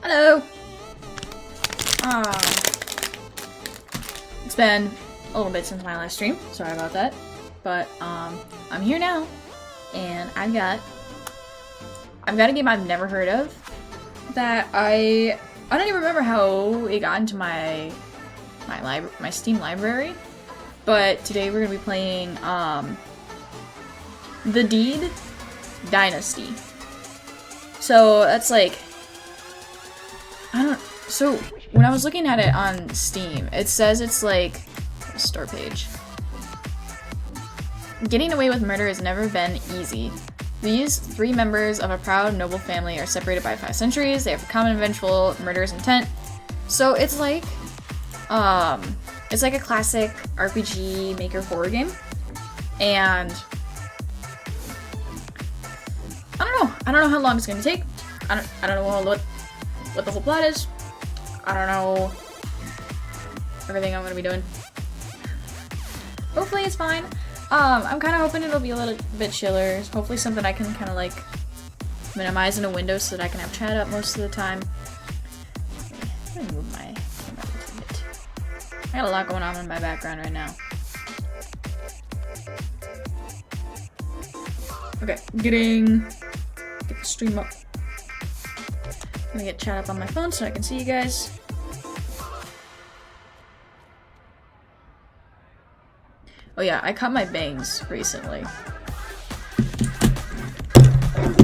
Hello! It's been a little bit since my last stream. Sorry about that. But, I'm here now. And I've got a game I've never heard of. That I don't even remember how it got into my Steam library. But today we're gonna be playing, The Deed Dynasty. So, that's like... So, when I was looking at it on Steam, it says it's like... Store page. Getting away with murder has never been easy. These three members of a proud, noble family are separated by 5 centuries. They have a common vengeful murderous intent. So, it's like a classic RPG maker horror game. And... I don't know how long it's gonna take. I don't know what the whole plot is. I don't know everything I'm gonna be doing. Hopefully it's fine. I'm kind of hoping it'll be a little bit chiller. Hopefully something I can kind of like minimize in a window so that I can have chat up most of the time. Let me move my camera a little bit. I got a lot going on in my background right now. Okay, get the stream up. I'm gonna get chat up on my phone so I can see you guys. Oh yeah, I cut my bangs recently.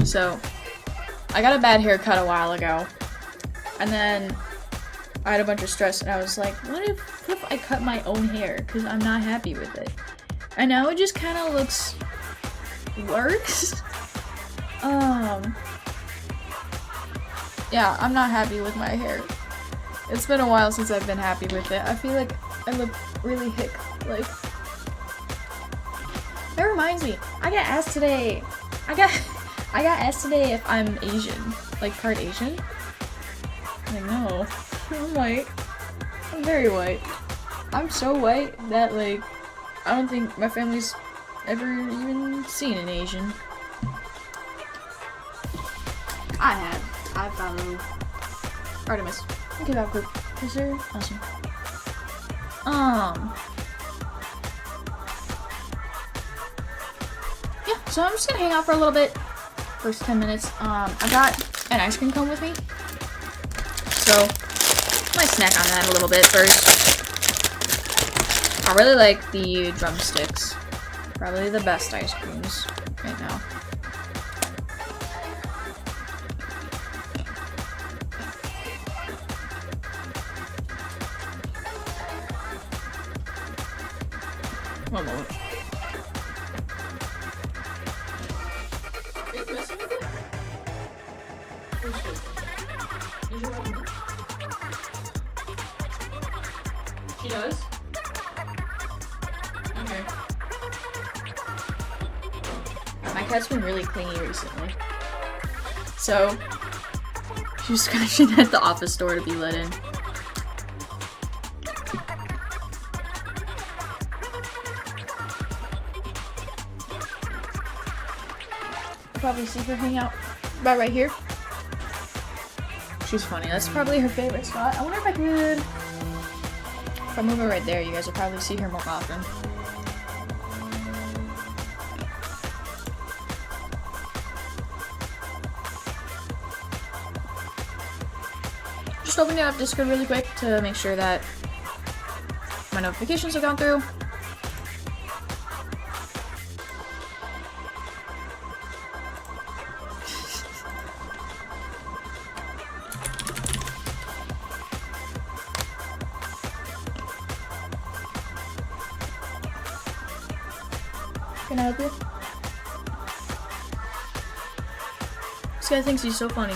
So, I got a bad haircut a while ago. And then, I had a bunch of stress and I was like, what if I cut my own hair? Because I'm not happy with it. And now it just kind of looks worse. Yeah, I'm not happy with my hair. It's been a while since I've been happy with it. I feel like I look really hick. Like, that reminds me, I got asked today. I got asked today if I'm Asian, like part Asian. I'm like, no, I'm white. I'm very white. I'm so white that like I don't think my family's ever even seen an Asian. I have. I follow Artemis. Okay, that group. Is there? Awesome. Yeah, so I'm just gonna hang out for a little bit. First 10 minutes. I got an ice cream cone with me. So, might snack on that a little bit first. I really like the drumsticks. Probably the best ice creams right now. One moment. She does? Okay. My cat's been really clingy recently. So, she was scratching at the office door to be let in. Probably see her hang out about right here. She's funny. That's probably her favorite spot. I wonder if I could... If I move her right there, you guys will probably see her more often. Just opening up Discord really quick to make sure that my notifications have gone through. Can I help you? This guy thinks he's so funny.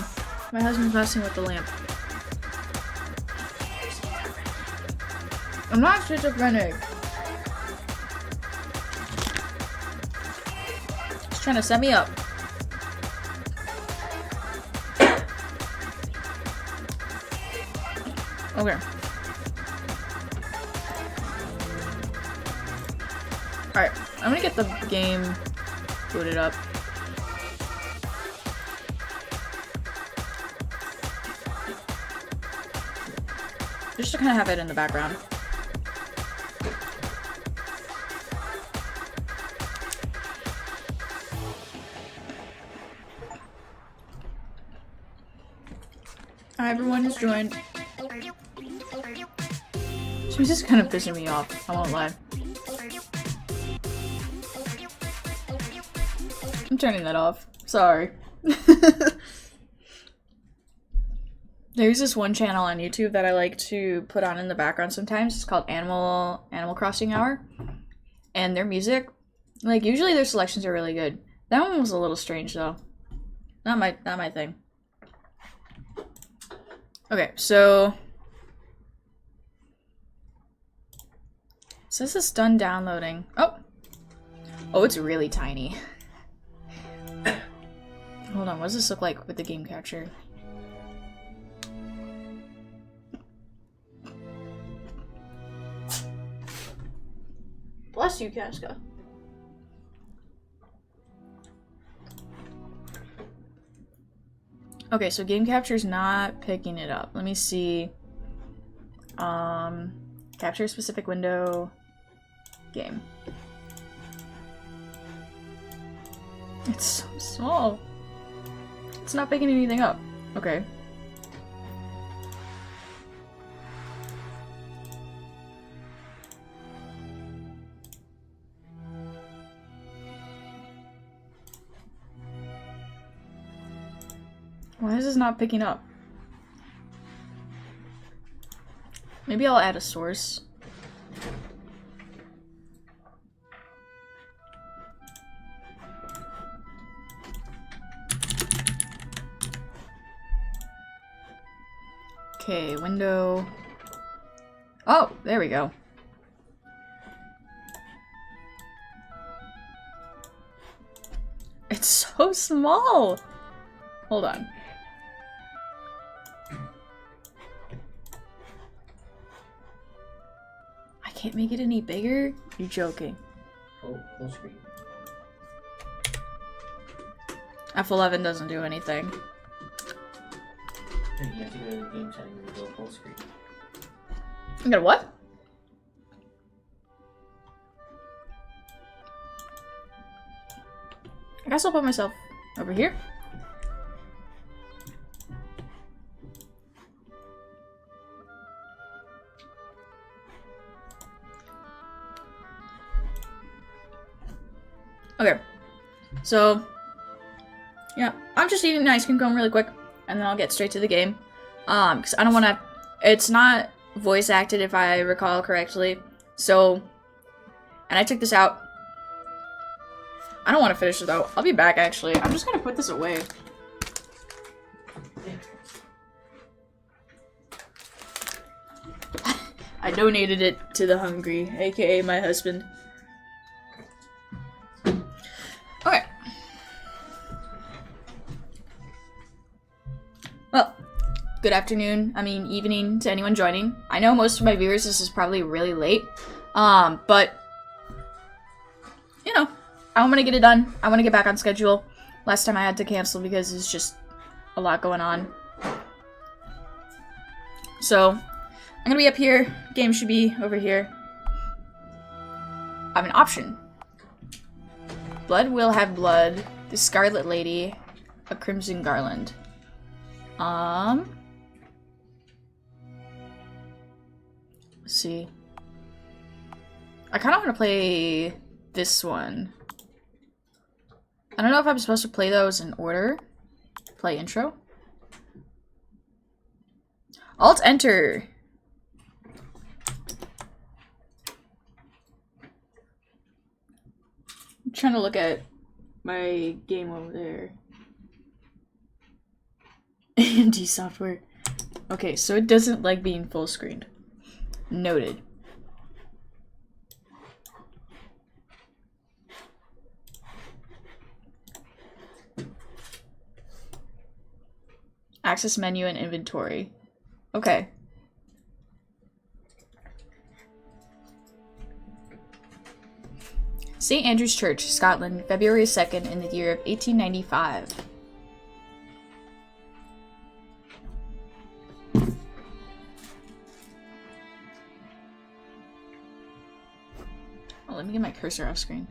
My husband's messing with the lamp. I'm not schizophrenic. He's trying to set me up. Okay. Alright, I'm gonna get the game booted up. Just to kind of have it in the background. Hi, everyone who's joined. This music's kind of pissing me off, I won't lie. I'm turning that off. Sorry. There's this one channel on YouTube that I like to put on in the background sometimes. It's called Animal Crossing Hour. And their music, like, usually their selections are really good. That one was a little strange though. Not my thing. Okay, so it says it's done downloading. Oh, it's really tiny. Hold on, what does this look like with the game capture? Bless you, Casca. Okay, so game capture's not picking it up. Let me see. Capture specific window. Game. It's so small. It's not picking anything up. Okay. Why is this not picking up? Maybe I'll add a source. Okay, window. Oh, there we go. It's so small. Hold on. I can't make it any bigger? You're joking. Oh, full screen. F11 doesn't do anything. No, you have to go to the game settings and go full screen. You got what? I guess I'll put myself over here. Okay, so yeah, I'm just eating an ice cream cone really quick, and then I'll get straight to the game. Because I don't want to. It's not voice acted if I recall correctly. So, and I took this out. I don't want to finish it though. I'll be back actually. I'm just gonna put this away. I donated it to the hungry, aka my husband. Okay. Well, good afternoon, evening to anyone joining. I know most of my viewers, this is probably really late. But, you know, I want to get it done. I want to get back on schedule. Last time I had to cancel because there's just a lot going on. So, I'm gonna be up here. Game should be over here. I have an option. Blood will have blood. The Scarlet Lady. A Crimson Garland. Let's see. I kind of want to play this one. I don't know if I'm supposed to play those in order. Play intro. Alt enter. I'm trying to look at my game over there. AMD software. Okay, so it doesn't like being full screened. Noted. Access menu and inventory. Okay. St. Andrew's Church, Scotland, February 2nd in the year of 1895. let me get my cursor off screen.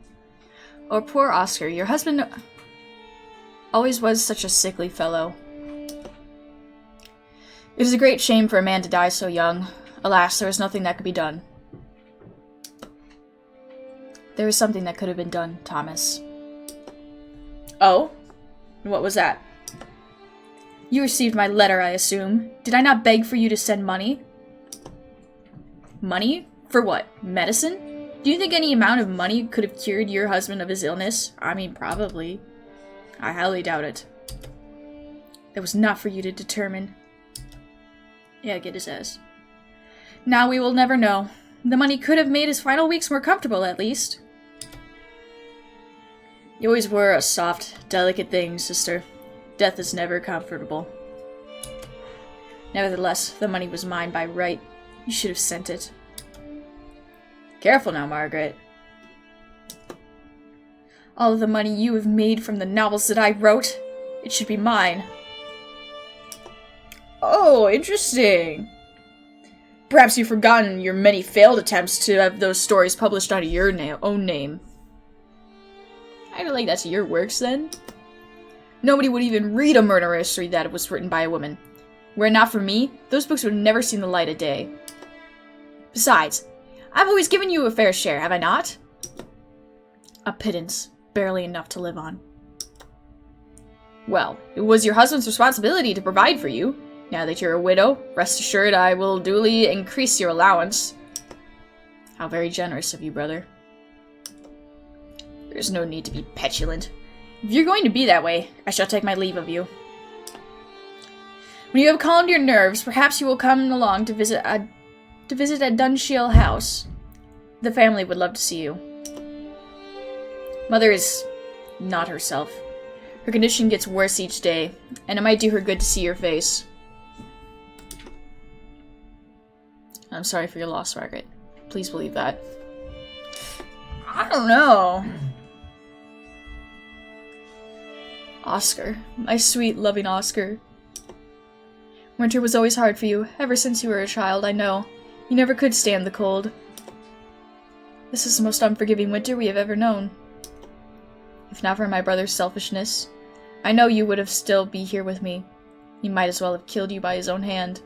Oh, poor Oscar. Your husband always was such a sickly fellow. It is a great shame for a man to die so young. Alas, there was nothing that could be done. There was something that could have been done, Thomas. Oh? What was that? You received my letter, I assume. Did I not beg for you to send money? Money? For what? Medicine? Do you think any amount of money could have cured your husband of his illness? I mean, probably. I highly doubt it. That was not for you to determine. Yeah, get his ass. Now we will never know. The money could have made his final weeks more comfortable, at least. You always were a soft, delicate thing, sister. Death is never comfortable. Nevertheless, the money was mine by right. You should have sent it. Careful now, Margaret. All of the money you have made from the novels that I wrote, it should be mine. Oh, interesting. Perhaps you've forgotten your many failed attempts to have those stories published under your own name. I don't think that's your works, then. Nobody would even read a murder mystery that was written by a woman. Were it not for me, those books would have never seen the light of day. Besides, I've always given you a fair share, have I not? A pittance, barely enough to live on. Well, it was your husband's responsibility to provide for you. Now that you're a widow, rest assured I will duly increase your allowance. How very generous of you, brother. There's no need to be petulant. If you're going to be that way, I shall take my leave of you. When you have calmed your nerves, perhaps you will come along to visit at Dunshiel House. The family would love to see you. Mother is not herself. Her condition gets worse each day, and it might do her good to see your face. I'm sorry for your loss, Margaret. Please believe that. I don't know. Oscar. My sweet, loving Oscar. Winter was always hard for you. Ever since you were a child, I know. You never could stand the cold. This is the most unforgiving winter we have ever known. If not for my brother's selfishness, I know you would have still be here with me. He might as well have killed you by his own hand.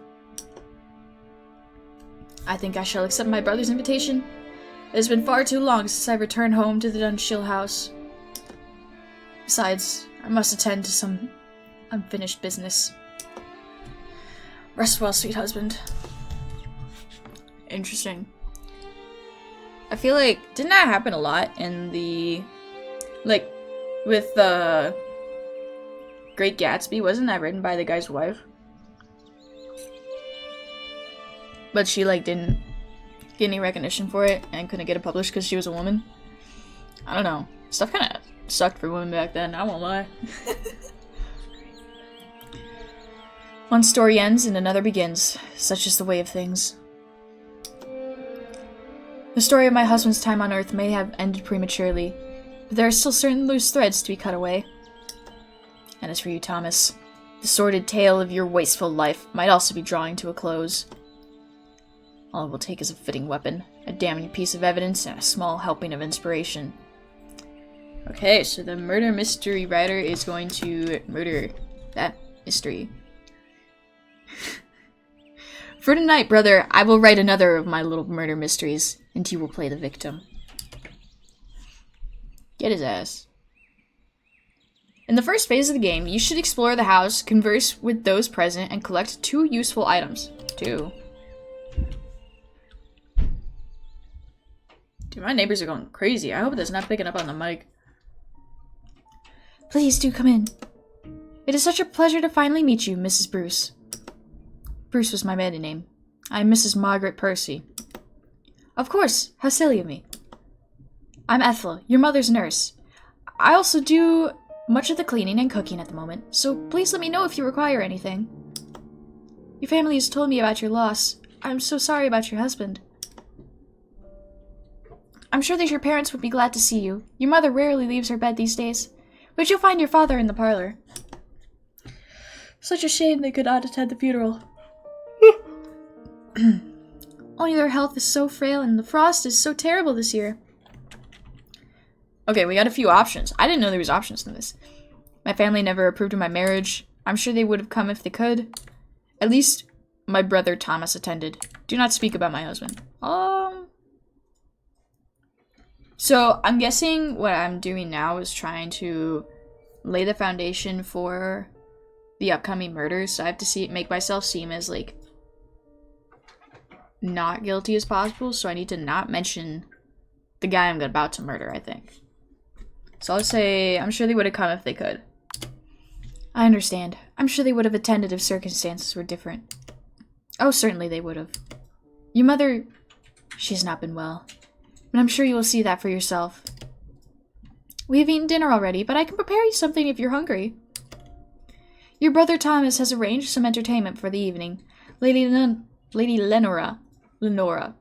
I think I shall accept my brother's invitation. It has been far too long since I returned home to the Dunshiel house. Besides, I must attend to some unfinished business. Rest well, sweet husband. Interesting. I feel like, didn't that happen a lot in the, like, with the Great Gatsby? Wasn't that written by the guy's wife? But she, like, didn't get any recognition for it and couldn't get it published because she was a woman. I don't know. Stuff kind of sucked for women back then, I won't lie. One story ends and another begins. Such is the way of things. The story of my husband's time on Earth may have ended prematurely, but there are still certain loose threads to be cut away. And as for you, Thomas, the sordid tale of your wasteful life might also be drawing to a close. All it will take is a fitting weapon, a damning piece of evidence, and a small helping of inspiration. Okay, so the murder mystery writer is going to murder that mystery. For tonight, brother, I will write another of my little murder mysteries, and you will play the victim. Get his ass. In the first phase of the game, you should explore the house, converse with those present, and collect 2 useful items. 2. Dude, my neighbors are going crazy. I hope that's not picking up on the mic. Please do come in. It is such a pleasure to finally meet you, Mrs. Bruce. Bruce was my maiden name. I am Mrs. Margaret Percy. Of course, how silly of me. I'm Ethel, your mother's nurse. I also do much of the cleaning and cooking at the moment, so please let me know if you require anything. Your family has told me about your loss. I'm so sorry about your husband. I'm sure that your parents would be glad to see you. Your mother rarely leaves her bed these days, but you'll find your father in the parlor. Such a shame they could not attend the funeral. Only their health is so frail and the frost is so terrible this year. Okay, we got a few options. I didn't know there was options in this. My family never approved of my marriage. I'm sure they would have come if they could. At least my brother Thomas attended. Do not speak about my husband. So I'm guessing what I'm doing now is trying to lay the foundation for the upcoming murders. So I have to make myself seem as, like, not guilty as possible. So I need to not mention the guy I'm about to murder, I think. So I'll say, I'm sure they would have come if they could. I understand. I'm sure they would have attended if circumstances were different. Oh, certainly they would have. Your mother, she has not been well. But I'm sure you will see that for yourself. We have eaten dinner already, but I can prepare you something if you're hungry. Your brother Thomas has arranged some entertainment for the evening. Lady Lenora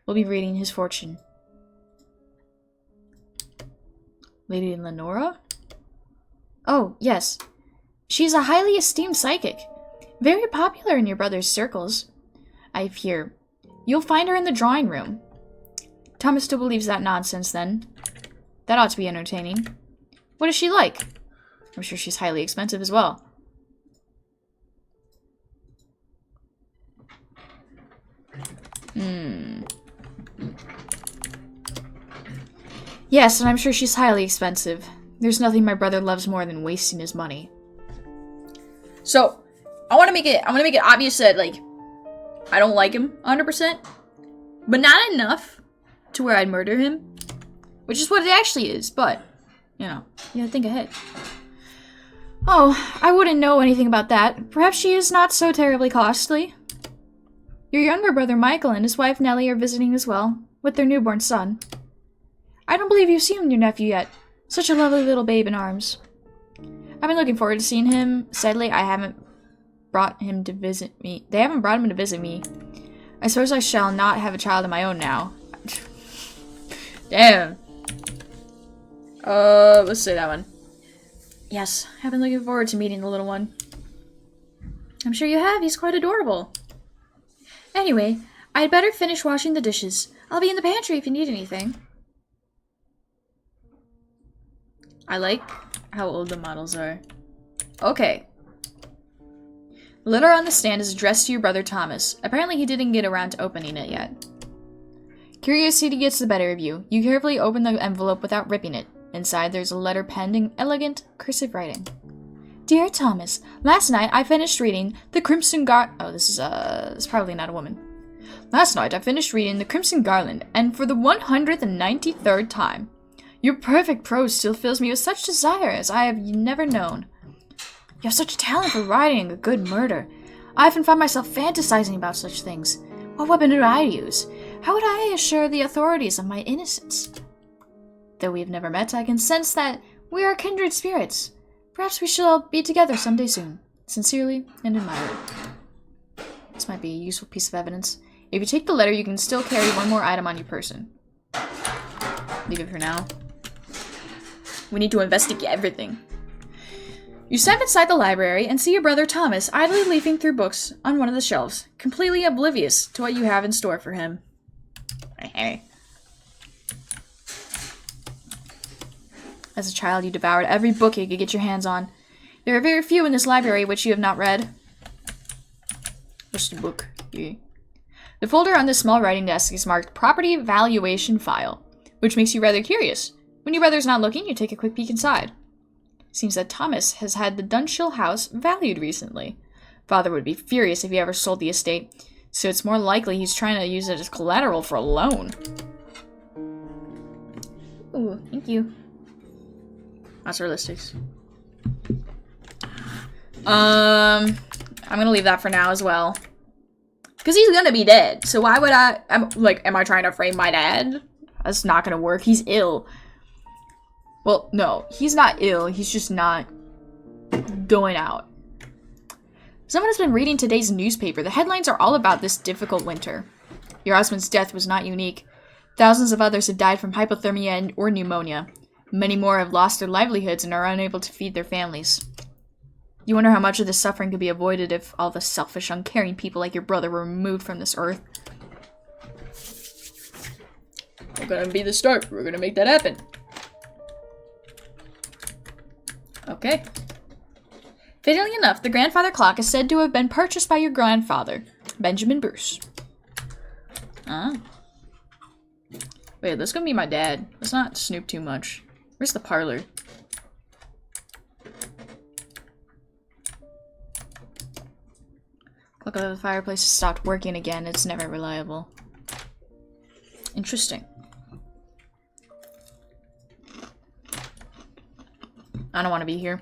will be reading his fortune. Lady Lenora? Oh, yes. She's a highly esteemed psychic. Very popular in your brother's circles, I hear. You'll find her in the drawing room. Thomas still believes that nonsense, then. That ought to be entertaining. What is she like? I'm sure she's highly expensive as well. Yes, and I'm sure she's highly expensive. There's nothing my brother loves more than wasting his money. So, I want to make it obvious that, like, I don't like him 100%, but not enough to where I'd murder him, which is what it actually is, but, you know, you gotta think ahead. Oh, I wouldn't know anything about that. Perhaps she is not so terribly costly. Your younger brother Michael and his wife Nellie are visiting as well, with their newborn son. I don't believe you've seen your nephew yet. Such a lovely little babe in arms. I've been looking forward to seeing him. Sadly, I haven't brought him to visit me. They haven't brought him to visit me. I suppose I shall not have a child of my own now. Damn. Let's say that one. Yes, I've been looking forward to meeting the little one. I'm sure you have. He's quite adorable. Anyway, I'd better finish washing the dishes. I'll be in the pantry if you need anything. I like how old the models are. Okay. The letter on the stand is addressed to your brother Thomas. Apparently he didn't get around to opening it yet. Curiosity gets the better of you. You carefully open the envelope without ripping it. Inside there's a letter penned in elegant, cursive writing. Dear Thomas, last night I finished reading The Crimson Oh, this is probably not a woman. Last night I finished reading The Crimson Garland, and for the 193rd time. Your perfect prose still fills me with such desire as I have never known. You have such a talent for writing a good murder. I often find myself fantasizing about such things. What weapon would I use? How would I assure the authorities of my innocence? Though we have never met, I can sense that we are kindred spirits. Perhaps we shall be together someday soon. Sincerely and admired. This might be a useful piece of evidence. If you take the letter, you can still carry one more item on your person. Leave it for now. We need to investigate everything. You step inside the library and see your brother Thomas idly leafing through books on one of the shelves, completely oblivious to what you have in store for him. As a child, you devoured every book you could get your hands on. There are very few in this library which you have not read. Just a book. Yeah. The folder on this small writing desk is marked Property Valuation File, which makes you rather curious. When your brother's not looking, you take a quick peek inside. Seems that Thomas has had the Dunshill house valued recently. Father would be furious if he ever sold the estate, so it's more likely he's trying to use it as collateral for a loan. Ooh, thank you. That's realistic. I'm gonna leave that for now as well. Because he's gonna be dead, so why would am I trying to frame my dad? That's not gonna work, he's ill. Well, no, he's not ill, he's just not going out. Someone has been reading today's newspaper. The headlines are all about this difficult winter. Your husband's death was not unique. Thousands of others have died from hypothermia or pneumonia. Many more have lost their livelihoods and are unable to feed their families. You wonder how much of this suffering could be avoided if all the selfish, uncaring people like your brother were removed from this earth. We're gonna be the start. We're gonna make that happen. Okay. Fittingly enough, the grandfather clock is said to have been purchased by your grandfather, Benjamin Bruce. Ah. Wait, this is gonna be my dad. Let's not snoop too much. Where's the parlor? Clock of the fireplace has stopped working again. It's never reliable. Interesting. I don't want to be here.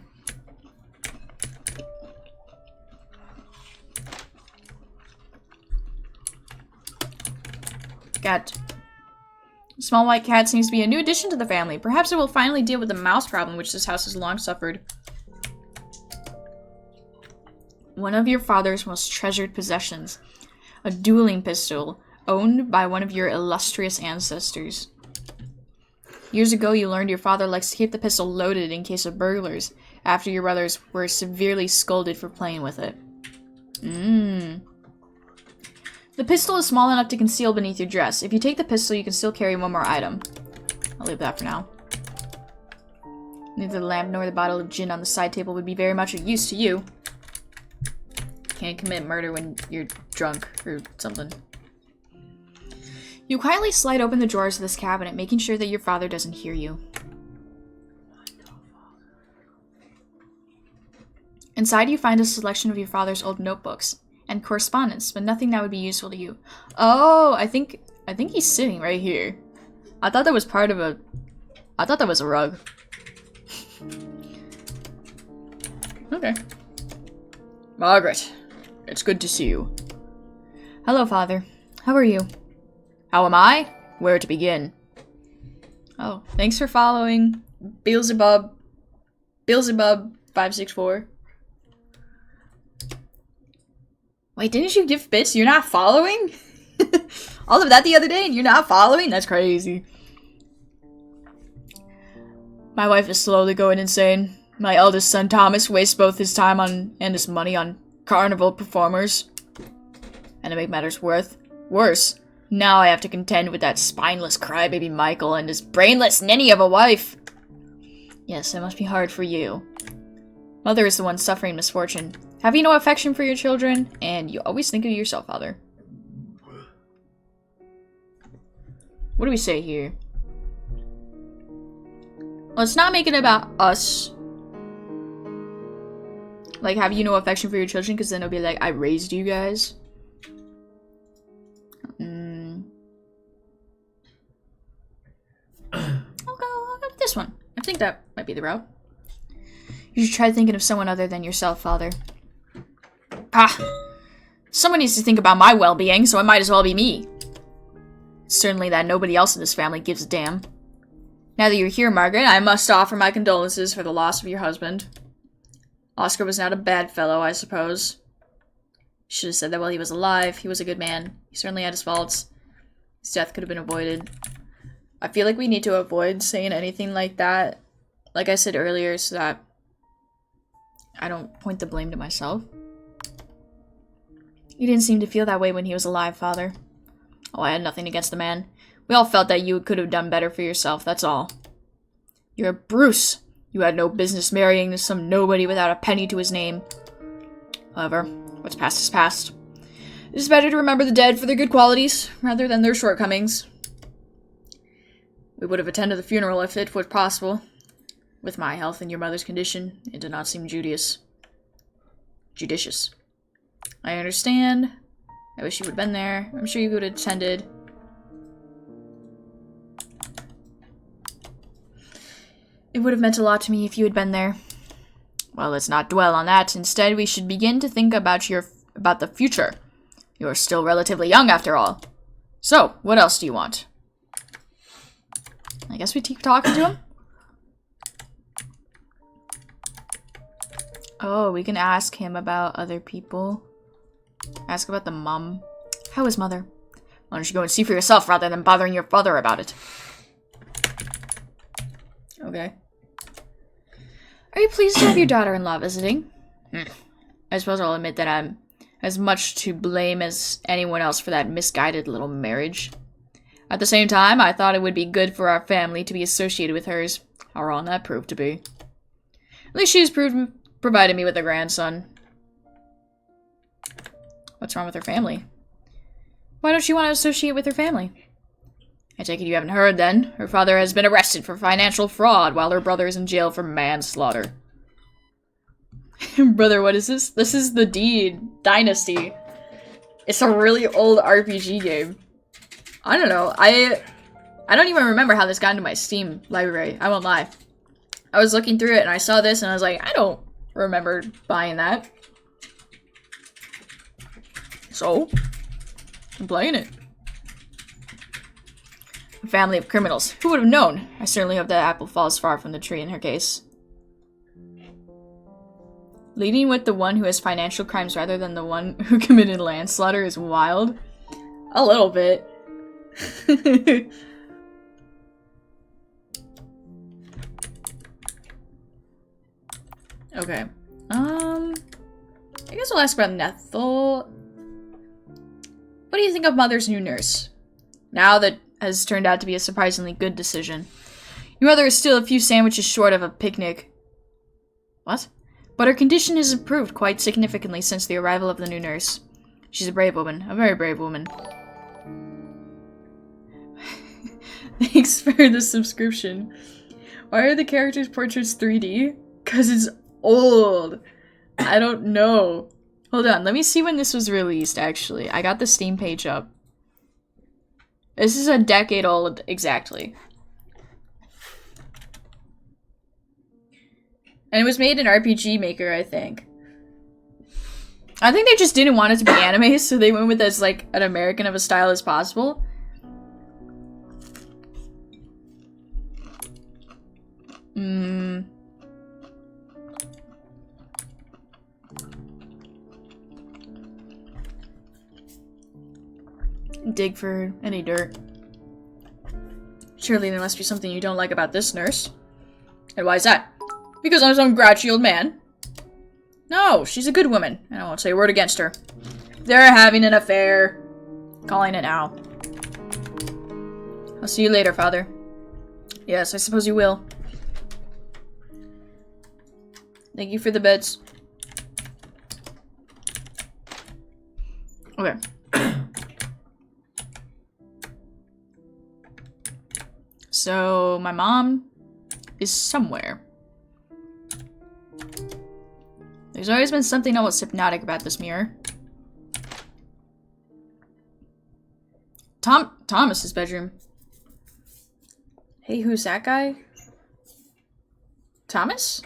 Cat. Small white cat seems to be a new addition to the family. Perhaps it will finally deal with the mouse problem which this house has long suffered. One of your father's most treasured possessions. A dueling pistol owned by one of your illustrious ancestors. Years ago, you learned your father likes to keep the pistol loaded in case of burglars, after your brothers were severely scolded for playing with it. The pistol is small enough to conceal beneath your dress. If you take the pistol, you can still carry one more item. I'll leave that for now. Neither the lamp nor the bottle of gin on the side table would be very much of use to you. Can't commit murder when you're drunk or something. You quietly slide open the drawers of this cabinet, making sure that your father doesn't hear you. Inside, you find a selection of your father's old notebooks and correspondence, but nothing that would be useful to you. Oh, I think he's sitting right here. I thought that was part of a... I thought that was a rug. Okay. Margaret, it's good to see you. Hello, Father. How are you? How am I? Where to begin? Oh, thanks for following. Beelzebub 564. Wait, didn't you give bits? You're not following? All of that the other day and you're not following? That's crazy. My wife is slowly going insane. My eldest son Thomas wastes both his time and his money on carnival performers. And to make matters worse, now I have to contend with that spineless crybaby Michael and his brainless ninny of a wife. Yes, it must be hard for you. Mother is the one suffering misfortune. Have you no affection for your children? And you always think of yourself, Father. What do we say here? Let's not make it about us. Like, have you no affection for your children? Because then it'll be like, I raised you guys. I'll go with this one. I think that might be the route. You should try thinking of someone other than yourself, Father. Someone needs to think about my well-being, so it might as well be me. Certainly that nobody else in this family gives a damn. Now that you're here, Margaret, I must offer my condolences for the loss of your husband. Oscar was not a bad fellow, I suppose. You should have said that while he was alive. He was a good man. He certainly had his faults. His death could have been avoided. I feel like we need to avoid saying anything like that, like I said earlier, so that I don't point the blame to myself. You didn't seem to feel that way when he was alive, Father. Oh, I had nothing against the man. We all felt that you could have done better for yourself, that's all. You're Bruce. You had no business marrying some nobody without a penny to his name. However, what's past is past. It is better to remember the dead for their good qualities, rather than their shortcomings. We would have attended the funeral if it were possible. With my health and your mother's condition, it did not seem judicious. I understand. I wish you would have been there. I'm sure you would have attended. It would have meant a lot to me if you had been there. Well, let's not dwell on that. Instead, we should begin to think about the future. You're still relatively young, after all. So, what else do you want? I guess we keep talking to him? Oh, we can ask him about other people. Ask about the mom. How is Mother? Why don't you go and see for yourself rather than bothering your father about it? Okay. Are you pleased to have your daughter-in-law visiting? I suppose I'll admit that I'm as much to blame as anyone else for that misguided little marriage. At the same time, I thought it would be good for our family to be associated with hers. How wrong that proved to be. At least she's provided me with a grandson. What's wrong with her family? Why don't you want to associate with her family? I take it you haven't heard, then. Her father has been arrested for financial fraud, while her brother is in jail for manslaughter. Brother, what is this? This is the Deed Dynasty. It's a really old RPG game. I don't know. I don't even remember how this got into my Steam library. I won't lie. I was looking through it and I saw this and I was like, I don't remember buying that. So, I'm playing it. A family of criminals. Who would have known? I certainly hope that apple falls far from the tree in her case. Leading with the one who has financial crimes rather than the one who committed manslaughter is wild. A little bit. Okay. I guess I'll ask about Nethel. What do you think of Mother's new nurse? Now that has turned out to be a surprisingly good decision. Your mother is still a few sandwiches short of a picnic. What? But her condition has improved quite significantly since the arrival of the new nurse. She's a brave woman. A very brave woman. Thanks for the subscription. Why are the characters' portraits 3D? Because it's old. I don't know. Hold on, let me see when this was released, actually. I got the Steam page up. This is a decade old, exactly. And it was made in RPG Maker, I think. I think they just didn't want it to be anime, so they went with as, like, an American of a style as possible. Dig for any dirt. Surely there must be something you don't like about this nurse. And why is that? Because I'm some grouchy old man? No, she's a good woman, and I won't say a word against her. They're having an affair. Calling it now. I'll see you later, Father. Yes, I suppose you will. Thank you for the beds. Okay. So, my mom is somewhere. There's always been something almost hypnotic about this mirror. Thomas's bedroom. Hey, who's that guy? Thomas?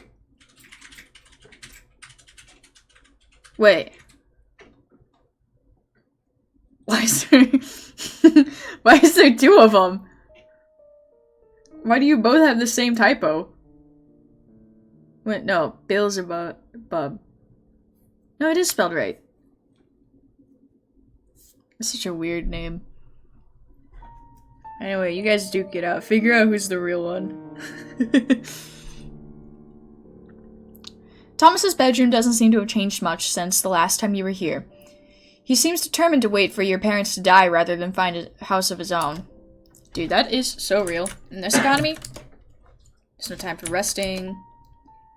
Wait. Why is there... Why is there two of them? Why do you both have the same typo? Wait, no. Beelzebub. No, it is spelled right. It's such a weird name. Anyway, you guys duke it out. Figure out who's the real one. Thomas's bedroom doesn't seem to have changed much since the last time you were here. He seems determined to wait for your parents to die rather than find a house of his own. Dude, that is so real. In this economy, there's no time for resting.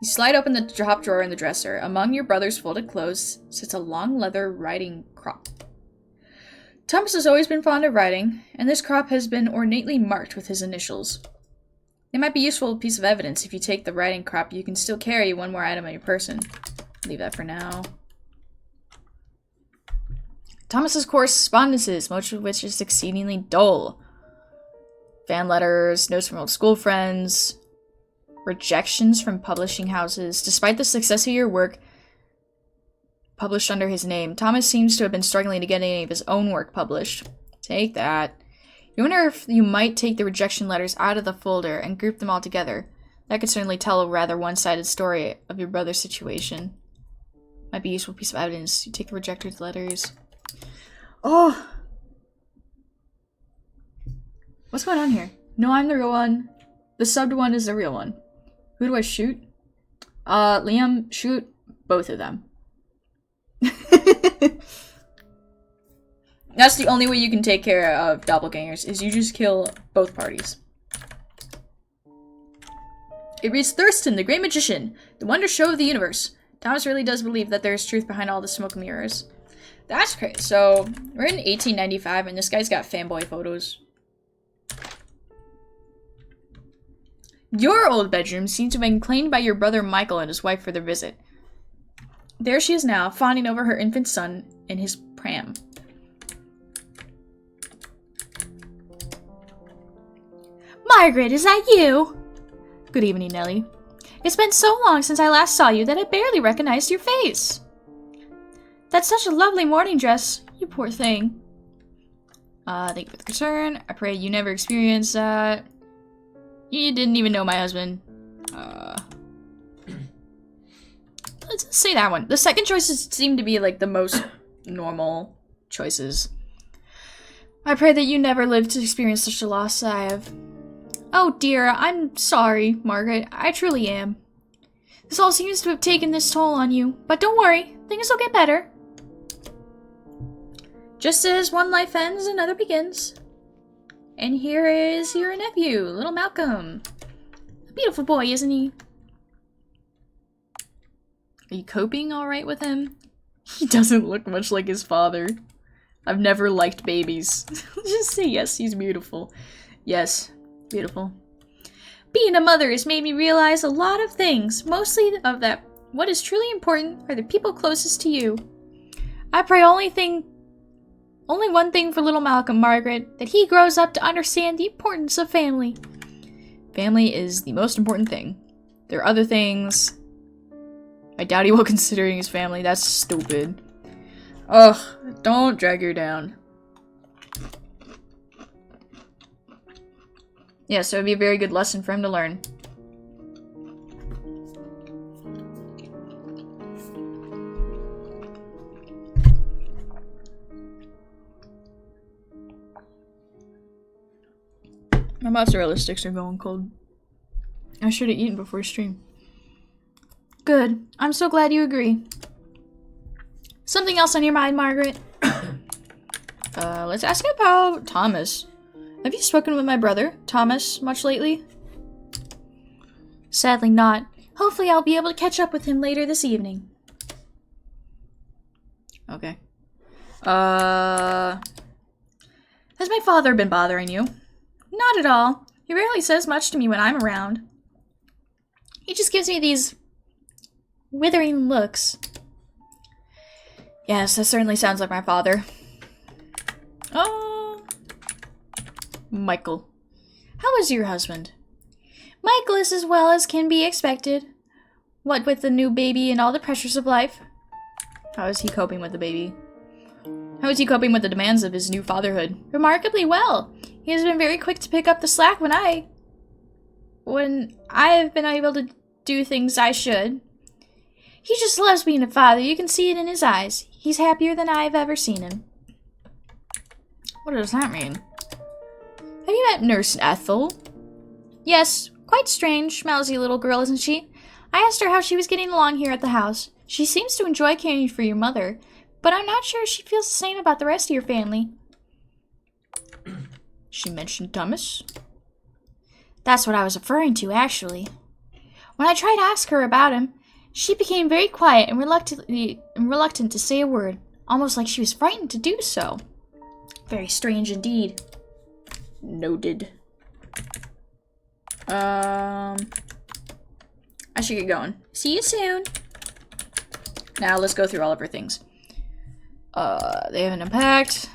You slide open the top drawer in the dresser. Among your brother's folded clothes sits a long leather riding crop. Thomas has always been fond of riding, and this crop has been ornately marked with his initials. It might be a useful piece of evidence. If you take the riding crop, you can still carry one more item on your person. Leave that for now. Thomas's correspondences, most of which is exceedingly dull. Fan letters, notes from old school friends, rejections from publishing houses. Despite the success of your work published under his name, Thomas seems to have been struggling to get any of his own work published. Take that. You wonder if you might take the rejection letters out of the folder and group them all together. That could certainly tell a rather one-sided story of your brother's situation. Might be a useful piece of evidence. You take the rejected letters. Oh! What's going on here? No, I'm the real one. The subbed one is the real one. Who do I shoot? Liam, shoot both of them. That's the only way you can take care of doppelgangers, is you just kill both parties. It reads Thurston, the Great Magician, the wonder show of the universe. Thomas really does believe that there's truth behind all the smoke and mirrors. That's crazy. So, we're in 1895, and this guy's got fanboy photos. Your old bedroom seems to have been claimed by your brother Michael and his wife for their visit. There she is now, fawning over her infant son in his pram. Margaret, is that you? Good evening, Nellie. It's been so long since I last saw you that I barely recognized your face. That's such a lovely morning dress, you poor thing. Thank you for the concern. I pray you never experienced that. You didn't even know my husband. Let's say that one. The second choices seem to be like the most normal choices. I pray that you never live to experience such a loss as I have. Oh dear, I'm sorry, Margaret. I truly am. This all seems to have taken this toll on you, but don't worry, things will get better. Just as one life ends, another begins. And here is your nephew, little Malcolm. A beautiful boy, isn't he? Are you coping alright with him? He doesn't look much like his father. I've never liked babies. Just say yes, he's beautiful. Yes, beautiful. Being a mother has made me realize a lot of things, mostly of that what is truly important are the people closest to you. I pray only one thing for little Malcolm, Margaret, that he grows up to understand the importance of family. Family is the most important thing. There are other things. I doubt he will consider his family. That's stupid. Ugh, don't drag her down. Yeah, so it'd be a very good lesson for him to learn. My mozzarella sticks are going cold. I should have eaten before stream. Good. I'm so glad you agree. Something else on your mind, Margaret? Let's ask about Thomas. Have you spoken with my brother, Thomas, much lately? Sadly not. Hopefully I'll be able to catch up with him later this evening. Okay. Has my father been bothering you? Not at all. He rarely says much to me when I'm around. He just gives me these withering looks. Yes, that certainly sounds like my father. Oh, Michael. How is your husband? Michael is as well as can be expected. What with the new baby and all the pressures of life. How is he coping with the baby? How is he coping with the demands of his new fatherhood? Remarkably well. He has been very quick to pick up the slack when I've been able to do things I should. He just loves being a father. You can see it in his eyes. He's happier than I've ever seen him. What does that mean? Have you met Nurse Ethel? Yes, quite strange, mousy little girl, isn't she? I asked her how she was getting along here at the house. She seems to enjoy caring for your mother, but I'm not sure she feels the same about the rest of your family. She mentioned Thomas? That's what I was referring to, actually. When I tried to ask her about him, she became very quiet and reluctant to say a word, almost like she was frightened to do so. Very strange indeed. Noted. I should get going. See you soon. Now let's go through all of her things. They haven't unpacked.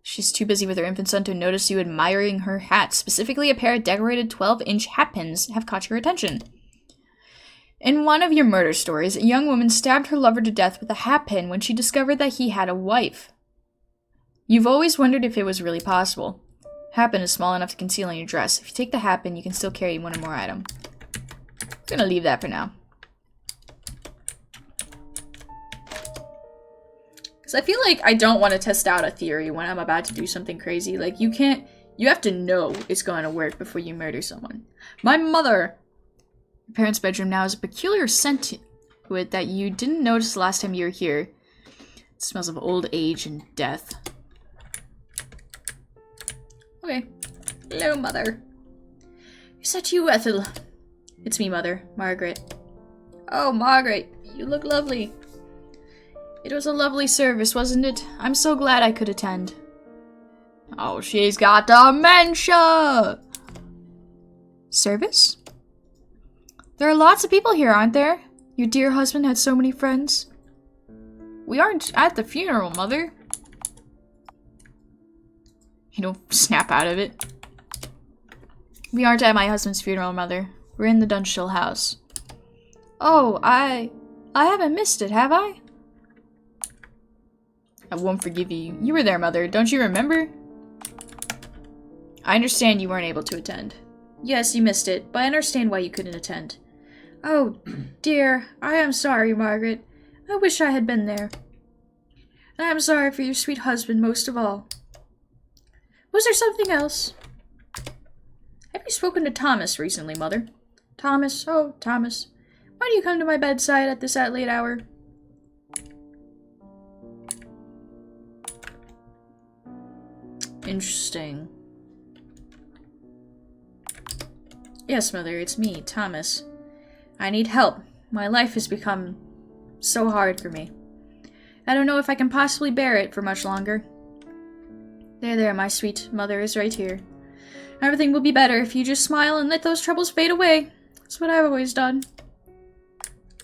She's too busy with her infant son to notice you admiring her hat. Specifically, a pair of decorated 12-inch hat pins have caught your attention. In one of your murder stories, a young woman stabbed her lover to death with a hat pin when she discovered that he had a wife. You've always wondered if it was really possible. Hat pin is small enough to conceal on your dress. If you take the hat pin, you can still carry one or more item. I'm gonna leave that for now. I feel like I don't want to test out a theory when I'm about to do something crazy. Like, you have to know it's going to work before you murder someone. My mother! Your parents' bedroom now has a peculiar scent to it that you didn't notice the last time you were here. It smells of old age and death. Okay. Hello, Mother. Is that you, Ethel? It's me, Mother. Margaret. Oh, Margaret, you look lovely. It was a lovely service, wasn't it? I'm so glad I could attend. Oh, she's got dementia! Service? There are lots of people here, aren't there? Your dear husband had so many friends. We aren't at the funeral, Mother. You don't snap out of it. We aren't at my husband's funeral, Mother. We're in the Dunstall house. Oh, I haven't missed it, have I? I won't forgive you. You were there, Mother. Don't you remember? I understand you weren't able to attend. Yes, you missed it, but I understand why you couldn't attend. Oh, dear. I am sorry, Margaret. I wish I had been there. And I am sorry for your sweet husband most of all. Was there something else? Have you spoken to Thomas recently, Mother? Thomas? Oh, Thomas. Why do you come to my bedside at this late hour? Interesting. Yes, Mother, it's me, Thomas. I need help. My life has become so hard for me. I don't know if I can possibly bear it for much longer. There, my sweet mother is right here. Everything will be better if you just smile and let those troubles fade away. That's what I've always done.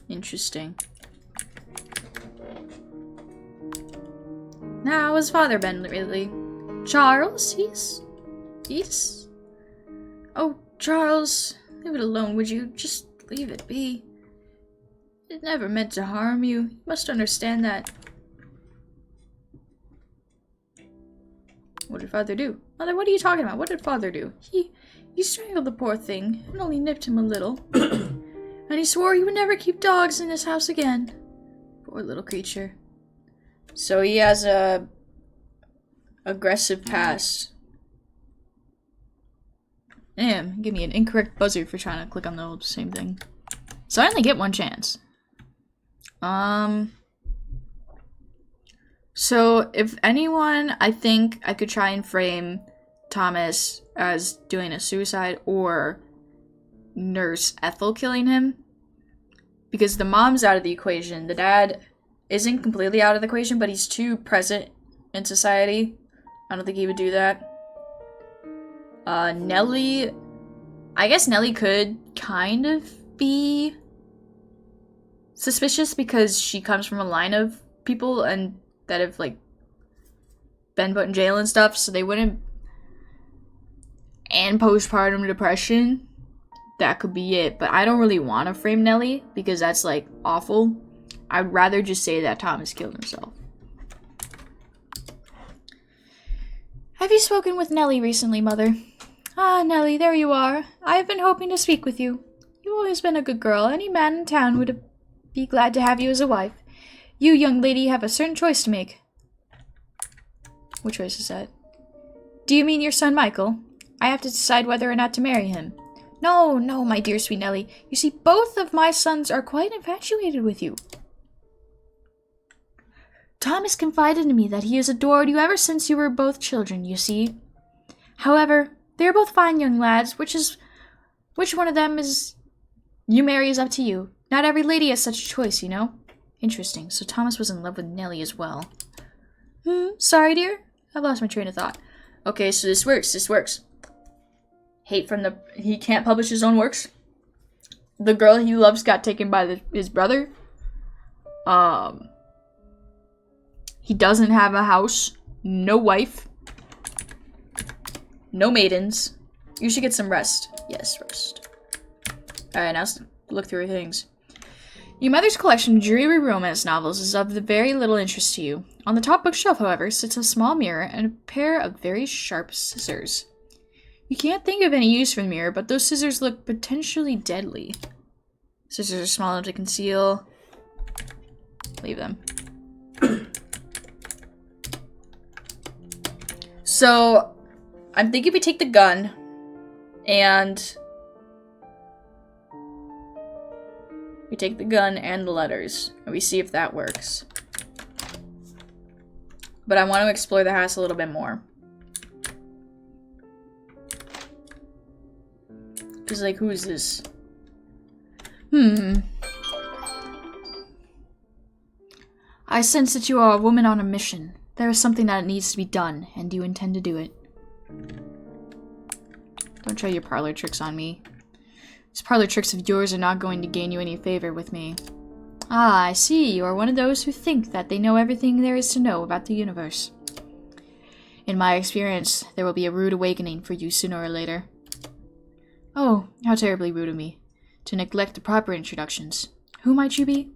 Interesting. Now, has Father been lately? Charles? He's... Oh, Charles, leave it alone, would you? Just leave it be. It never meant to harm you. You must understand that. What did Father do? Mother, what are you talking about? What did Father do? He strangled the poor thing and only nipped him a little. And he swore he would never keep dogs in his house again. Poor little creature. So he has a aggressive past. Damn, give me an incorrect buzzer for trying to click on the same thing. So I only get one chance. So if anyone, I think I could try and frame Thomas as doing a suicide or Nurse Ethel killing him. Because the mom's out of the equation. The dad isn't completely out of the equation, but he's too present in society. I don't think he would do that. Nellie, I guess Nellie could kind of be suspicious because she comes from a line of people and that have like been put in jail and stuff, so they wouldn't. And postpartum depression, that could be it. But I don't really want to frame Nellie because that's like awful. I'd rather just say that Thomas killed himself. Have you spoken with Nellie recently, Mother? Ah, Nellie, there you are. I have been hoping to speak with you. You've always been a good girl. Any man in town would be glad to have you as a wife. You, young lady, have a certain choice to make. What choice is that? Do you mean your son, Michael? I have to decide whether or not to marry him. No, my dear sweet Nellie. You see, both of my sons are quite infatuated with you. Thomas confided to me that he has adored you ever since you were both children, you see. However, they are both fine young lads, which one of them is you marry is up to you. Not every lady has such a choice, you know. Interesting. So Thomas was in love with Nellie as well. Sorry, dear. I've lost my train of thought. Okay, so this works. Hate from he can't publish his own works. The girl he loves got taken by his brother. He doesn't have a house. No wife. No maidens. You should get some rest. Yes, rest. Alright, now let's look through things. Your mother's collection of dreary romance novels is of very little interest to you. On the top bookshelf, however, sits a small mirror and a pair of very sharp scissors. You can't think of any use for the mirror, but those scissors look potentially deadly. Scissors are small enough to conceal. Leave them. So, I'm thinking we take the gun and we take the gun and the letters and we see if that works. But I want to explore the house a little bit more. Cause like, who is this? I sense that you are a woman on a mission. There is something that needs to be done, and you intend to do it. Don't try your parlor tricks on me. These parlor tricks of yours are not going to gain you any favor with me. Ah, I see. You are one of those who think that they know everything there is to know about the universe. In my experience, there will be a rude awakening for you sooner or later. Oh, how terribly rude of me. To neglect the proper introductions. Who might you be?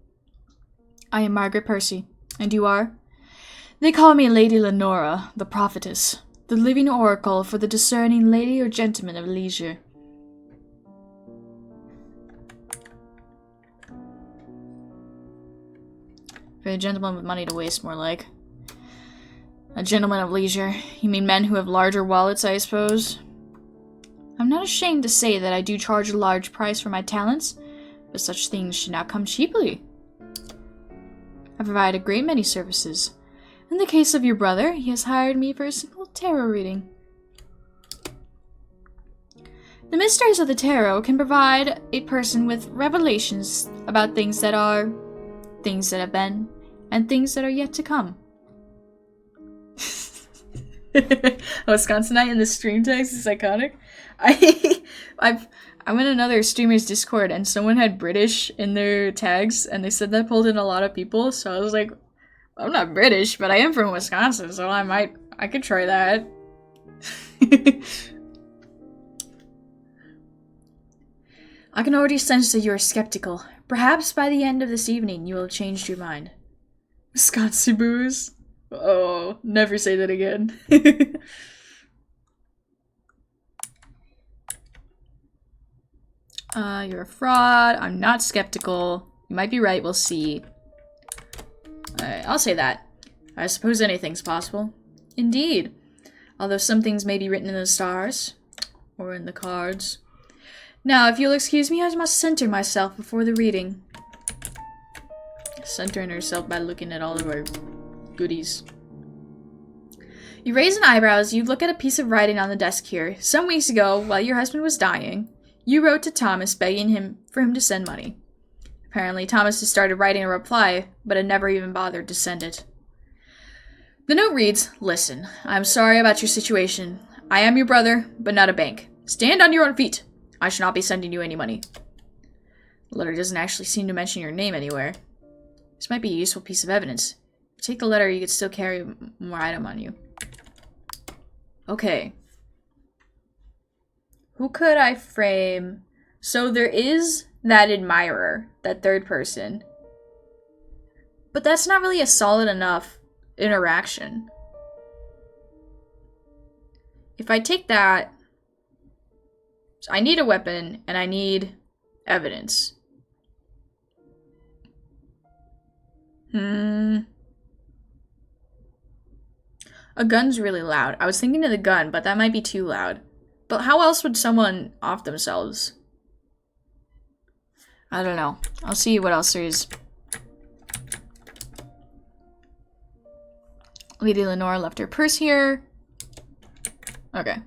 I am Margaret Percy. And you are? They call me Lady Lenora, the prophetess. The living oracle for the discerning lady or gentleman of leisure. For a gentleman with money to waste, more like. A gentleman of leisure. You mean men who have larger wallets, I suppose? I'm not ashamed to say that I do charge a large price for my talents, but such things should not come cheaply. I provide a great many services. In the case of your brother, he has hired me for a simple tarot reading. The mysteries of the tarot can provide a person with revelations about things that are, things that have been, and things that are yet to come. Wisconsinite in the stream text is iconic. I'm in another streamer's Discord and someone had British in their tags and they said that pulled in a lot of people, so I was like, I'm not British, but I am from Wisconsin, so I could try that. I can already sense that you are skeptical. Perhaps by the end of this evening you will have changed your mind. Wisconsin booze? Oh, never say that again. You're a fraud. I'm not skeptical. You might be right, we'll see. Alright, I'll say that. I suppose anything's possible. Indeed. Although some things may be written in the stars. Or in the cards. Now, if you'll excuse me, I must center myself before the reading. Centering herself by looking at all of our goodies. You raise an eyebrow as you look at a piece of writing on the desk here. Some weeks ago, while your husband was dying, you wrote to Thomas begging for him to send money. Apparently, Thomas has started writing a reply, but had never even bothered to send it. The note reads, "Listen, I'm sorry about your situation. I am your brother, but not a bank. Stand on your own feet. I shall not be sending you any money." The letter doesn't actually seem to mention your name anywhere. This might be a useful piece of evidence. If you take the letter, you could still carry more item on you. Okay. Who could I frame? So there is that admirer, that third person. But that's not really a solid enough interaction. If I take that, I need a weapon and I need evidence. A gun's really loud. I was thinking of the gun, but that might be too loud. But how else would someone off themselves? I don't know. I'll see what else there is. Lady Lenora left her purse here. Okay.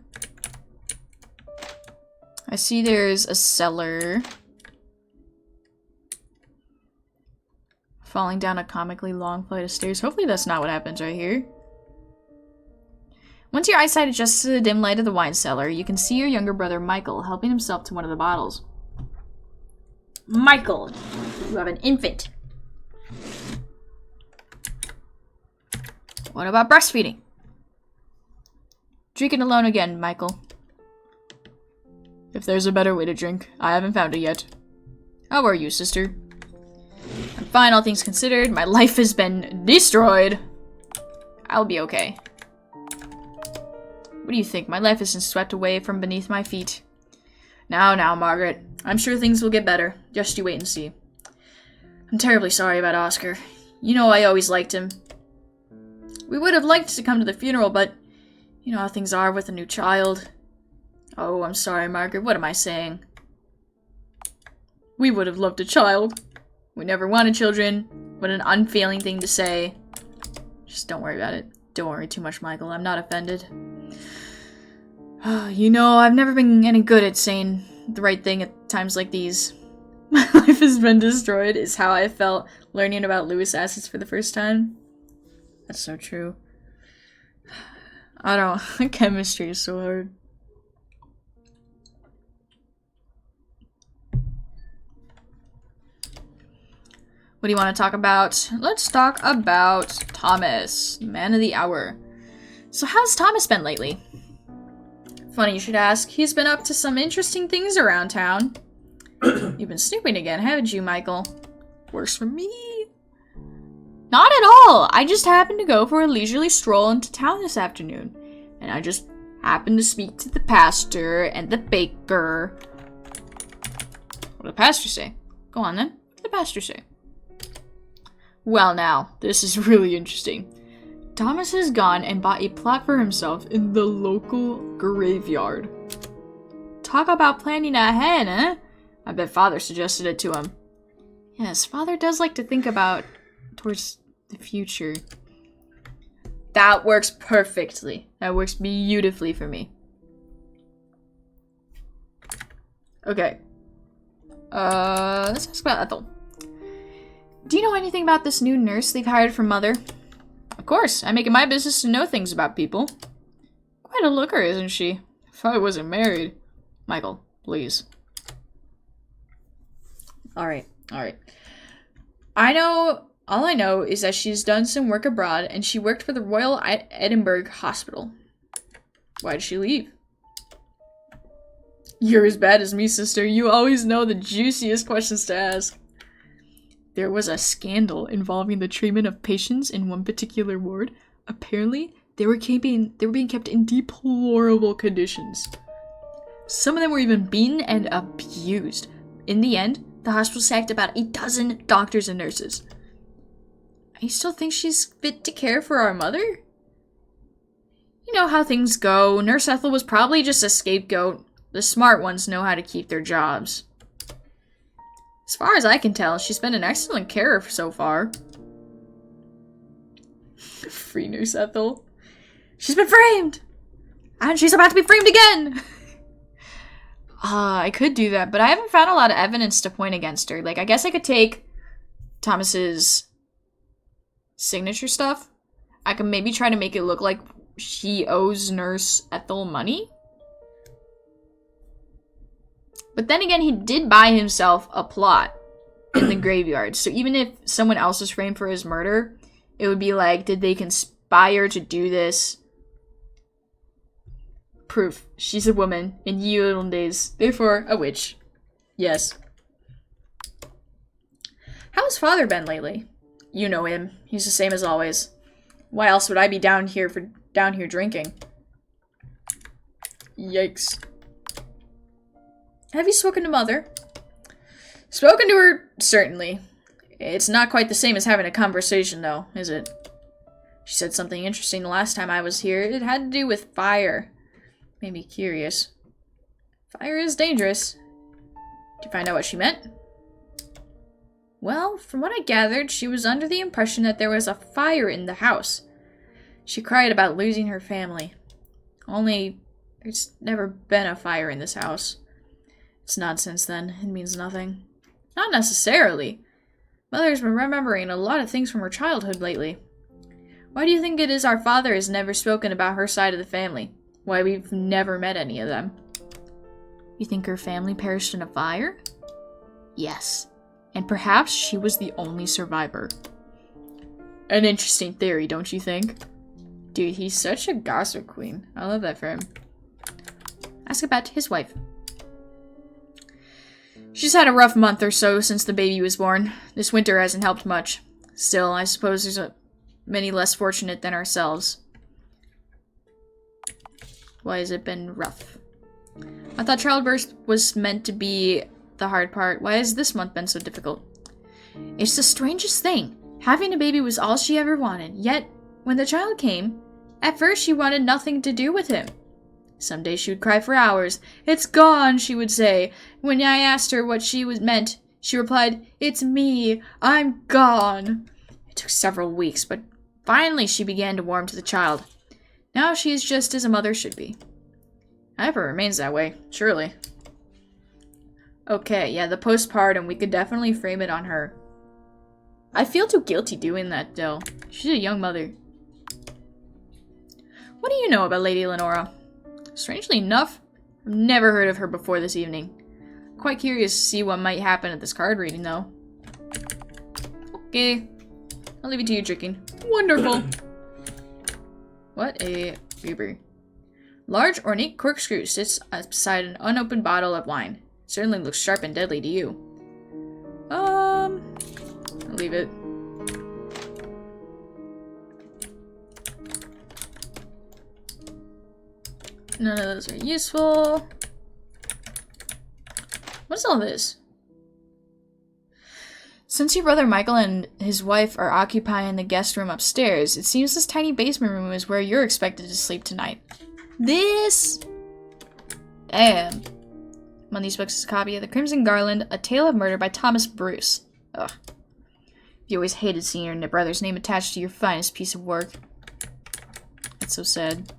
I see there's a cellar. Falling down a comically long flight of stairs. Hopefully that's not what happens right here. Once your eyesight adjusts to the dim light of the wine cellar, you can see your younger brother Michael helping himself to one of the bottles. Michael, you have an infant. What about breastfeeding? Drinking alone again, Michael. If there's a better way to drink, I haven't found it yet. How are you, sister? I'm fine, all things considered. My life has been destroyed. I'll be okay. What do you think? My life has been swept away from beneath my feet. Now, Margaret. I'm sure things will get better. Just you wait and see. I'm terribly sorry about Oscar. You know I always liked him. We would have liked to come to the funeral, but you know how things are with a new child. Oh, I'm sorry, Margaret. What am I saying? We would have loved a child. We never wanted children. What an unfeeling thing to say. Just don't worry about it. Don't worry too much, Michael. I'm not offended. You know, I've never been any good at saying the right thing at times like these. My life has been destroyed is how I felt learning about Lewis acids for the first time. That's so true. I don't... Chemistry is so hard. What do you want to talk about? Let's talk about Thomas, man of the hour. So how's Thomas been lately? Funny you should ask. He's been up to some interesting things around town. You've been snooping again, haven't you, Michael? Works for me. Not at all. I just happened to go for a leisurely stroll into town this afternoon. And I just happened to speak to the pastor and the baker. What did the pastor say? Go on then. What did the pastor say? Well now, this is really interesting. Thomas has gone and bought a plot for himself in the local graveyard. Talk about planning ahead, eh? I bet Father suggested it to him. Yes, Father does like to think about towards the future. That works perfectly. That works beautifully for me. Okay. Let's talk about Ethel. Do you know anything about this new nurse they've hired for Mother? Of course, I make it my business to know things about people. Quite a looker, isn't she? If I wasn't married. Michael, please. Alright. All I know is that she's done some work abroad, and she worked for the Royal Edinburgh Hospital. Why did she leave? You're as bad as me, sister. You always know the juiciest questions to ask. There was a scandal involving the treatment of patients in one particular ward. Apparently, they were being kept in deplorable conditions. Some of them were even beaten and abused. In the end, the hospital sacked about 12 doctors and nurses. I still think she's fit to care for our mother? You know how things go. Nurse Ethel was probably just a scapegoat. The smart ones know how to keep their jobs. As far as I can tell, she's been an excellent carer so far. Free Nurse Ethel. She's been framed! And she's about to be framed again! I could do that, but I haven't found a lot of evidence to point against her. Like, I guess I could take Thomas's signature stuff. I could maybe try to make it look like she owes Nurse Ethel money. But then again, he did buy himself a plot in the graveyard. So even if someone else was framed for his murder, it would be like, did they conspire to do this? Proof. She's a woman in ye olden days, therefore a witch. Yes. How's Father been lately? You know him. He's the same as always. Why else would I be down here drinking? Yikes. Have you spoken to Mother? Spoken to her, certainly. It's not quite the same as having a conversation, though, is it? She said something interesting the last time I was here. It had to do with fire. Made me curious. Fire is dangerous. Did you find out what she meant? Well, from what I gathered, she was under the impression that there was a fire in the house. She cried about losing her family. Only, there's never been a fire in this house. It's nonsense then. It means nothing. Not necessarily. Mother's been remembering a lot of things from her childhood lately. Why do you think it is our father has never spoken about her side of the family? Why we've never met any of them? You think her family perished in a fire? Yes. And perhaps she was the only survivor. An interesting theory, don't you think? Dude, he's such a gossip queen. I love that for him. Ask about his wife. She's had a rough month or so since the baby was born. This winter hasn't helped much. Still, I suppose there's many less fortunate than ourselves. Why has it been rough? I thought childbirth was meant to be the hard part. Why has this month been so difficult? It's the strangest thing. Having a baby was all she ever wanted. Yet, when the child came, at first she wanted nothing to do with him. Some days she would cry for hours. "It's gone," she would say. When I asked her what she meant, she replied, "It's me. I'm gone." It took several weeks, but finally she began to warm to the child. Now she is just as a mother should be. I hope it remains that way, surely. Okay, yeah, the postpartum, we could definitely frame it on her. I feel too guilty doing that, though. She's a young mother. What do you know about Lady Lenora? Strangely enough, I've never heard of her before this evening. Quite curious to see what might happen at this card reading, though. Okay. I'll leave it to you, drinking. Wonderful! What a Reaper. Large, ornate corkscrew sits beside an unopened bottle of wine. Certainly looks sharp and deadly to you. I'll leave it. None of those are useful. What's all this? Since your brother Michael and his wife are occupying the guest room upstairs, it seems this tiny basement room is where you're expected to sleep tonight. This? Damn. Among these books is a copy of The Crimson Garland, A Tale of Murder by Thomas Bruce. Ugh. You always hated seeing your brother's name attached to your finest piece of work. That's so sad.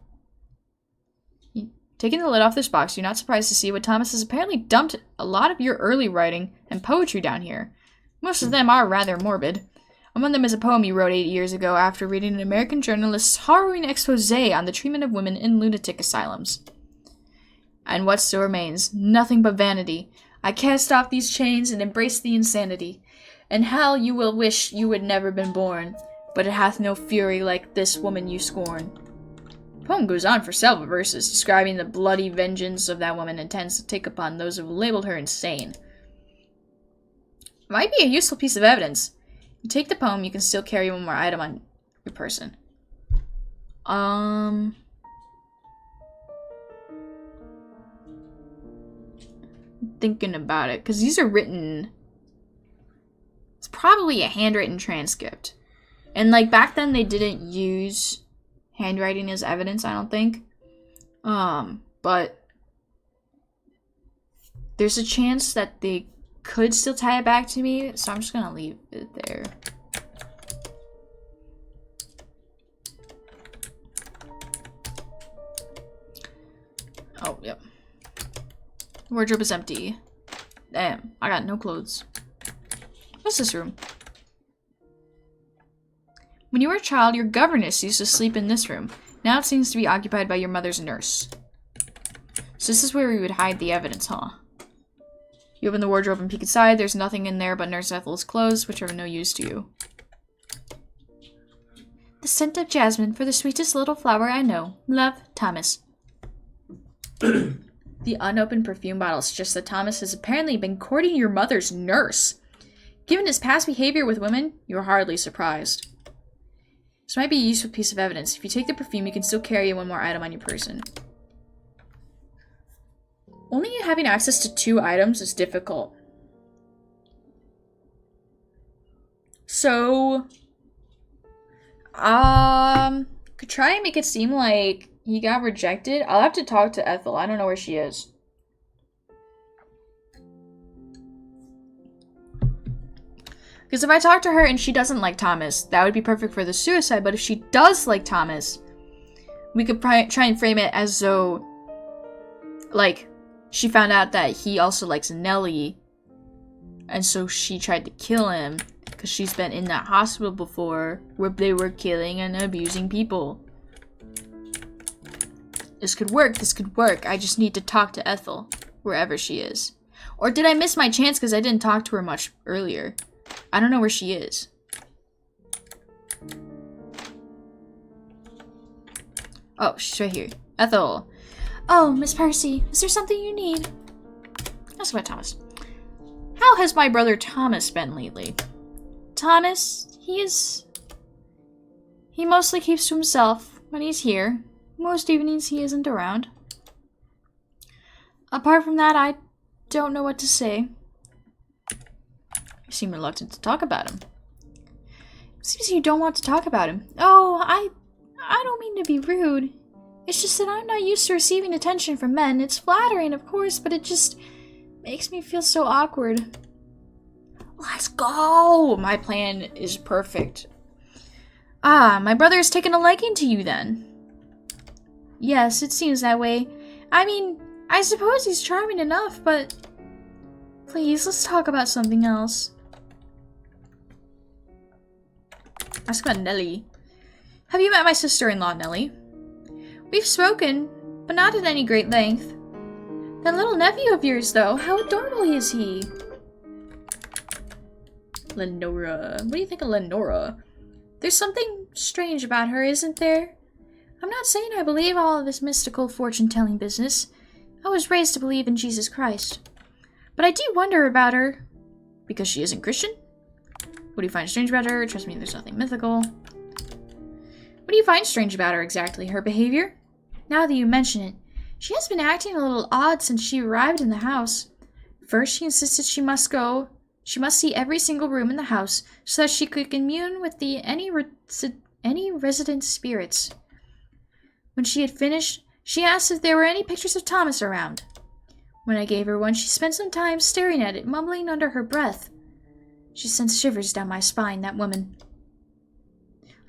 Taking the lid off this box, you're not surprised to see what Thomas has apparently dumped a lot of your early writing and poetry down here. Most of them are rather morbid. Among them is a poem you wrote 8 years ago after reading an American journalist's harrowing expose on the treatment of women in lunatic asylums. And what still remains? Nothing but vanity. I cast off these chains and embrace the insanity. And hell you will wish you had never been born, but it hath no fury like this woman you scorn. The poem goes on for several verses, describing the bloody vengeance of that woman intends to take upon those who labeled her insane. It might be a useful piece of evidence. You take the poem, you can still carry one more item on your person. Thinking about it, because these are written. It's probably a handwritten transcript. And like back then they didn't use handwriting as evidence, I don't think. But there's a chance that they could still tie it back to me, so I'm just gonna leave it there. Oh, yep. Wardrobe is empty. Damn, I got no clothes. What's this room? When you were a child, your governess used to sleep in this room. Now it seems to be occupied by your mother's nurse. So this is where we would hide the evidence, huh? You open the wardrobe and peek inside. There's nothing in there but Nurse Ethel's clothes, which are of no use to you. The scent of jasmine for the sweetest little flower I know. Love, Thomas. The unopened perfume bottle suggests that Thomas has apparently been courting your mother's nurse. Given his past behavior with women, you're hardly surprised. This might be a useful piece of evidence. If you take the perfume, you can still carry one more item on your person. Only having access to 2 items is difficult. So, could try and make it seem like he got rejected. I'll have to talk to Ethel. I don't know where she is. Because if I talk to her and she doesn't like Thomas, that would be perfect for the suicide. But if she does like Thomas, we could try and frame it as though, like, she found out that he also likes Nellie, and so she tried to kill him because she's been in that hospital before where they were killing and abusing people. This could work, this could work. I just need to talk to Ethel, wherever she is. Or did I miss my chance because I didn't talk to her much earlier? I don't know where she is. Oh, she's right here. Ethel. Oh, Miss Percy, is there something you need? Ask about Thomas. How has my brother Thomas been lately? Thomas, he mostly keeps to himself when he's here. Most evenings he isn't around. Apart from that, I don't know what to say. You seem reluctant to talk about him. Seems you don't want to talk about him. Oh, I don't mean to be rude. It's just that I'm not used to receiving attention from men. It's flattering, of course, but it just makes me feel so awkward. Let's go! My plan is perfect. Ah, my brother has taken a liking to you then. Yes, it seems that way. I mean, I suppose he's charming enough, but Please, let's talk about something else. Ask about Nellie. Have you met my sister-in-law, Nellie? We've spoken, but not at any great length. That little nephew of yours, though, how adorable is he? Lenora. What do you think of Lenora? There's something strange about her, isn't there? I'm not saying I believe all of this mystical fortune-telling business. I was raised to believe in Jesus Christ. But I do wonder about her. Because she isn't Christian? What do you find strange about her? Trust me, there's nothing mythical. What do you find strange about her exactly? Her behavior? Now that you mention it, she has been acting a little odd since she arrived in the house. First, she insisted she must see every single room in the house so that she could commune with any resident spirits. When she had finished, she asked if there were any pictures of Thomas around. When I gave her one, she spent some time staring at it, mumbling under her breath. She sent shivers down my spine, that woman.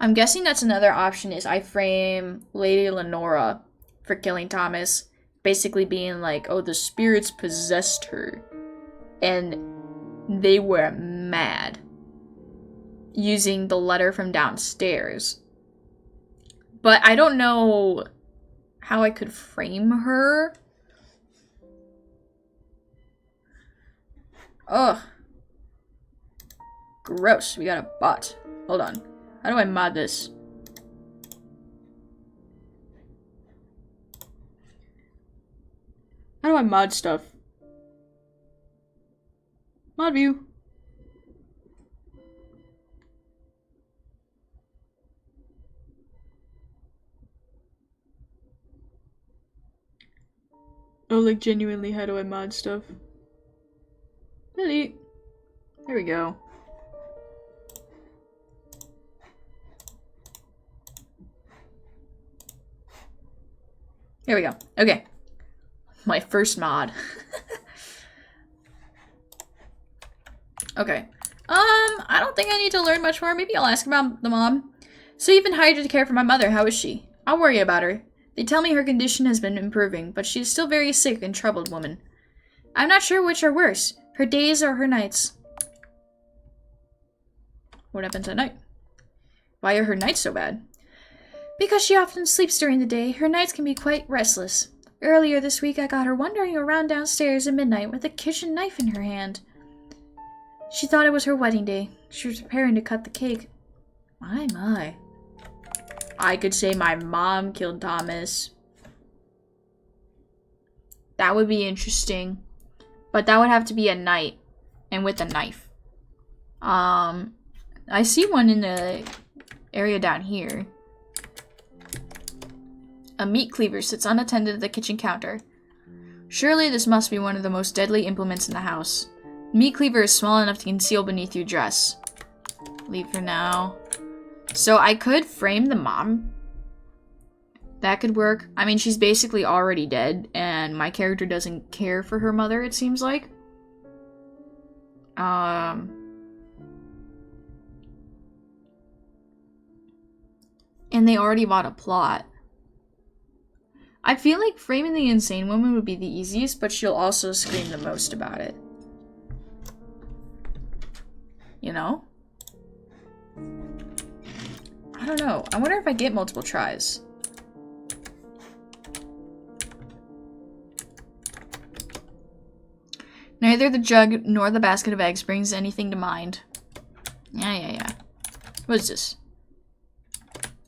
I'm guessing that's another option, is I frame Lady Lenora for killing Thomas, basically being like, oh, the spirits possessed her, and they were mad, using the letter from downstairs. But I don't know how I could frame her. Ugh. Gross, we got a bot. Hold on. How do I mod this? How do I mod stuff? Mod view. Oh, like genuinely, how do I mod stuff? Delete. There we go. Here we go. Okay. My first mod. Okay. I don't think I need to learn much more. Maybe I'll ask about the mom. So you've been hired to care for my mother. How is she? I'll worry about her. They tell me her condition has been improving, but she is still very sick and troubled woman. I'm not sure which are worse, her days or her nights. What happens at night? Why are her nights so bad? Because she often sleeps during the day, her nights can be quite restless. Earlier this week, I got her wandering around downstairs at midnight with a kitchen knife in her hand. She thought it was her wedding day. She was preparing to cut the cake. My. I could say my mom killed Thomas. That would be interesting. But that would have to be at night and with a knife. I see one in the area down here. A meat cleaver sits unattended at the kitchen counter. Surely this must be one of the most deadly implements in the house. The meat cleaver is small enough to conceal beneath your dress. Leave for now. So I could frame the mom. That could work. I mean, she's basically already dead, and my character doesn't care for her mother, it seems like. And they already bought a plot. I feel like framing the insane woman would be the easiest, but she'll also scream the most about it. You know? I don't know. I wonder if I get multiple tries. Neither the jug nor the basket of eggs brings anything to mind. Yeah. What is this?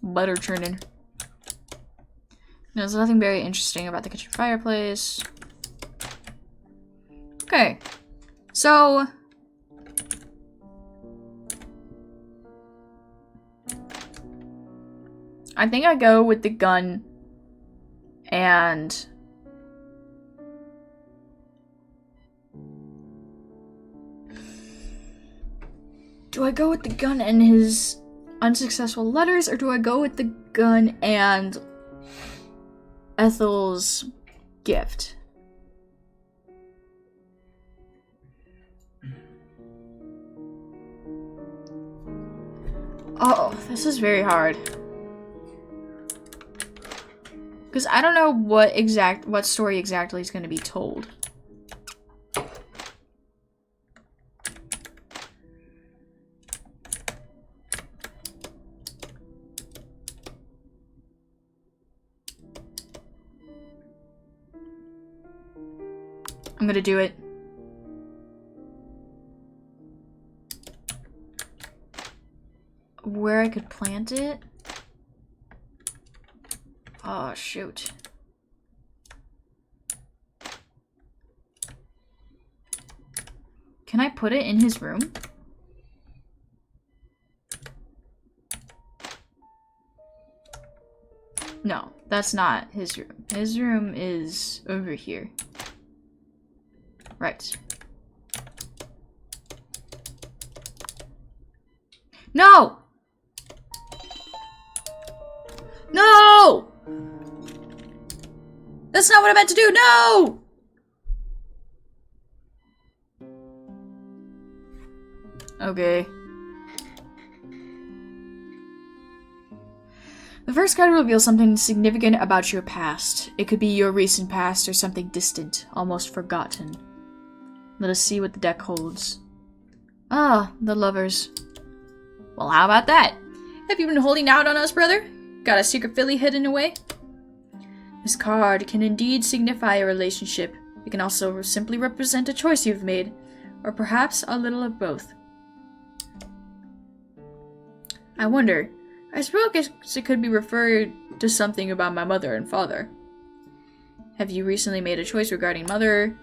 Butter churning. There's nothing very interesting about the kitchen fireplace. Okay. So I think I go with the gun and do I go with the gun and his unsuccessful letters, or do I go with the gun and Ethel's gift? Oh, this is very hard. Because I don't know what story exactly is going to be told. gonna do it. Where I could plant it? Oh, shoot. Can I put it in his room? No, that's not his room. His room is over here. Right. No! No! That's not what I meant to do! No! Okay. The first card reveals something significant about your past. It could be your recent past or something distant, almost forgotten. Let us see what the deck holds. Ah, the lovers. Well, how about that? Have you been holding out on us, brother? Got a secret filly hidden away? This card can indeed signify a relationship. It can also simply represent a choice you've made, or perhaps a little of both. I wonder. I suppose it could be referred to something about my mother and father. Have you recently made a choice regarding mother?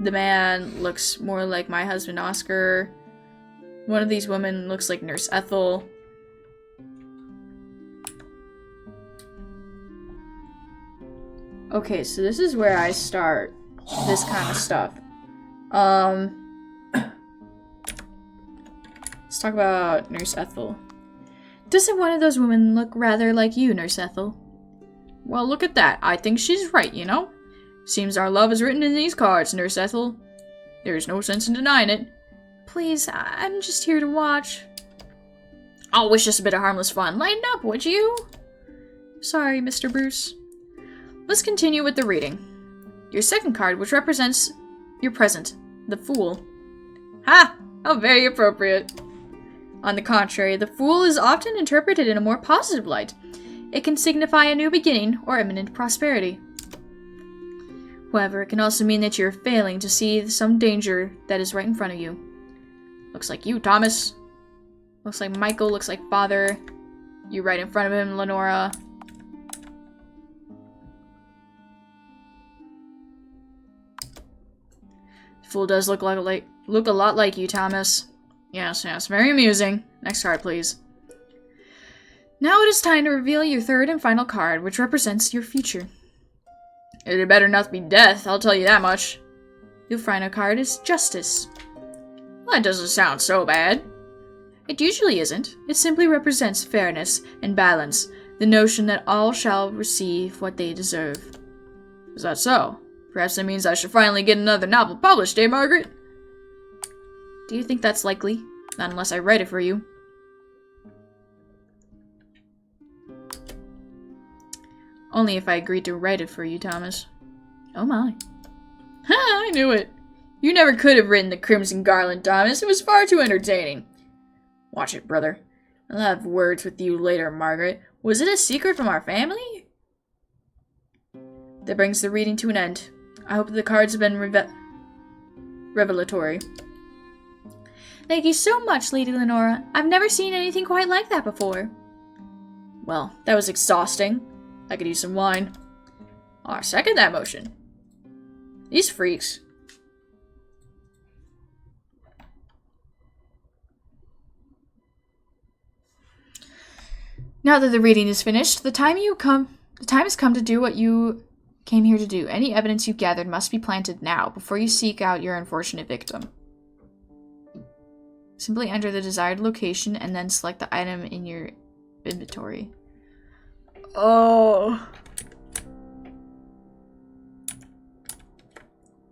The man looks more like my husband Oscar. One of these women looks like Nurse Ethel. Okay, so this is where I start this kind of stuff. Let's talk about Nurse Ethel. Doesn't one of those women look rather like you, Nurse Ethel? Well, look at that. I think she's right, you know? Seems our love is written in these cards, Nurse Ethel. There's no sense in denying it. Please, I'm just here to watch. Oh, it's just a bit of harmless fun. Lighten up, would you? Sorry, Mr. Bruce. Let's continue with the reading. Your second card, which represents your present, the Fool. Ha! How very appropriate. On the contrary, the Fool is often interpreted in a more positive light. It can signify a new beginning or imminent prosperity. However, it can also mean that you're failing to see some danger that is right in front of you. Looks like you, Thomas. Looks like Michael, looks like Father. You right in front of him, Lenora. The Fool does look a lot like you, Thomas. Yes, very amusing. Next card, please. Now it is time to reveal your third and final card, which represents your future. It had better not be death, I'll tell you that much. Your final card is Justice. Well, that doesn't sound so bad. It usually isn't. It simply represents fairness and balance, the notion that all shall receive what they deserve. Is that so? Perhaps that means I should finally get another novel published, eh, Margaret? Do you think that's likely? Not unless I write it for you. Only if I agreed to write it for you, Thomas. Oh my. Ha! I knew it. You never could have written the Crimson Garland, Thomas. It was far too entertaining. Watch it, brother. I'll have words with you later, Margaret. Was it a secret from our family? That brings the reading to an end. I hope the cards have been revelatory. Thank you so much, Lady Lenora. I've never seen anything quite like that before. Well, that was exhausting. I could use some wine. Oh, I second that motion. These freaks. Now that the reading is finished, the time has come to do what you came here to do. Any evidence you've gathered must be planted now, before you seek out your unfortunate victim. Simply enter the desired location and then select the item in your inventory. Oh.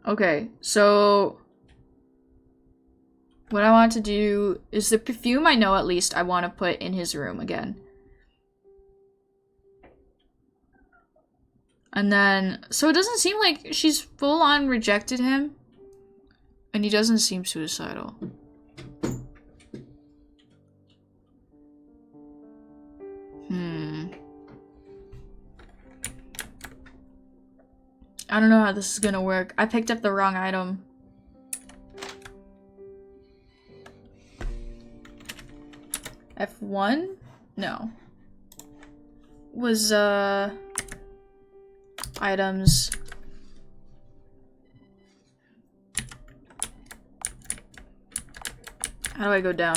Okay, so what I want to do is the perfume I know at least I want to put in his room again. And then, so it doesn't seem like she's full on rejected him. And he doesn't seem suicidal. I don't know how this is gonna work. I picked up the wrong item. F1? No. Was, items. How do I go down?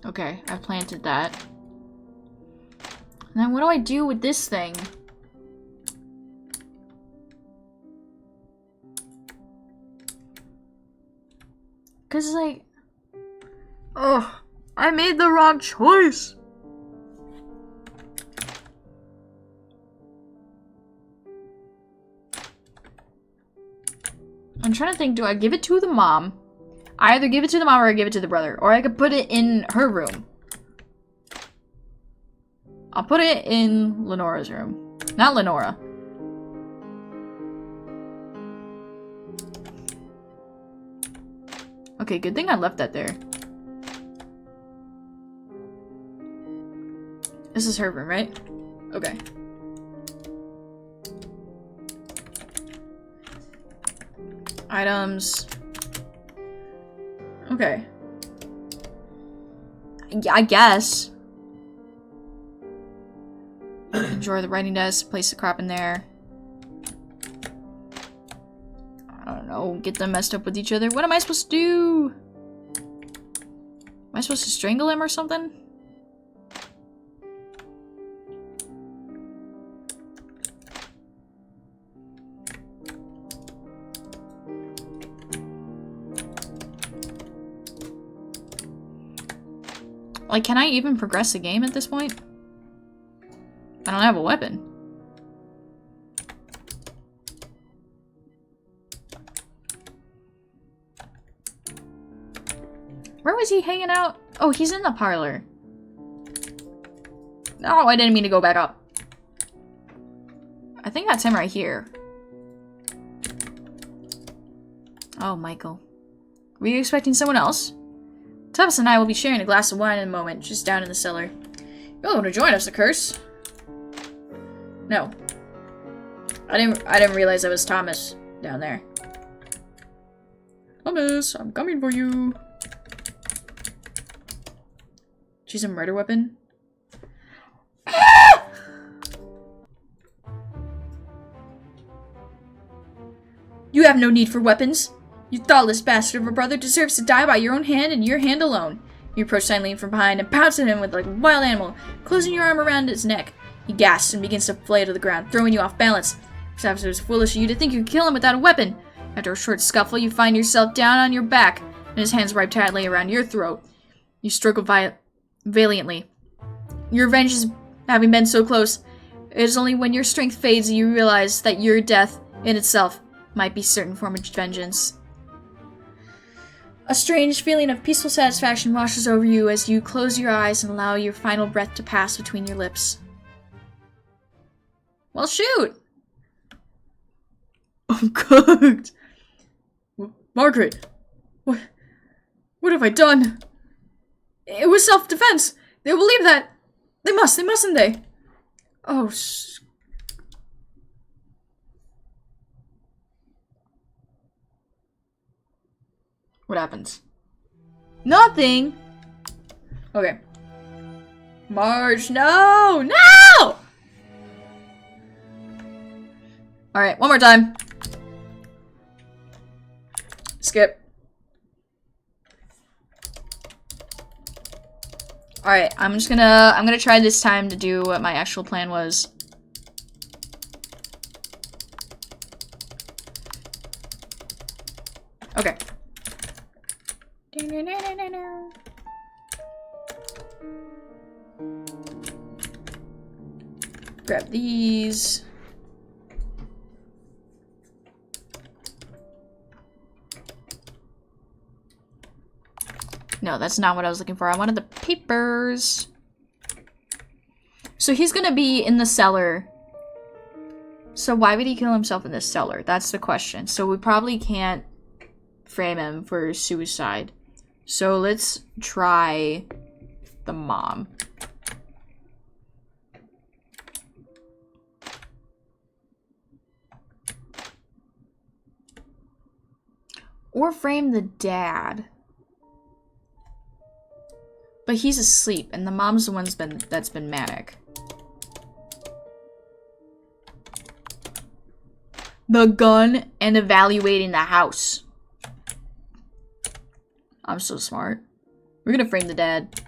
Okay, I planted that. And then what do I do with this thing? Cause like... Oh, I made the wrong choice! I'm trying to think, do I give it to the mom? I either give it to the mom or I give it to the brother. Or I could put it in her room. I'll put it in Lenora's room. Not Lenora. Okay, good thing I left that there. This is her room, right? Okay. Items. Okay. I guess. Drawer the writing desk, place the crap in there. I don't know, get them messed up with each other. What am I supposed to do? Am I supposed to strangle him or something? Like, can I even progress the game at this point? I don't have a weapon. Where was he hanging out? Oh, he's in the parlor. Oh, I didn't mean to go back up. I think that's him right here. Oh, Michael. Were you expecting someone else? Thomas and I will be sharing a glass of wine in a moment, just down in the cellar. You'll want to join us, the curse. No. I didn't realize that was Thomas down there. Thomas, I'm coming for you. She's a murder weapon. Ah! You have no need for weapons. You thoughtless bastard of a brother deserves to die by your own hand and your hand alone. You approach silently from behind and pounce at him with like a wild animal, closing your arm around his neck. He gasps and begins to flay to the ground, throwing you off balance. Perhaps it was foolish of you to think you could kill him without a weapon. After a short scuffle, you find yourself down on your back, and his hands wrap tightly around your throat. You struggle valiantly. Your revenge is having been so close. It is only when your strength fades that you realize that your death, in itself, might be a certain form of vengeance. A strange feeling of peaceful satisfaction washes over you as you close your eyes and allow your final breath to pass between your lips. Well, shoot! I'm cooked! Margaret! What have I done? It was self-defense! They'll believe that! They mustn't they? Oh, What happens? Nothing! Okay. Marge, no! No! Alright, one more time. Skip. Alright, I'm gonna try this time to do what my actual plan was. Okay. Grab these. No, that's not what I was looking for. I wanted the papers. So he's gonna be in the cellar So why would he kill himself in the cellar? That's the question. So we probably can't frame him for suicide. So let's try the mom. Or frame the dad. But he's asleep, and the mom's the one that's been manic. The gun and evaluating the house. I'm so smart. We're gonna frame the dad.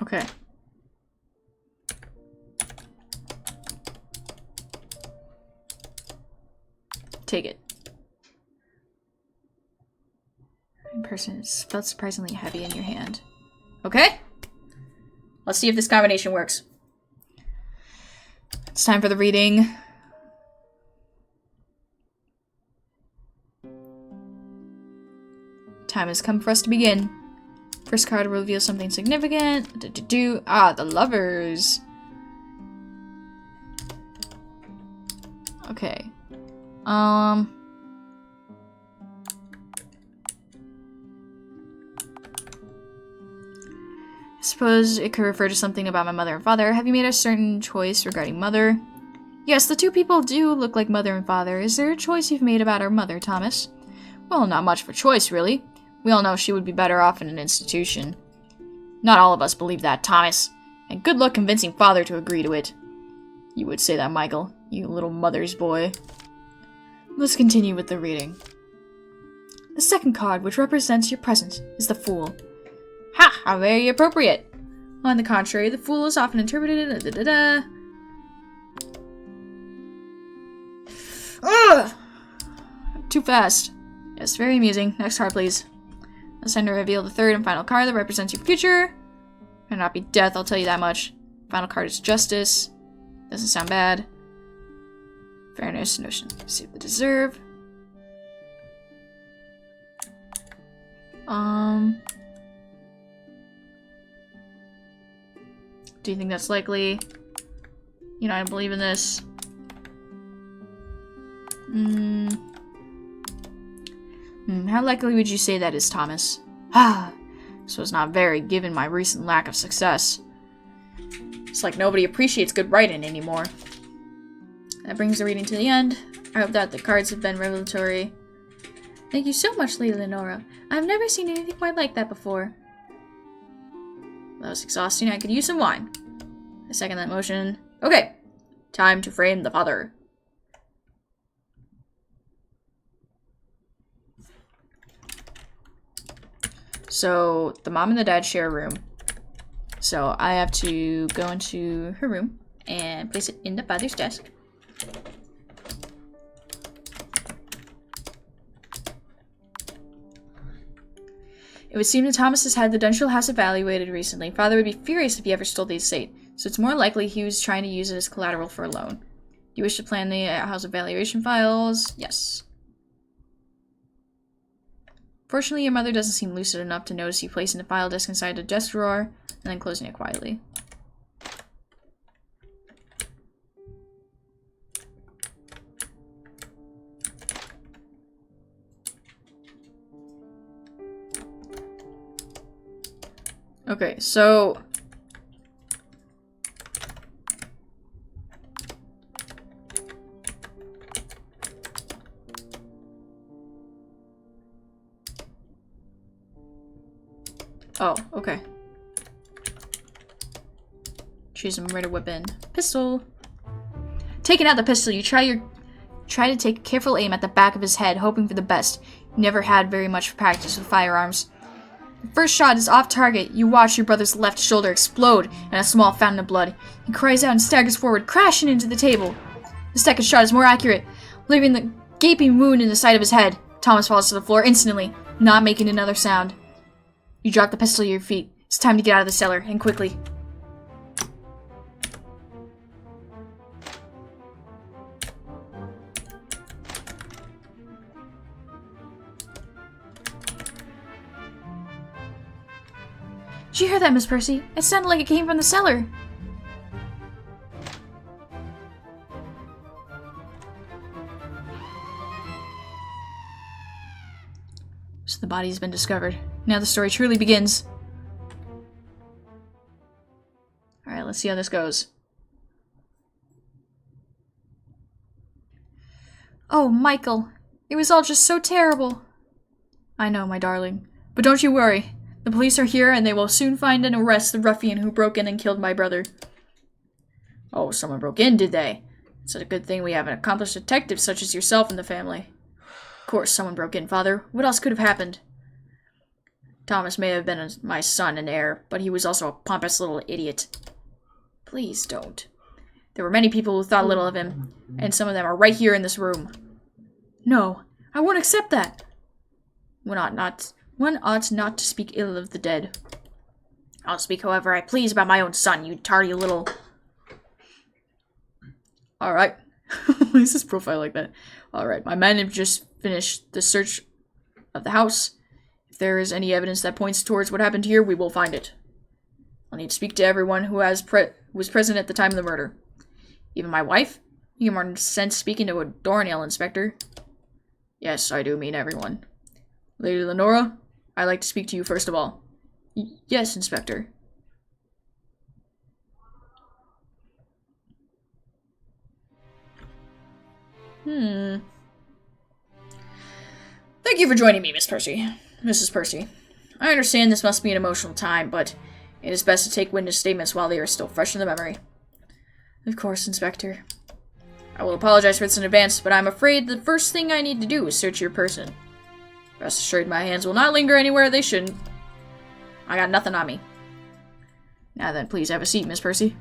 Okay. Take it. In person, it felt surprisingly heavy in your hand. Okay? Let's see if this combination works. It's time for the reading. Time has come for us to begin. First card will reveal something significant. Ah, the lovers. Okay. I suppose it could refer to something about my mother and father. Have you made a certain choice regarding mother? Yes, the two people do look like mother and father. Is there a choice you've made about our mother, Thomas? Well, not much of a choice, really. We all know she would be better off in an institution. Not all of us believe that, Thomas. And good luck convincing father to agree to it. You would say that, Michael. You little mother's boy. Let's continue with the reading. The second card, which represents your present, is the Fool. Ha! How very appropriate! On the contrary, the Fool is often interpreted Ugh! Too fast. Yes, very amusing. Next card, please. It's time to reveal the third and final card that represents your future. Might not be death, I'll tell you that much. Final card is Justice. Doesn't sound bad. Fairness, notion, see the deserve. Do you think that's likely? You know, I believe in this. How likely would you say that is, Thomas? Ah, this was not very, given my recent lack of success. It's like nobody appreciates good writing anymore. That brings the reading to the end. I hope that the cards have been revelatory. Thank you so much, Lady Lenora. I've never seen anything quite like that before. That was exhausting. I could use some wine. I second that motion. Okay. Time to frame the father. So, the mom and the dad share a room. So, I have to go into her room and place it in the father's desk. It would seem that Thomas has had the Dunshall house evaluated recently. Father would be furious if he ever stole the estate, so it's more likely he was trying to use it as collateral for a loan. Do you wish to plan the house evaluation files? Yes. Fortunately, your mother doesn't seem lucid enough to notice you placing the file disk inside a desk drawer and then closing it quietly. Okay, so... Oh, okay. Choose a murder weapon. Pistol. Taking out the pistol, you try to take a careful aim at the back of his head, hoping for the best. You never had very much practice with firearms. The first shot is off target. You watch your brother's left shoulder explode in a small fountain of blood. He cries out and staggers forward, crashing into the table. The second shot is more accurate, leaving the gaping wound in the side of his head. Thomas falls to the floor instantly, not making another sound. You drop the pistol at your feet. It's time to get out of the cellar, and quickly. Did you hear that, Miss Percy? It sounded like it came from the cellar. So the body has been discovered. Now the story truly begins. Alright, let's see how this goes. Oh, Michael. It was all just so terrible. I know, my darling. But don't you worry. The police are here and they will soon find and arrest the ruffian who broke in and killed my brother. Oh, someone broke in, did they? It's a good thing we have an accomplished detective such as yourself in the family. Of course, someone broke in, Father. What else could have happened? Thomas may have been my son and heir, but he was also a pompous little idiot. Please don't. There were many people who thought little of him, and some of them are right here in this room. No, I won't accept that. One ought not to speak ill of the dead. I'll speak however I please about my own son, you tardy little... Alright. Why is this profile like that? Alright, my men have just finished the search of the house. If there is any evidence that points towards what happened here, we will find it. I'll need to speak to everyone who was present at the time of the murder. Even my wife? You get more sense speaking to a doornail inspector. Yes, I do mean everyone. Lady Lenora, I'd like to speak to you first of all. Yes, Inspector. Thank you for joining me, Miss Percy. Mrs. Percy. I understand this must be an emotional time, but it is best to take witness statements while they are still fresh in the memory. Of course, Inspector. I will apologize for this in advance, but I'm afraid the first thing I need to do is search your person. Rest assured, my hands will not linger anywhere they shouldn't. I got nothing on me. Now then, please have a seat, Miss Percy.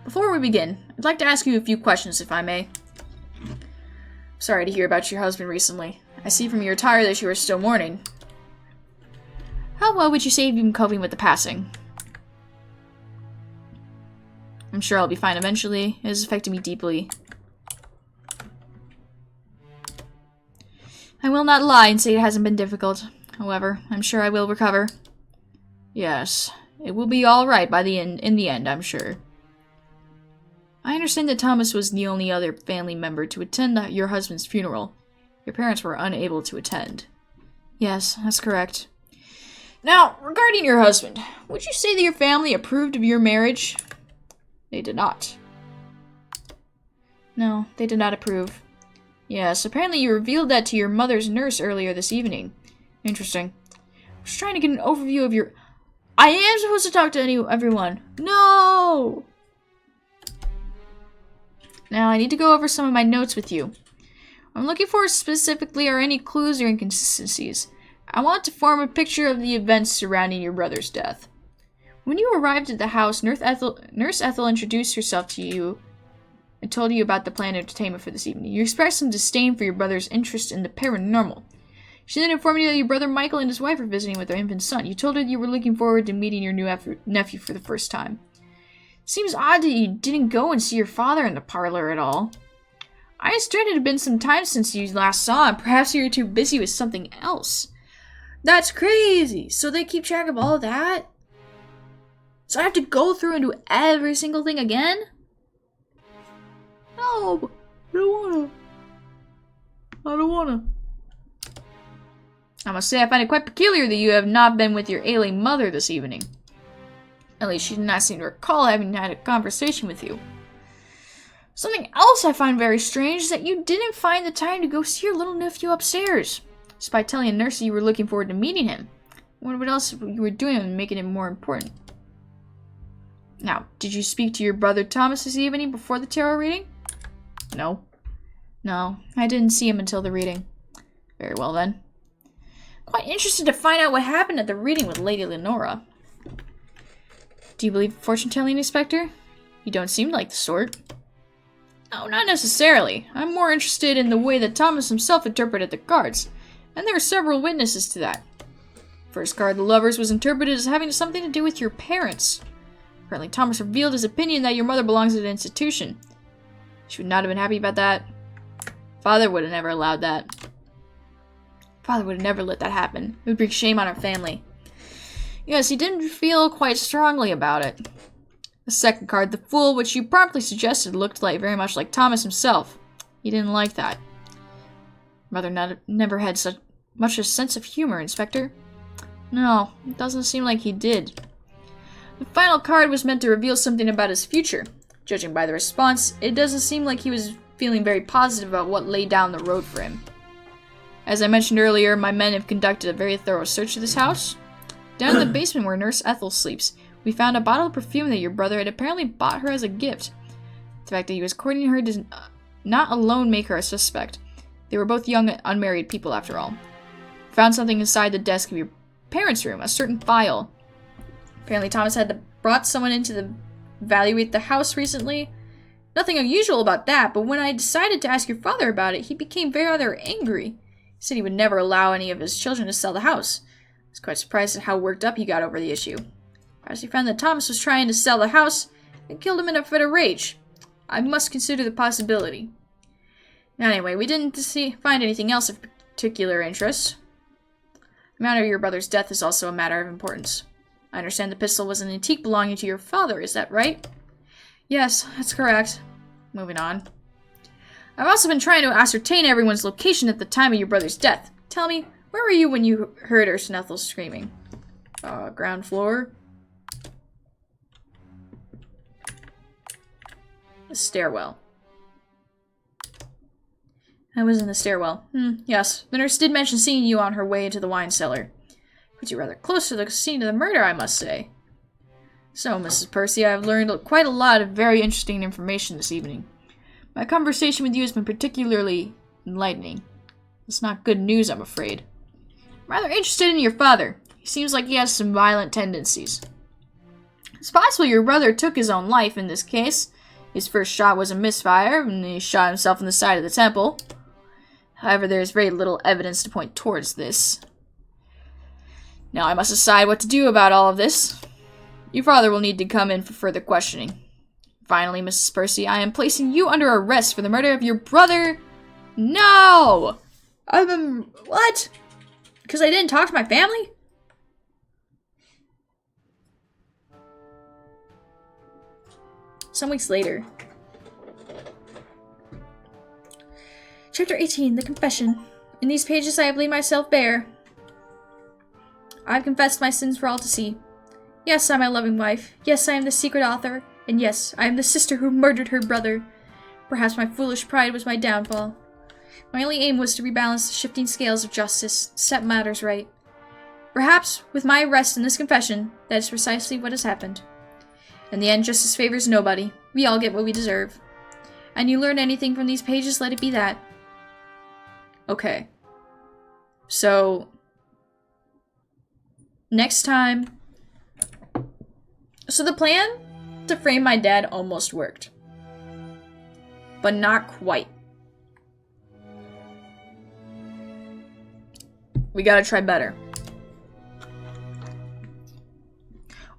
Before we begin, I'd like to ask you a few questions, if I may. Sorry to hear about your husband recently. I see from your attire that you are still mourning. How well would you say you've been coping with the passing? I'm sure I'll be fine eventually. It has affected me deeply. I will not lie and say it hasn't been difficult. However, I'm sure I will recover. Yes, it will be all right in the end, I'm sure. I understand that Thomas was the only other family member to attend your husband's funeral. Your parents were unable to attend. Yes, that's correct. Now, regarding your husband, would you say that your family approved of your marriage? They did not. No, they did not approve. Yes, apparently you revealed that to your mother's nurse earlier this evening. Interesting. I was trying to get an overview of your... I am supposed to talk to everyone. No! Now, I need to go over some of my notes with you. What I'm looking for specifically are any clues or inconsistencies. I want to form a picture of the events surrounding your brother's death. When you arrived at the house, Nurse Ethel introduced herself to you and told you about the planned entertainment for this evening. You expressed some disdain for your brother's interest in the paranormal. She then informed you that your brother Michael and his wife were visiting with their infant son. You told her you were looking forward to meeting your new nephew for the first time. Seems odd that you didn't go and see your father in the parlor at all. I understood it had been some time since you last saw him. Perhaps you were too busy with something else. That's crazy! So they keep track of all of that? So I have to go through and do every single thing again? No! I don't wanna. I must say I find it quite peculiar that you have not been with your ailing mother this evening. At least she did not seem to recall having had a conversation with you. Something else I find very strange is that you didn't find the time to go see your little nephew upstairs, despite telling a nurse that you were looking forward to meeting him. I wonder what else you were doing and making it more important. Now, did you speak to your brother Thomas this evening before the tarot reading? No. No, I didn't see him until the reading. Very well then. Quite interested to find out what happened at the reading with Lady Lenora. Do you believe fortune-telling, Inspector? You don't seem like the sort. No, not necessarily. I'm more interested in the way that Thomas himself interpreted the cards, and there are several witnesses to that. First card, the Lovers, was interpreted as having something to do with your parents. Apparently, Thomas revealed his opinion that your mother belongs at an institution. She would not have been happy about that. Father would have never allowed that. Father would have never let that happen. It would bring shame on our family. Yes, he didn't feel quite strongly about it. The second card, the Fool, which you promptly suggested looked very much like Thomas himself. He didn't like that. Mother never had such much a sense of humor, Inspector. No, it doesn't seem like he did. The final card was meant to reveal something about his future. Judging by the response, it doesn't seem like he was feeling very positive about what lay down the road for him. As I mentioned earlier, my men have conducted a very thorough search of this house. Down in the basement where Nurse Ethel sleeps, we found a bottle of perfume that your brother had apparently bought her as a gift. The fact that he was courting her does not alone make her a suspect. They were both young, unmarried people, after all. We found something inside the desk of your parents' room, a certain file. Apparently Thomas had brought someone in to evaluate the house recently. Nothing unusual about that, but when I decided to ask your father about it, he became rather angry. He said he would never allow any of his children to sell the house. I was quite surprised at how worked up he got over the issue. Perhaps he found that Thomas was trying to sell the house and killed him in a fit of rage. I must consider the possibility. Anyway, we didn't find anything else of particular interest. The matter of your brother's death is also a matter of importance. I understand the pistol was an antique belonging to your father, is that right? Yes, that's correct. Moving on. I've also been trying to ascertain everyone's location at the time of your brother's death. Tell me, where were you when you heard Ethel screaming? Ground floor? The stairwell. I was in the stairwell. Yes. The nurse did mention seeing you on her way into the wine cellar. Put you rather close to the scene of the murder, I must say. So, Mrs. Percy, I have learned quite a lot of very interesting information this evening. My conversation with you has been particularly enlightening. It's not good news, I'm afraid. I'm rather interested in your father. He seems like he has some violent tendencies. It's possible your brother took his own life in this case. His first shot was a misfire, and he shot himself in the side of the temple. However, there is very little evidence to point towards this. Now I must decide what to do about all of this. Your father will need to come in for further questioning. Finally, Mrs. Percy, I am placing you under arrest for the murder of your brother. No! What? Because I didn't talk to my family? Some weeks later. Chapter 18, The Confession. In these pages I have laid myself bare. I have confessed my sins for all to see. Yes, I am my loving wife. Yes, I am the secret author. And yes, I am the sister who murdered her brother. Perhaps my foolish pride was my downfall. My only aim was to rebalance the shifting scales of justice, set matters right. Perhaps, with my arrest and this confession, that is precisely what has happened. In the end, justice favors nobody. We all get what we deserve. And you learn anything from these pages, let it be that. Okay. So, next time. So the plan to frame my dad almost worked. But not quite. We gotta try better.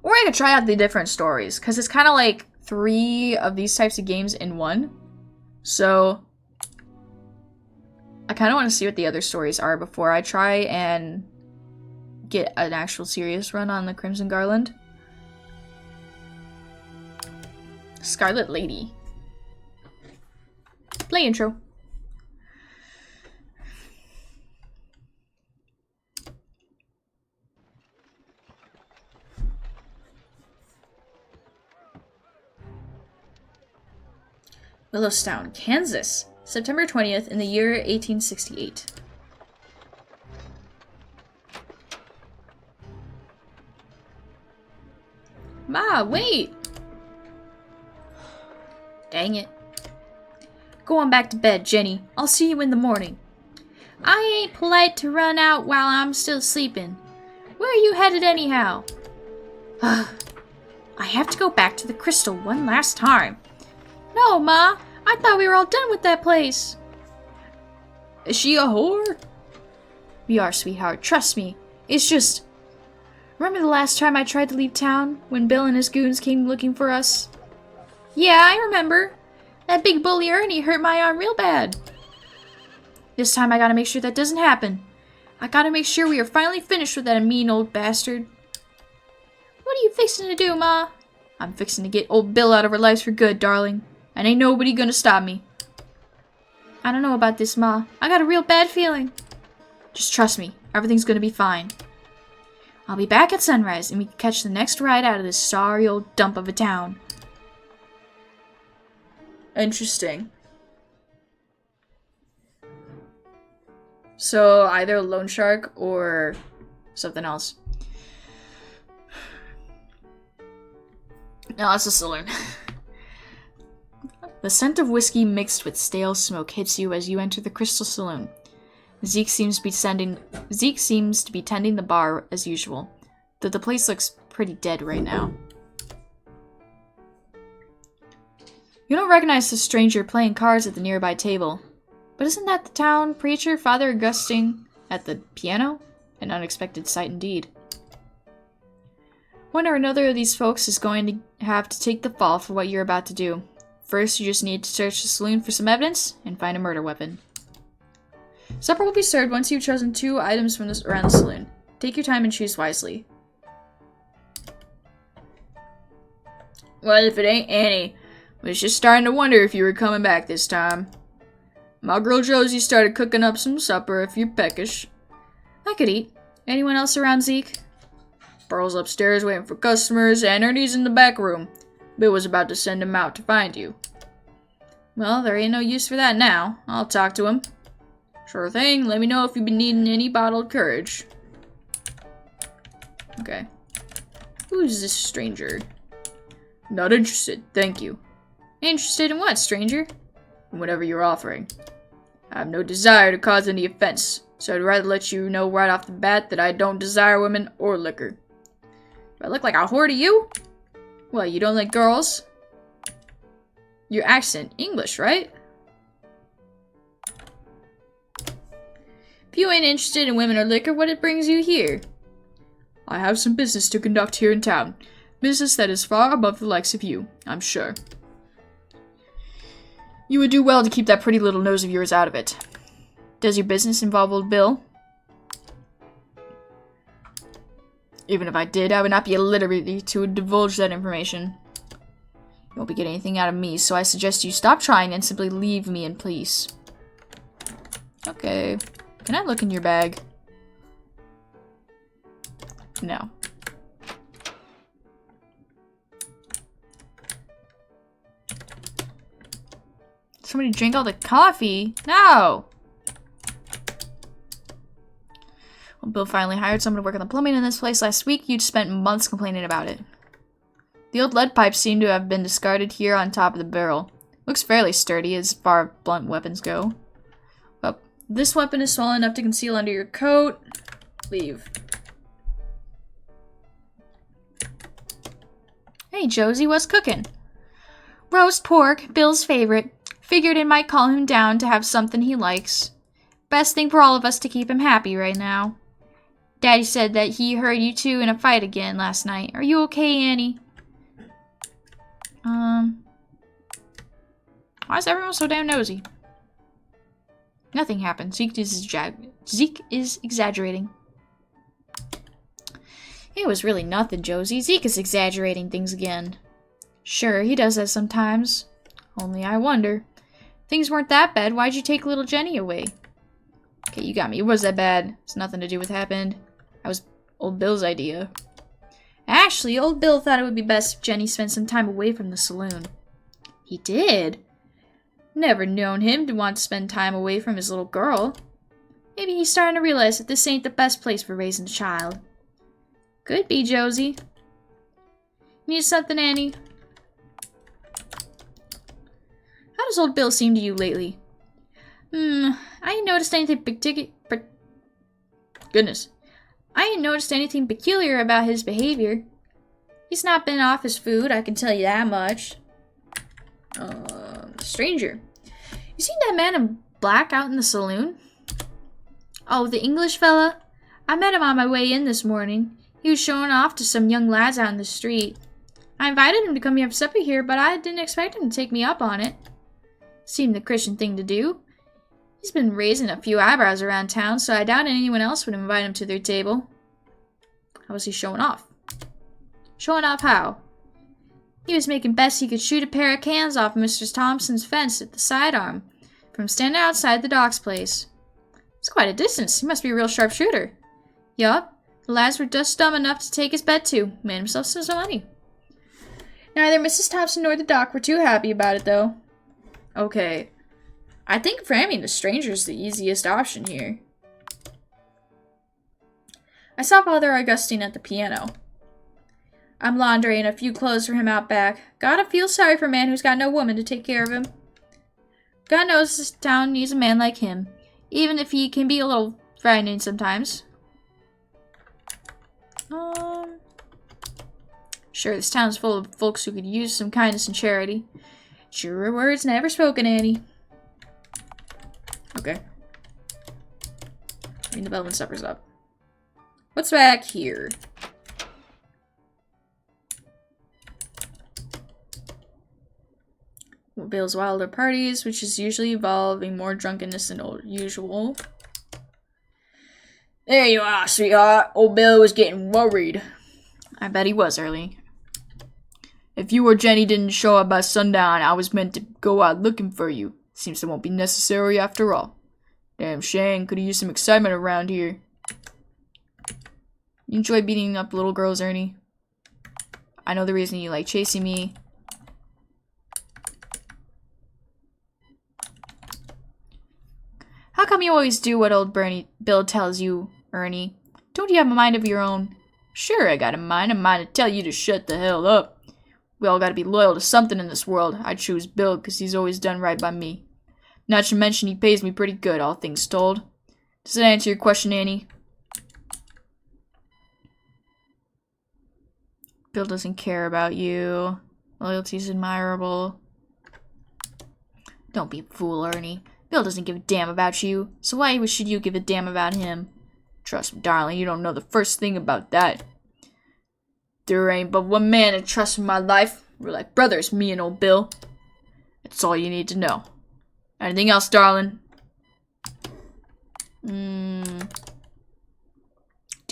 Or I could try out the different stories, because it's kind of like 3 of these types of games in one. So, I kind of want to see what the other stories are before I try and get an actual serious run on the Crimson Garland. Scarlet Lady. Play intro. Willowstown, Kansas, September 20th in the year 1868. Ma, wait! Dang it. Go on back to bed, Jenny. I'll see you in the morning. I ain't polite to run out while I'm still sleeping. Where are you headed anyhow? I have to go back to the crystal one last time. No, Ma. I thought we were all done with that place. Is she a whore? We are, sweetheart. Trust me. It's just... Remember the last time I tried to leave town? When Bill and his goons came looking for us? Yeah, I remember. That big bully Ernie hurt my arm real bad. This time I gotta make sure that doesn't happen. I gotta make sure we are finally finished with that mean old bastard. are you fixing to do, Ma? I'm fixing to get old Bill out of our lives for good, darling. And ain't nobody gonna stop me. I don't know about this, Ma. I got a real bad feeling. Just trust me. Everything's gonna be fine. I'll be back at sunrise, and we can catch the next ride out of this sorry old dump of a town. Interesting. So, either a loan shark or something else. No, it's a saloon. The scent of whiskey mixed with stale smoke hits you as you enter the Crystal Saloon. Zeke seems to be tending the bar as usual, though the place looks pretty dead right now. You don't recognize the stranger playing cards at the nearby table. But isn't that the town preacher, Father Augustine, at the piano? An unexpected sight indeed. One or another of these folks is going to have to take the fall for what you're about to do. First, you just need to search the saloon for some evidence and find a murder weapon. Supper will be served once you've chosen 2 items from around the saloon. Take your time and choose wisely. Well, if it ain't Annie, I was just starting to wonder if you were coming back this time. My girl Josie started cooking up some supper if you're peckish. I could eat. Anyone else around, Zeke? Pearl's upstairs waiting for customers, and Ernie's in the back room. Bill was about to send him out to find you. Well, there ain't no use for that now. I'll talk to him. Sure thing. Let me know if you've been needing any bottled courage. Okay. Who's this stranger? Not interested, thank you. Interested in what, stranger? In whatever you're offering. I have no desire to cause any offense, so I'd rather let you know right off the bat that I don't desire women or liquor. Do I look like a whore to you? Well, you don't like girls? Your accent, English, right? If you ain't interested in women or liquor, what brings you here? I have some business to conduct here in town. Business that is far above the likes of you, I'm sure. You would do well to keep that pretty little nose of yours out of it. Does your business involve old Bill? Even if I did, I would not be at liberty to divulge that information. You won't be getting anything out of me, so I suggest you stop trying and simply leave me in peace. Okay. Can I look in your bag? No. Somebody drink all the coffee? No! Well, Bill finally hired someone to work on the plumbing in this place last week. You'd spent months complaining about it. The old lead pipes seem to have been discarded here on top of the barrel. Looks fairly sturdy as far as blunt weapons go. Well, this weapon is small enough to conceal under your coat. Leave. Hey, Josie, what's cooking? Roast pork, Bill's favorite. Figured it might calm him down to have something he likes. Best thing for all of us to keep him happy right now. Daddy said that he heard you two in a fight again last night. Are you okay, Annie? Why is everyone so damn nosy? Nothing happened. Zeke is exaggerating. It was really nothing, Josie. Zeke is exaggerating things again. Sure, he does that sometimes. Only I wonder. Things weren't that bad. Why'd you take little Jenny away? Okay, you got me. It was that bad. It's nothing to do with what happened. That was old Bill's idea. Actually, old Bill thought it would be best if Jenny spent some time away from the saloon. He did? Never known him to want to spend time away from his little girl. Maybe he's starting to realize that this ain't the best place for raising a child. Could be, Josie. Need something, Annie? How does old Bill seem to you lately? I ain't noticed anything Goodness. I ain't noticed anything peculiar about his behavior. He's not been off his food, I can tell you that much. Stranger. You seen that man in black out in the saloon? Oh, the English fella? I met him on my way in this morning. He was showing off to some young lads out in the street. I invited him to come have supper here, but I didn't expect him to take me up on it. Seemed the Christian thing to do. He's been raising a few eyebrows around town, so I doubt anyone else would invite him to their table. How was he showing off? Showing off how? He was making best he could shoot a pair of cans off Mr. Thompson's fence at the sidearm from standing outside the doc's place. It's quite a distance. He must be a real sharp shooter. Yup. The lads were just dumb enough to take his bet too. Made himself some money. Neither Mrs. Thompson nor the doc were too happy about it, though. Okay. I think framming the stranger is the easiest option here. I saw Father Augustine at the piano. I'm laundering a few clothes for him out back. Gotta feel sorry for a man who's got no woman to take care of him. God knows this town needs a man like him, even if he can be a little frightening sometimes. Sure, this town's full of folks who could use some kindness and charity. Truer words never spoken, Annie. Okay. I mean, the Belvin supper's up. What's back here? Bill's wilder parties, which is usually involving more drunkenness than usual. There you are, sweetheart. Old Bill was getting worried. I bet he was, Early. If you or Jenny didn't show up by sundown, I was meant to go out looking for you. Seems it won't be necessary after all. Damn shame, could have used some excitement around here. You enjoy beating up little girls, Ernie? I know the reason you like chasing me. How come you always do what old Bill tells you, Ernie? Don't you have a mind of your own? Sure, I got a mind to tell you to shut the hell up. We all gotta be loyal to something in this world. I choose Bill because he's always done right by me. Not to mention he pays me pretty good, all things told. Does that answer your question, Annie? Bill doesn't care about you. Loyalty's admirable. Don't be a fool, Ernie. Bill doesn't give a damn about you, so why should you give a damn about him? Trust me, darling, you don't know the first thing about that. There ain't but one man I trust in my life. We're like brothers, me and old Bill. That's all you need to know. Anything else, darling? Do you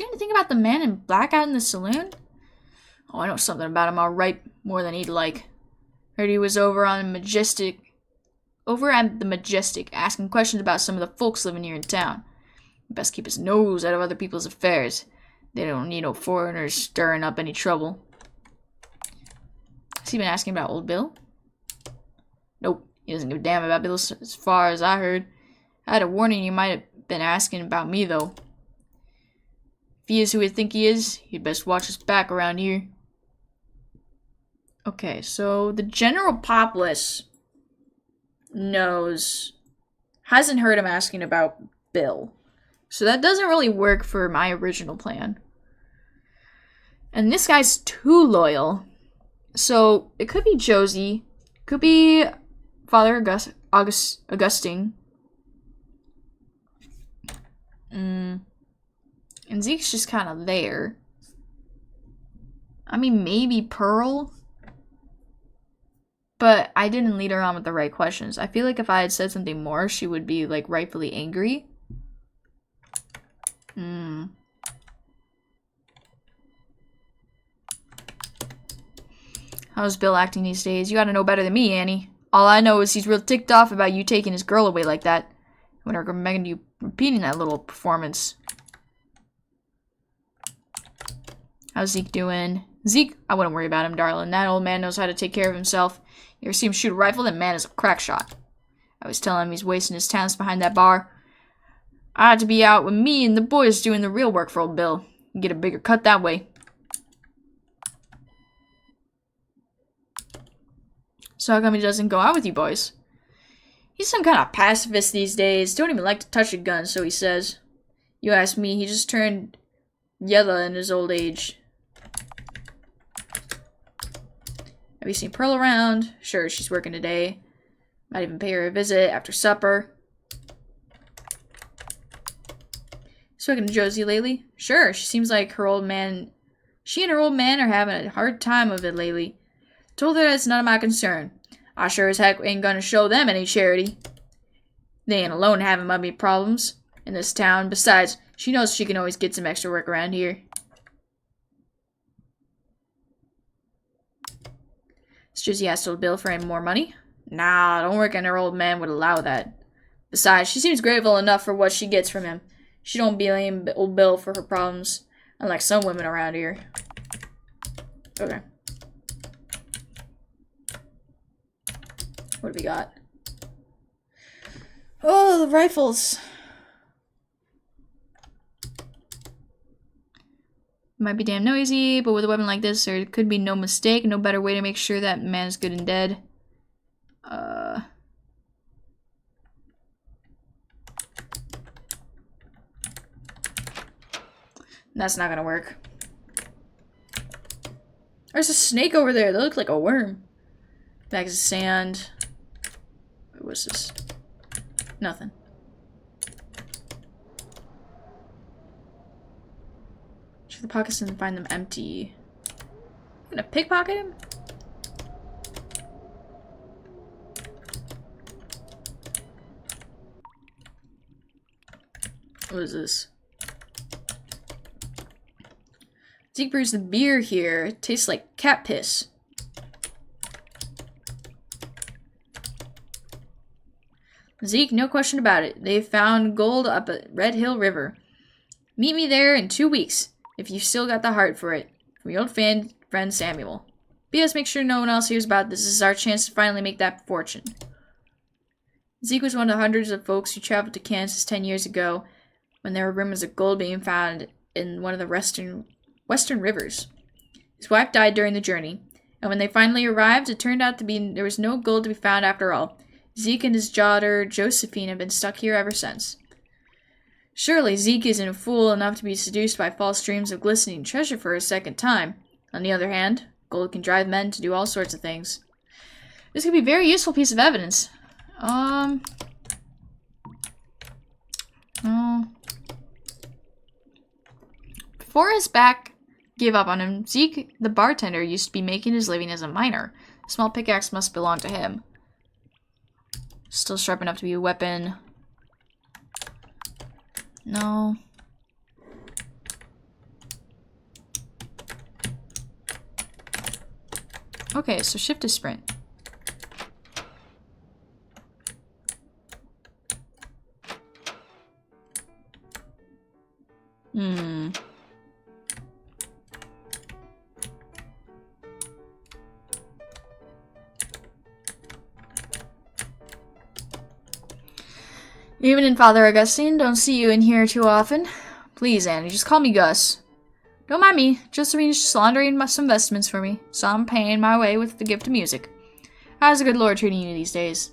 know anything about the man in black out in the saloon? Oh, I know something about him, alright. More than he'd like. Heard he was over at the Majestic, asking questions about some of the folks living here in town. Best keep his nose out of other people's affairs. They don't need no foreigners stirring up any trouble. Has he been asking about old Bill? Nope, he doesn't give a damn about Bill as far as I heard. I had a warning you might have been asking about me, though. If he is who we think he is, he'd best watch his back around here. Okay, so the general populace hasn't heard him asking about Bill. So that doesn't really work for my original plan. And this guy's too loyal. So it could be Josie. Could be Father Augustine. And Zeke's just kind of there. I mean, maybe Pearl. But I didn't lead her on with the right questions. I feel like if I had said something more, she would be, like, rightfully angry. How's Bill acting these days? You gotta know better than me, Annie. All I know is he's real ticked off about you taking his girl away like that. I would recommend you repeating that little performance. How's Zeke doing? Zeke, I wouldn't worry about him, darling. That old man knows how to take care of himself. You ever see him shoot a rifle? That man is a crack shot. I was telling him he's wasting his talents behind that bar. I ought to be out with me and the boys doing the real work for old Bill. You get a bigger cut that way. So how come he doesn't go out with you boys? He's some kind of pacifist these days. Don't even like to touch a gun, so he says. You ask me, he just turned yellow in his old age. Have you seen Pearl around? Sure, she's working today. Might even pay her a visit after supper. Spoken to Josie lately? Sure, she seems like she and her old man are having a hard time of it lately. Told her that's none of my concern. I sure as heck ain't gonna show them any charity. They ain't alone having mummy problems in this town. Besides, she knows she can always get some extra work around here. Susie asked old Bill for any more money. Nah, I don't reckon her old man would allow that. Besides, she seems grateful enough for what she gets from him. She don't blame old Bill for her problems, unlike some women around here. Okay. What do we got? Oh, the rifles. Might be damn noisy, but with a weapon like this, there could be no mistake. No better way to make sure that man is good and dead. That's not gonna work. There's a snake over there. That looks like a worm. Bags of sand. What's this? Nothing. Check the pockets and find them empty. I'm gonna pickpocket him? What is this? Zeke brews the beer here. It tastes like cat piss. Zeke, no question about it. They found gold up at Red Hill River. Meet me there in 2 weeks, if you've still got the heart for it. From your old friend Samuel. P.S. Make sure no one else hears about this. This is our chance to finally make that fortune. Zeke was one of the hundreds of folks who traveled to Kansas 10 years ago when there were rumors of gold being found in one of the western rivers. His wife died during the journey, and when they finally arrived, it turned out to be there was no gold to be found after all. Zeke and his daughter Josephine have been stuck here ever since. Surely Zeke isn't a fool enough to be seduced by false dreams of glistening treasure for a second time. On the other hand, gold can drive men to do all sorts of things. This could be a very useful piece of evidence. Oh. Before his back gave up on him, Zeke, the bartender, used to be making his living as a miner. The small pickaxe must belong to him. Still sharp enough to be a weapon. No. Okay, so shift to sprint. Evening, Father Augustine. Don't see you in here too often. Please, Annie, just call me Gus. Don't mind me. Just arranged laundering some vestments for me, so I'm paying my way with the gift of music. How's the good Lord treating you these days?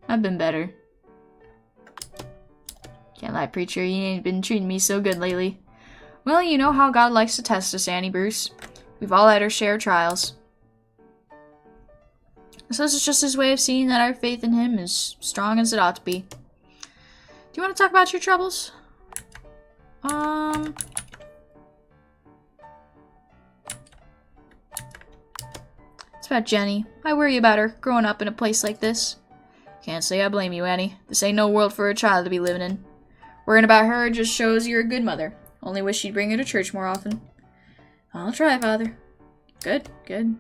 I've been better. Can't lie, preacher, you ain't been treating me so good lately. Well, you know how God likes to test us, Annie Bruce. We've all had our share of trials. So this is just his way of seeing that our faith in him is strong as it ought to be. Do you want to talk about your troubles? It's about Jenny. I worry about her, growing up in a place like this. Can't say I blame you, Annie. This ain't no world for a child to be living in. Worrying about her just shows you're a good mother. Only wish you'd bring her to church more often. I'll try, Father. Good, good.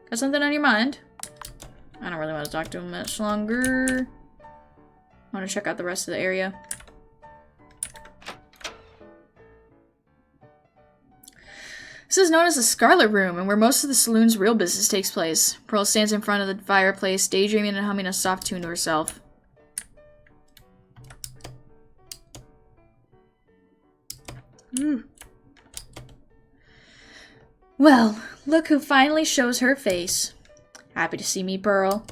Got something on your mind? I don't really want to talk to him much longer. I want to check out the rest of the area. This is known as the Scarlet Room, and where most of the saloon's real business takes place. Pearl stands in front of the fireplace, daydreaming and humming a soft tune to herself. Well, look who finally shows her face. Happy to see me, Pearl.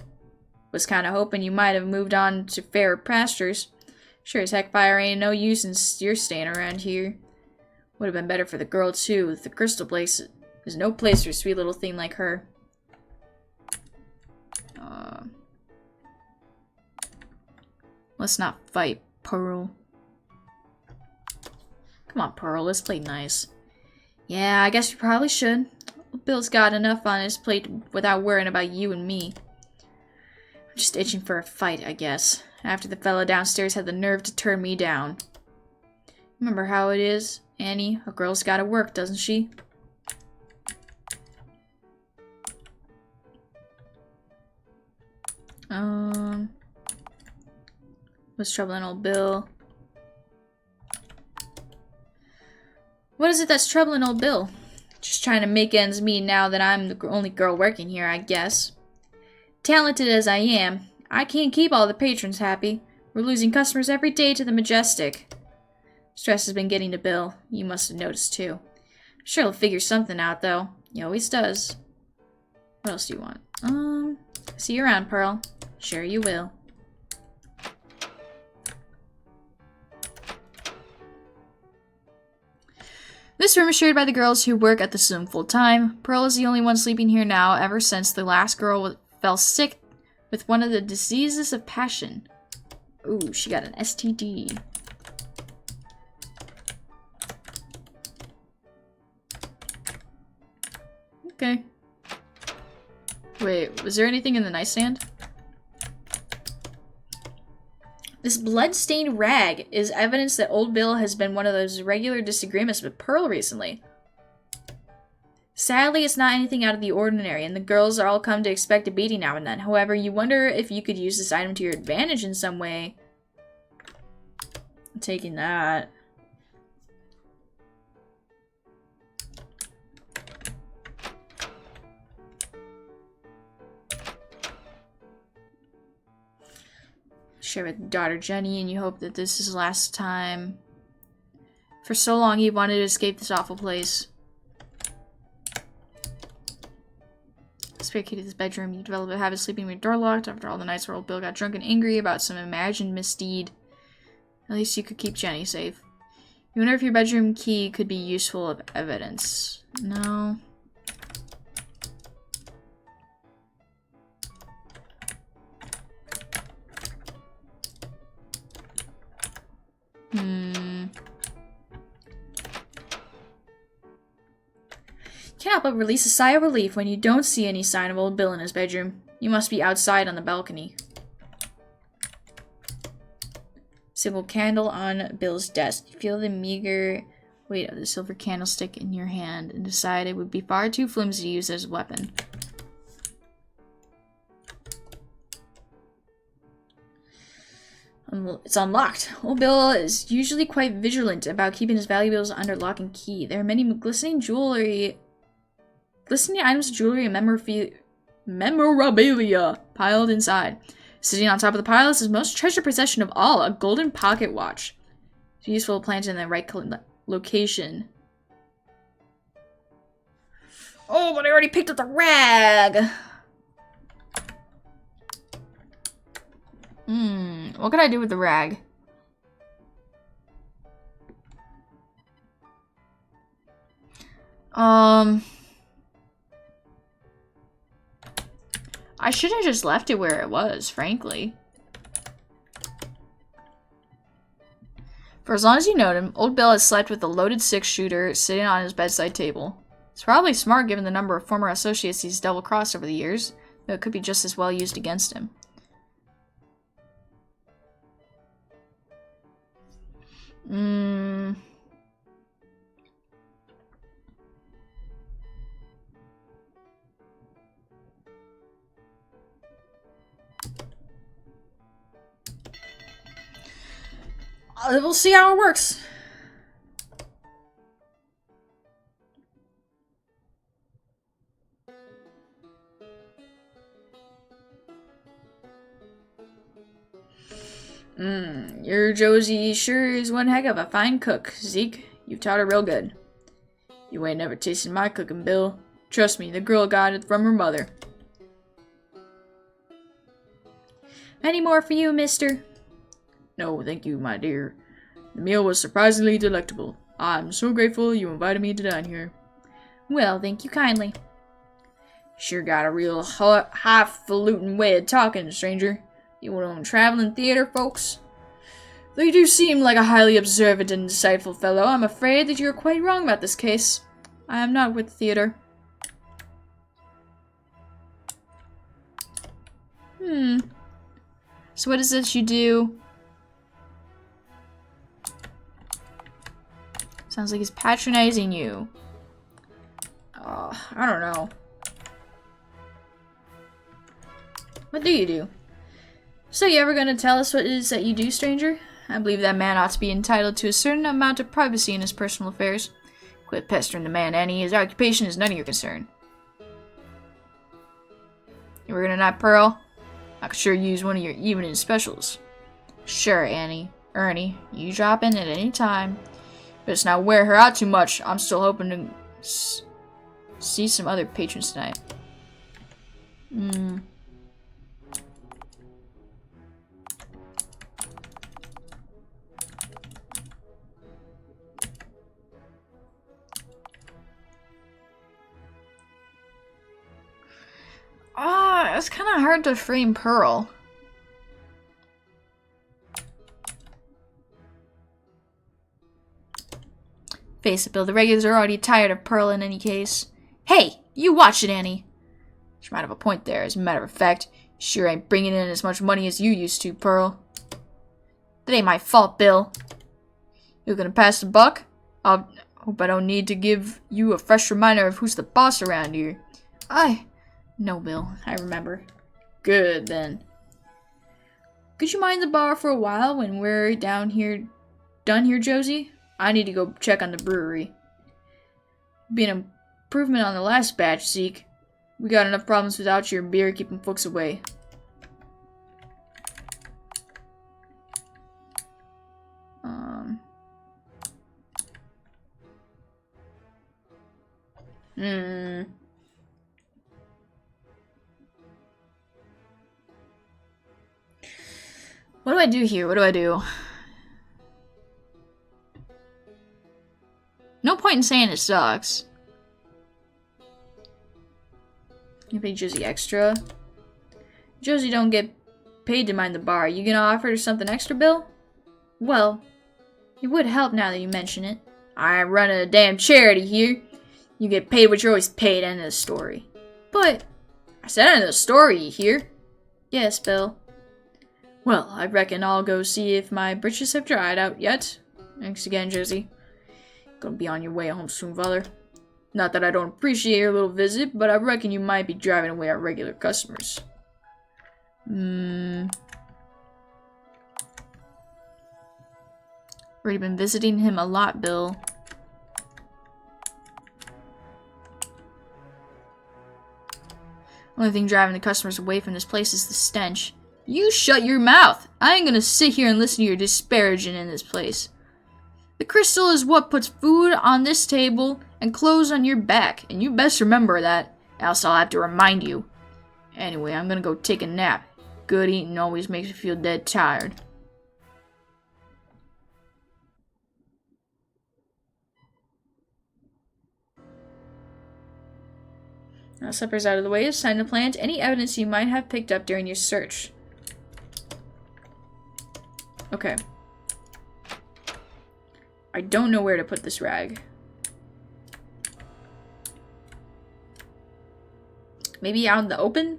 Was kinda hoping you might have moved on to fairer pastures. Sure as heck fire ain't no use in you're staying around here. Would have been better for the girl, too. The crystal place is no place for a sweet little thing like her. Let's not fight, Pearl. Come on, Pearl. Let's play nice. Yeah, I guess you probably should. Bill's got enough on his plate without worrying about you and me. I'm just itching for a fight, I guess. After the fella downstairs had the nerve to turn me down. Remember how it is, Annie? A girl's gotta work, doesn't she? What's troubling old Bill? What is it that's troubling old Bill? Just trying to make ends meet now that I'm the only girl working here, I guess. Talented as I am, I can't keep all the patrons happy. We're losing customers every day to the Majestic. Stress has been getting to Bill. You must have noticed too. I'm sure he'll figure something out though. He always does. What else do you want? See you around, Pearl. Sure you will. This room is shared by the girls who work at the saloon full-time. Pearl is the only one sleeping here now ever since the last girl fell sick with one of the diseases of passion. Ooh, she got an STD. Okay. Wait, was there anything in the nightstand? This blood-stained rag is evidence that old Bill has been one of those regular disagreements with Pearl recently. Sadly, it's not anything out of the ordinary, and the girls are all come to expect a beating now and then. However, you wonder if you could use this item to your advantage in some way. I'm taking that. Share with daughter Jenny, and you hope that this is the last time. For so long, you wanted to escape this awful place. Spare key to this bedroom. You develop a habit of sleeping with your door locked after all the nights where old Bill got drunk and angry about some imagined misdeed. At least you could keep Jenny safe. You wonder if your bedroom key could be useful of evidence. No. Can't help but release a sigh of relief when you don't see any sign of old Bill in his bedroom. You must be outside on the balcony. Simple candle on Bill's desk. You feel the meager weight of the silver candlestick in your hand and decide it would be far too flimsy to use as a weapon. It's unlocked. Old Bill is usually quite vigilant about keeping his valuables under lock and key. There are many glistening items of jewelry and memorabilia piled inside. Sitting on top of the pile is his most treasured possession of all, a golden pocket watch. It's useful to plant in the right location. Oh, but I already picked up the rag! What could I do with the rag? I should have just left it where it was, frankly. For as long as you know him, old Bill has slept with a loaded six-shooter sitting on his bedside table. It's probably smart given the number of former associates he's double-crossed over the years, though it could be just as well used against him. We'll see how it works. Your Josie sure is one heck of a fine cook, Zeke. You've taught her real good. You ain't never tasted my cooking, Bill. Trust me, the girl got it from her mother. Any more for you, mister? No, thank you, my dear. The meal was surprisingly delectable. I'm so grateful you invited me to dine here. Well, thank you kindly. Sure got a real highfalutin way of talking, stranger. You one of them traveling theater folks? Though you do seem like a highly observant and insightful fellow, I'm afraid that you're quite wrong about this case. I am not with the theater. So what is this you do? Sounds like he's patronizing you. I don't know. What do you do? So you ever gonna tell us what it is that you do, stranger? I believe that man ought to be entitled to a certain amount of privacy in his personal affairs. Quit pestering the man, Annie. His occupation is none of your concern. You working tonight, Pearl? I could sure use one of your evening specials. Sure, Annie. Ernie, you drop in at any time. But it's not wear her out too much. I'm still hoping to see some other patrons tonight. It's kind of hard to frame Pearl. Face it, Bill. The regulars are already tired of Pearl in any case. Hey, you watch it, Annie. She might have a point there. As a matter of fact, sure ain't bringing in as much money as you used to, Pearl. That ain't my fault, Bill. You gonna pass the buck? I hope I don't need to give you a fresh reminder of who's the boss around here. No, Bill. I remember. Good, then. Could you mind the bar for a while when we're done here, Josie? I need to go check on the brewery. Be an improvement on the last batch, Zeke. We got enough problems without your beer keeping folks away. What do I do here? What do I do? No point in saying it sucks. You pay Josie extra. Josie don't get paid to mind the bar. You gonna offer her something extra, Bill? Well, it would help now that you mention it. I'm running a damn charity here. You get paid what you're always paid, end of the story. But, I said end of the story, you hear? Yes, Bill. Well, I reckon I'll go see if my britches have dried out yet. Thanks again, Josie. Gonna be on your way home soon, father. Not that I don't appreciate your little visit, but I reckon you might be driving away our regular customers. Already been visiting him a lot, Bill. Only thing driving the customers away from this place is the stench. You shut your mouth! I ain't gonna sit here and listen to your disparaging in this place. The crystal is what puts food on this table and clothes on your back, and you best remember that, else I'll have to remind you. Anyway, I'm gonna go take a nap. Good eating always makes me feel dead tired. Now supper's out of the way, it's time to plant any evidence you might have picked up during your search. Okay. I don't know where to put this rag. Maybe out in the open?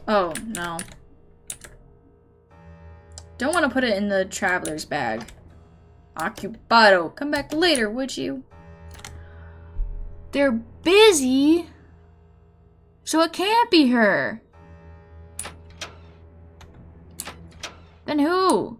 Oh, no. Don't want to put it in the traveler's bag. Occupado. Come back later, would you? They're busy. So it can't be her. Then who?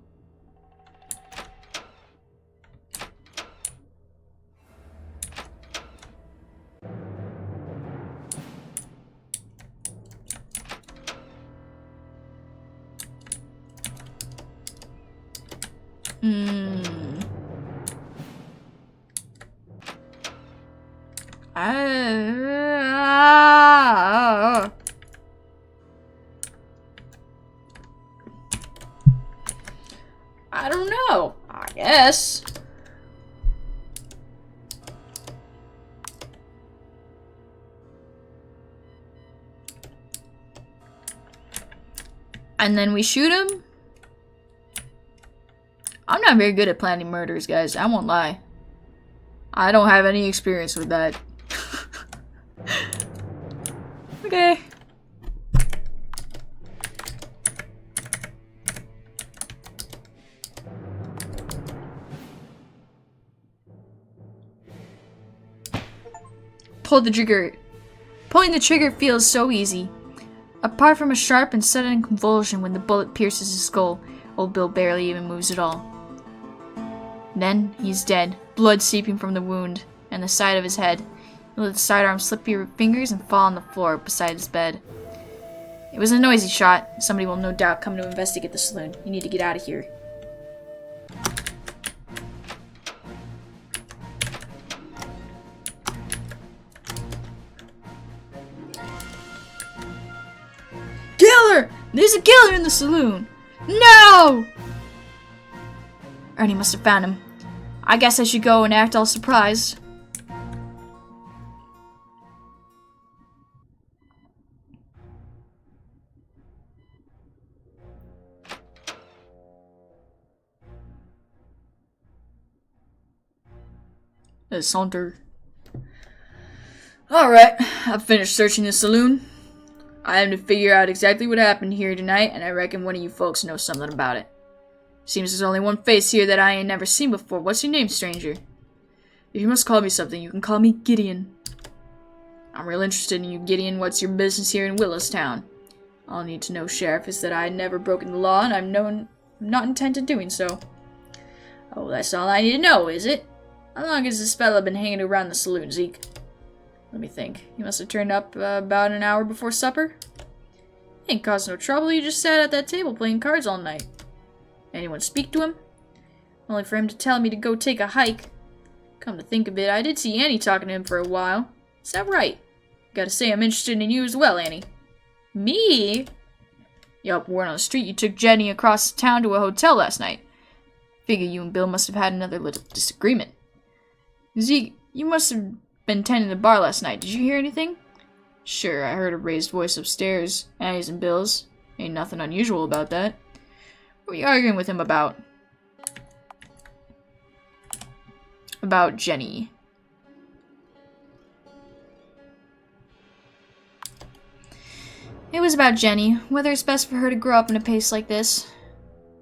I don't know. I guess. And then we shoot him? I'm not very good at planning murders, guys. I won't lie. I don't have any experience with that. Okay. Pull the trigger. Pulling the trigger feels so easy. Apart from a sharp and sudden convulsion when the bullet pierces his skull, old Bill barely even moves at all. Then he's dead, blood seeping from the wound and the side of his head. He let the sidearm slip through your fingers and fall on the floor beside his bed. It was a noisy shot. Somebody will no doubt come to investigate the saloon. You need to get out of here. Killer! There's a killer in the saloon! No! Ernie must have found him. I guess I should go and act all surprised. Saunter. Alright, I've finished searching the saloon. I have to figure out exactly what happened here tonight, and I reckon one of you folks knows something about it. Seems there's only one face here that I ain't never seen before. What's your name, stranger? If you must call me something, you can call me Gideon. I'm real interested in you, Gideon. What's your business here in Willostown? All I need to know, Sheriff, is that I never broken the law, and I'm not intent on doing so. Oh, that's all I need to know, is it? How long has this fella been hanging around the saloon, Zeke? Let me think. He must have turned up about an hour before supper. He ain't caused no trouble. He just sat at that table playing cards all night. Anyone speak to him? Only for him to tell me to go take a hike. Come to think of it, I did see Annie talking to him for a while. Is that right? Gotta say I'm interested in you as well, Annie. Me? Yup, word on the street you took Jenny across town to a hotel last night. Figure you and Bill must have had another little disagreement. Zeke, you must have been tending the bar last night. Did you hear anything? Sure, I heard a raised voice upstairs. Annie's and Bill's. Ain't nothing unusual about that. What were you arguing with him about? About Jenny. It was about Jenny, whether it's best for her to grow up in a place like this.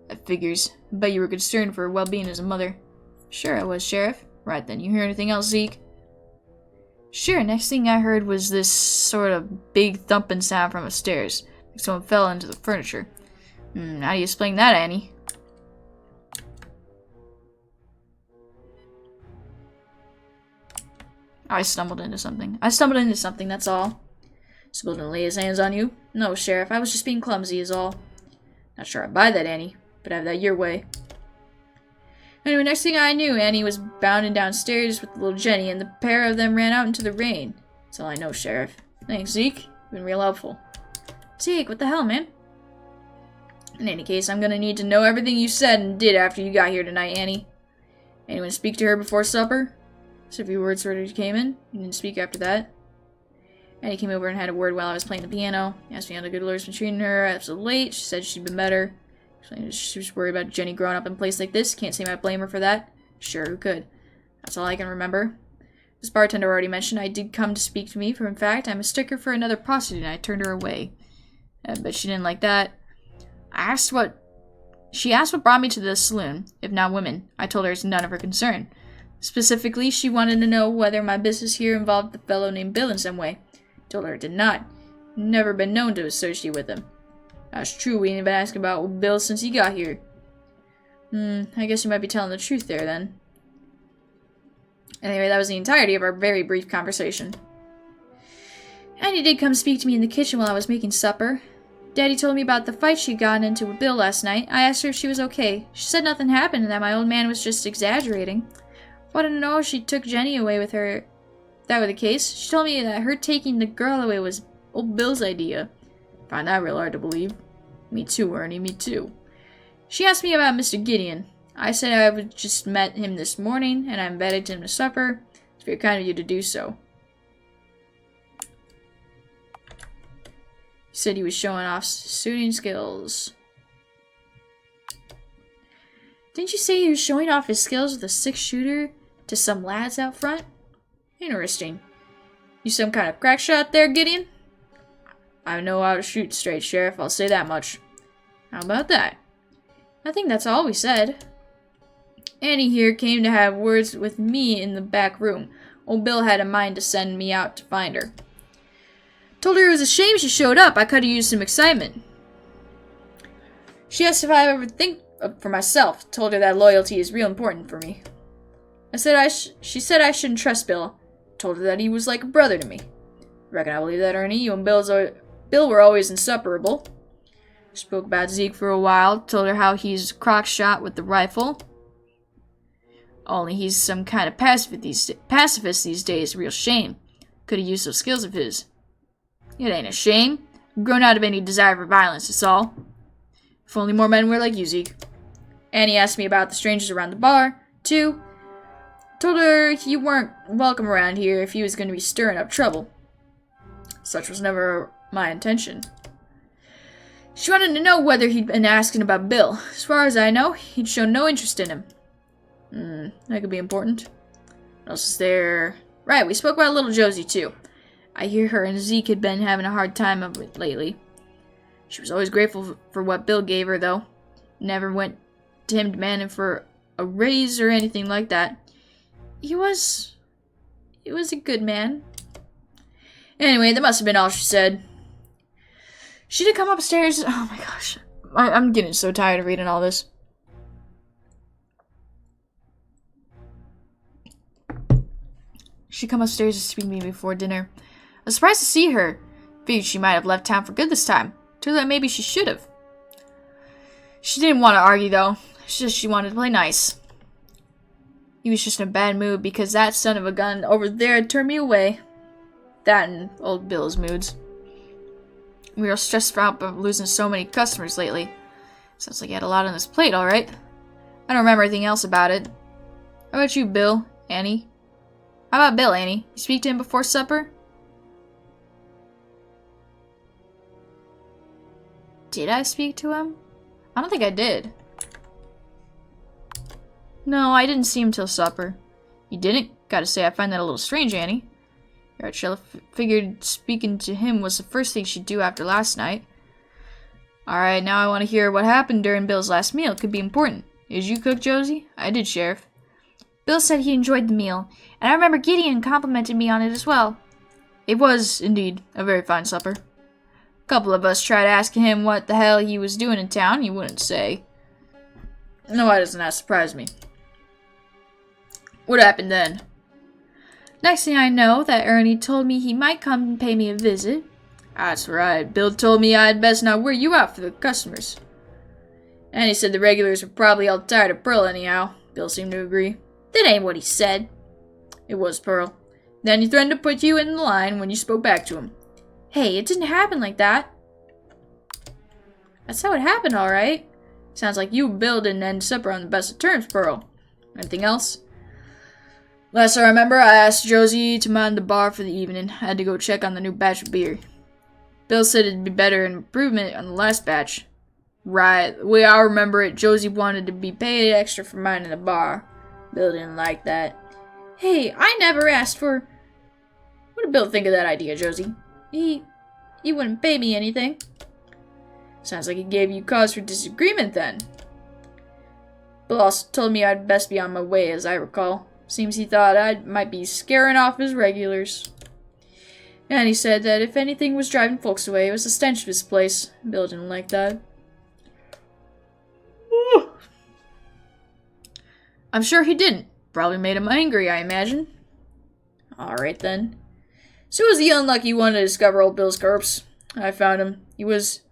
That figures. Bet you were concerned for her well-being as a mother. Sure I was, Sheriff. Right then, you hear anything else, Zeke? Sure, next thing I heard was this sort of big thumping sound from upstairs. Like someone fell into the furniture. How do you explain that, Annie? I stumbled into something. That's all. Supposed to lay his hands on you? No, Sheriff, I was just being clumsy is all. Not sure I buy that, Annie, but have that your way. Anyway, next thing I knew, Annie was bounding downstairs with little Jenny, and the pair of them ran out into the rain. That's all I know, Sheriff. Thanks, Zeke. You've been real helpful. Zeke, what the hell, man? In any case, I'm gonna need to know everything you said and did after you got here tonight, Annie. Anyone speak to her before supper? Said a few words when she came in. You didn't speak after that. Annie came over and had a word while I was playing the piano. Asked me how the good Lord's been treating her. I was so late. She said she'd been better. She was worried about Jenny growing up in a place like this. Can't say I blame her for that. Sure, who could? That's all I can remember. This bartender already mentioned I did come to speak to me, for in fact, I mistook her for another prostitute and I turned her away. But she didn't like that. She asked what brought me to the saloon, if not women. I told her it's none of her concern. Specifically, she wanted to know whether my business here involved the fellow named Bill in some way. Told her it did not. Never been known to associate with him. That's true, we ain't been asking about Bill since he got here. I guess you might be telling the truth there, then. Anyway, that was the entirety of our very brief conversation. Annie did come speak to me in the kitchen while I was making supper. Daddy told me about the fight she'd gotten into with Bill last night. I asked her if she was okay. She said nothing happened and that my old man was just exaggerating. Wanted to know if she took Jenny away with her. If that were the case, she told me that her taking the girl away was old Bill's idea. Find that real hard to believe. Me too, Ernie, me too. She asked me about Mr. Gideon. I said I had just met him this morning, and I invited him to supper. It's very kind of you to do so. He said he was showing off shooting skills. Didn't you say he was showing off his skills with a 6-shooter to some lads out front? Interesting. You some kind of crack shot there, Gideon? I know how to shoot straight, Sheriff, I'll say that much. How about that? I think that's all we said. Annie here came to have words with me in the back room. Old Bill had a mind to send me out to find her. Told her it was a shame she showed up. I could have used some excitement. She asked if I ever think for myself. Told her that loyalty is real important for me. She said I shouldn't trust Bill. Told her that he was like a brother to me. Reckon I believe that, Ernie. You and Bill were always inseparable. Spoke about Zeke for a while. Told her how he's crock shot with the rifle. Only he's some kind of pacifist these days. Real shame. Could have used those skills of his. It ain't a shame. Grown out of any desire for violence, that's all. If only more men were like you, Zeke. Annie asked me about the strangers around the bar, too. Told her you weren't welcome around here if he was going to be stirring up trouble. Such was never my intention. She wanted to know whether he'd been asking about Bill. As far as I know, he'd shown no interest in him. That could be important. What else is there? Right, we spoke about little Josie, too. I hear her and Zeke had been having a hard time of it lately. She was always grateful for what Bill gave her, though. Never went to him demanding for a raise or anything like that. He was a good man. Anyway, that must have been all she said. She did come upstairs. Oh my gosh. I'm getting so tired of reading all this. She come upstairs to speak to me before dinner. I was surprised to see her. Figured she might have left town for good this time. Told her that maybe she should have. She didn't want to argue, though. It's just she wanted to play nice. He was just in a bad mood because that son of a gun over there had turned me away. That and old Bill's moods. We were stressed out by losing so many customers lately. Sounds like he had a lot on his plate, alright. I don't remember anything else about it. How about you, Bill? Annie? How about Bill, Annie? You speak to him before supper? Did I speak to him? I don't think I did. No, I didn't see him till supper. You didn't? Gotta say, I find that a little strange, Annie. Archella figured speaking to him was the first thing she'd do after last night. Alright, now I want to hear what happened during Bill's last meal. It could be important. Did you cook, Josie? I did, Sheriff. Bill said he enjoyed the meal, and I remember Gideon complimented me on it as well. It was, indeed, a very fine supper. A couple of us tried asking him what the hell he was doing in town. He wouldn't say. No, why doesn't that surprise me? What happened then? Next thing I know, that Ernie told me he might come and pay me a visit. That's right. Bill told me I'd best not wear you out for the customers. And he said the regulars were probably all tired of Pearl anyhow. Bill seemed to agree. That ain't what he said. It was Pearl. Then he threatened to put you in the line when you spoke back to him. Hey, it didn't happen like that. That's how it happened, alright. Sounds like you and Bill didn't end supper on the best of terms, Pearl. Anything else? Last I remember, I asked Josie to mind the bar for the evening. I had to go check on the new batch of beer. Bill said it'd be better improvement on the last batch. Right, the way I remember it, Josie wanted to be paid extra for minding the bar. Bill didn't like that. Hey, I never asked for... What did Bill think of that idea, Josie? He wouldn't pay me anything. Sounds like he gave you cause for disagreement, then. Bill also told me I'd best be on my way, as I recall. Seems he thought I might be scaring off his regulars. And he said that if anything was driving folks away, it was the stench of his place. Bill didn't like that. I'm sure he didn't. Probably made him angry, I imagine. Alright then. So was the unlucky one to discover old Bill's corpse. I found him. I was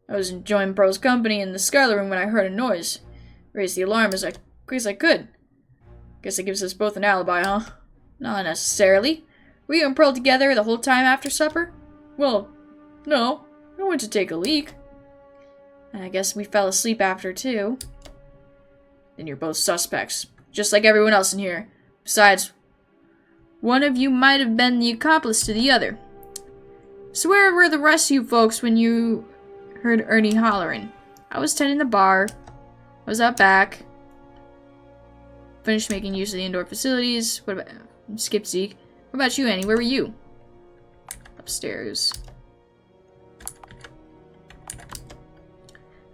enjoying Pearl's company in the Skylar room when I heard a noise. Raised the alarm as quick as I could. Guess that gives us both an alibi, huh? Not necessarily. Were you and Pearl together the whole time after supper? Well, no. I went to take a leak. And I guess we fell asleep after, too. Then you're both suspects. Just like everyone else in here. Besides, one of you might have been the accomplice to the other. So where were the rest of you folks when you heard Ernie hollering? I was tending the bar. I was out back. Finished making use of the indoor facilities. What about... Skip Zeke. What about you, Annie? Where were you? Upstairs.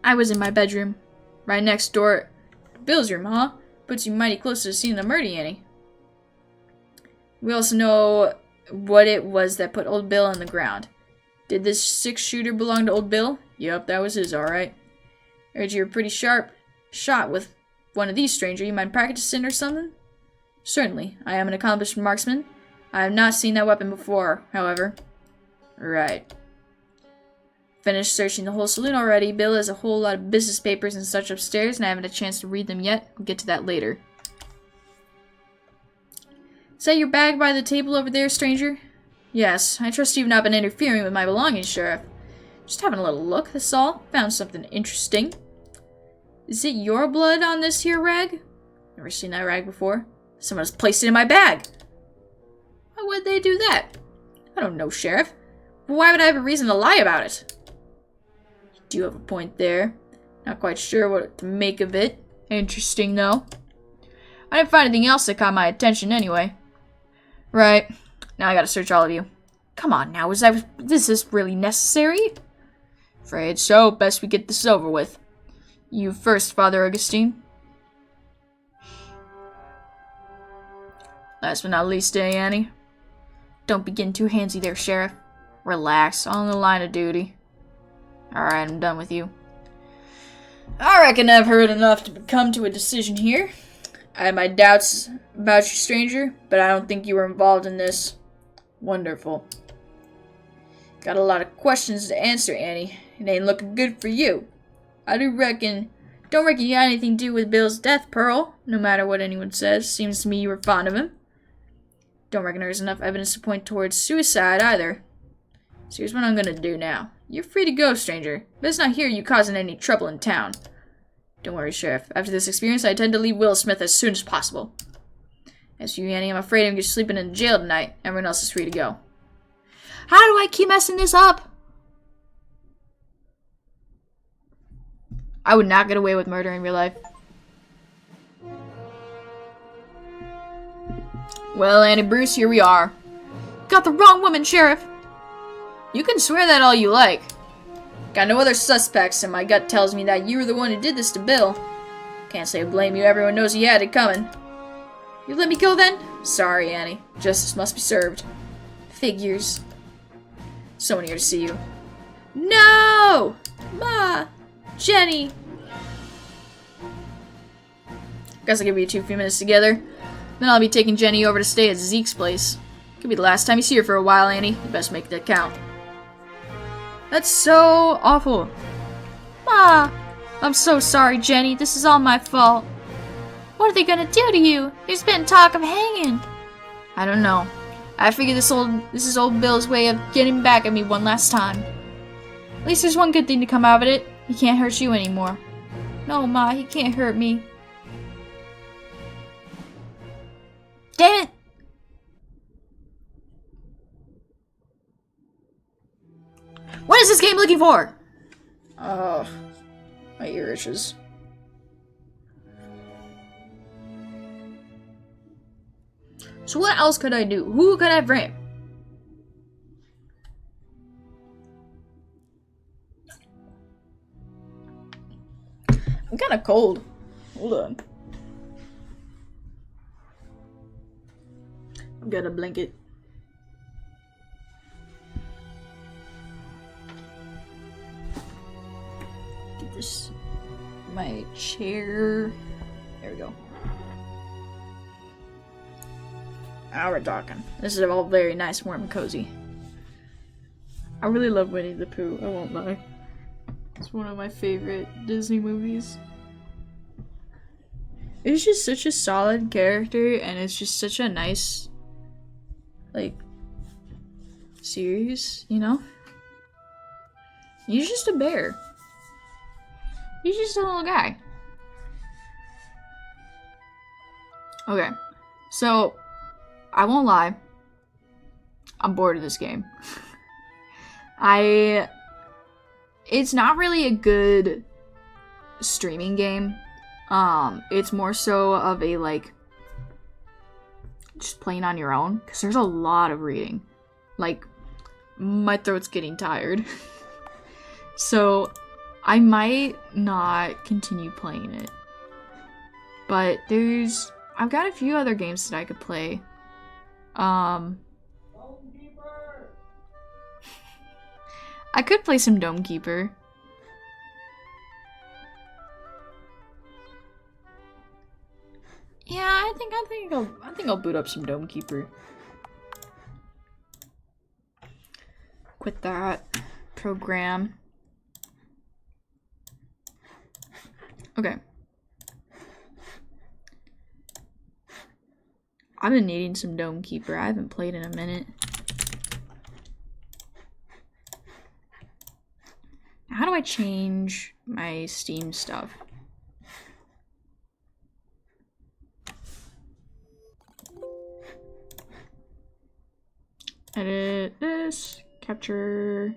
I was in my bedroom. Right next door. Bill's room, huh? Puts you mighty close to the scene of the murder, Annie. We also know what it was that put Old Bill on the ground. Did this 6-shooter belong to Old Bill? Yup, that was his, alright. Heard you were pretty sharp shot with one of these, stranger. You mind practicing or something? Certainly. I am an accomplished marksman. I have not seen that weapon before, however. Right. Finished searching the whole saloon already. Bill has a whole lot of business papers and such upstairs, and I haven't had a chance to read them yet. We'll get to that later. Is that your bag by the table over there, stranger? Yes. I trust you've not been interfering with my belongings, Sheriff. Just having a little look, that's all. Found something interesting. Is it your blood on this here rag? Never seen that rag before. Someone has placed it in my bag. Why would they do that? I don't know, Sheriff. But why would I have a reason to lie about it? You do have a point there. Not quite sure what to make of it. Interesting, though. I didn't find anything else that caught my attention anyway. Right. Now I gotta search all of you. Come on now, is this really necessary? Afraid so. Best we get this over with. You first, Father Augustine. Last but not least, Annie. Don't begin too handsy there, Sheriff. Relax, on the line of duty. Alright, I'm done with you. I reckon I've heard enough to come to a decision here. I had my doubts about you, stranger, but I don't think you were involved in this. Wonderful. Got a lot of questions to answer, Annie. It ain't looking good for you. Don't reckon you had anything to do with Bill's death, Pearl. No matter what anyone says, seems to me you were fond of him. Don't reckon there's enough evidence to point towards suicide either. So here's what I'm gonna do now. You're free to go, stranger, but it's not here you causing any trouble in town. Don't worry, Sheriff. After this experience, I intend to leave Will Smith as soon as possible. As for you, Annie, I'm afraid I'm just sleeping in jail tonight. Everyone else is free to go. How do I keep messing this up? I would not get away with murder in real life. Well, Annie Bruce, here we are. Got the wrong woman, Sheriff. You can swear that all you like. Got no other suspects, and my gut tells me that you were the one who did this to Bill. Can't say I blame you, everyone knows he had it coming. You let me go then? Sorry, Annie. Justice must be served. Figures. Someone here to see you. No! Ma! Jenny! Guess I'll give you 2 minutes together. Then I'll be taking Jenny over to stay at Zeke's place. Could be the last time you see her for a while, Annie. You best make that count. That's so awful. Ma! I'm so sorry, Jenny. This is all my fault. What are they gonna do to you? There's been talk of hanging. I don't know. I figure this is old Bill's way of getting back at me one last time. At least there's one good thing to come out of it. He can't hurt you anymore. No, Ma, he can't hurt me. Damn it! What is this game looking for? Oh, my ear itches. So what else could I do? Who could I frame? I'm kind of cold. Hold on. I've got a blanket. Get this. My chair. There we go. Now we're talking. This is all very nice, warm, and cozy. I really love Winnie the Pooh, I won't lie. It's one of my favorite Disney movies. It's just such a solid character, and it's just such a nice, like, series, you know? He's just a bear. He's just a little guy. Okay, so I won't lie. I'm bored of this game. It's not really a good streaming game. It's more so of a, like, just playing on your own. Because there's a lot of reading. Like, my throat's getting tired. So, I might not continue playing it. But I've got a few other games that I could play. I could play some Dome Keeper. Yeah, I think I'll boot up some Dome Keeper. Quit that program. Okay. I've been needing some Dome Keeper. I haven't played in a minute. How do I change my Steam stuff? Edit this. Capture.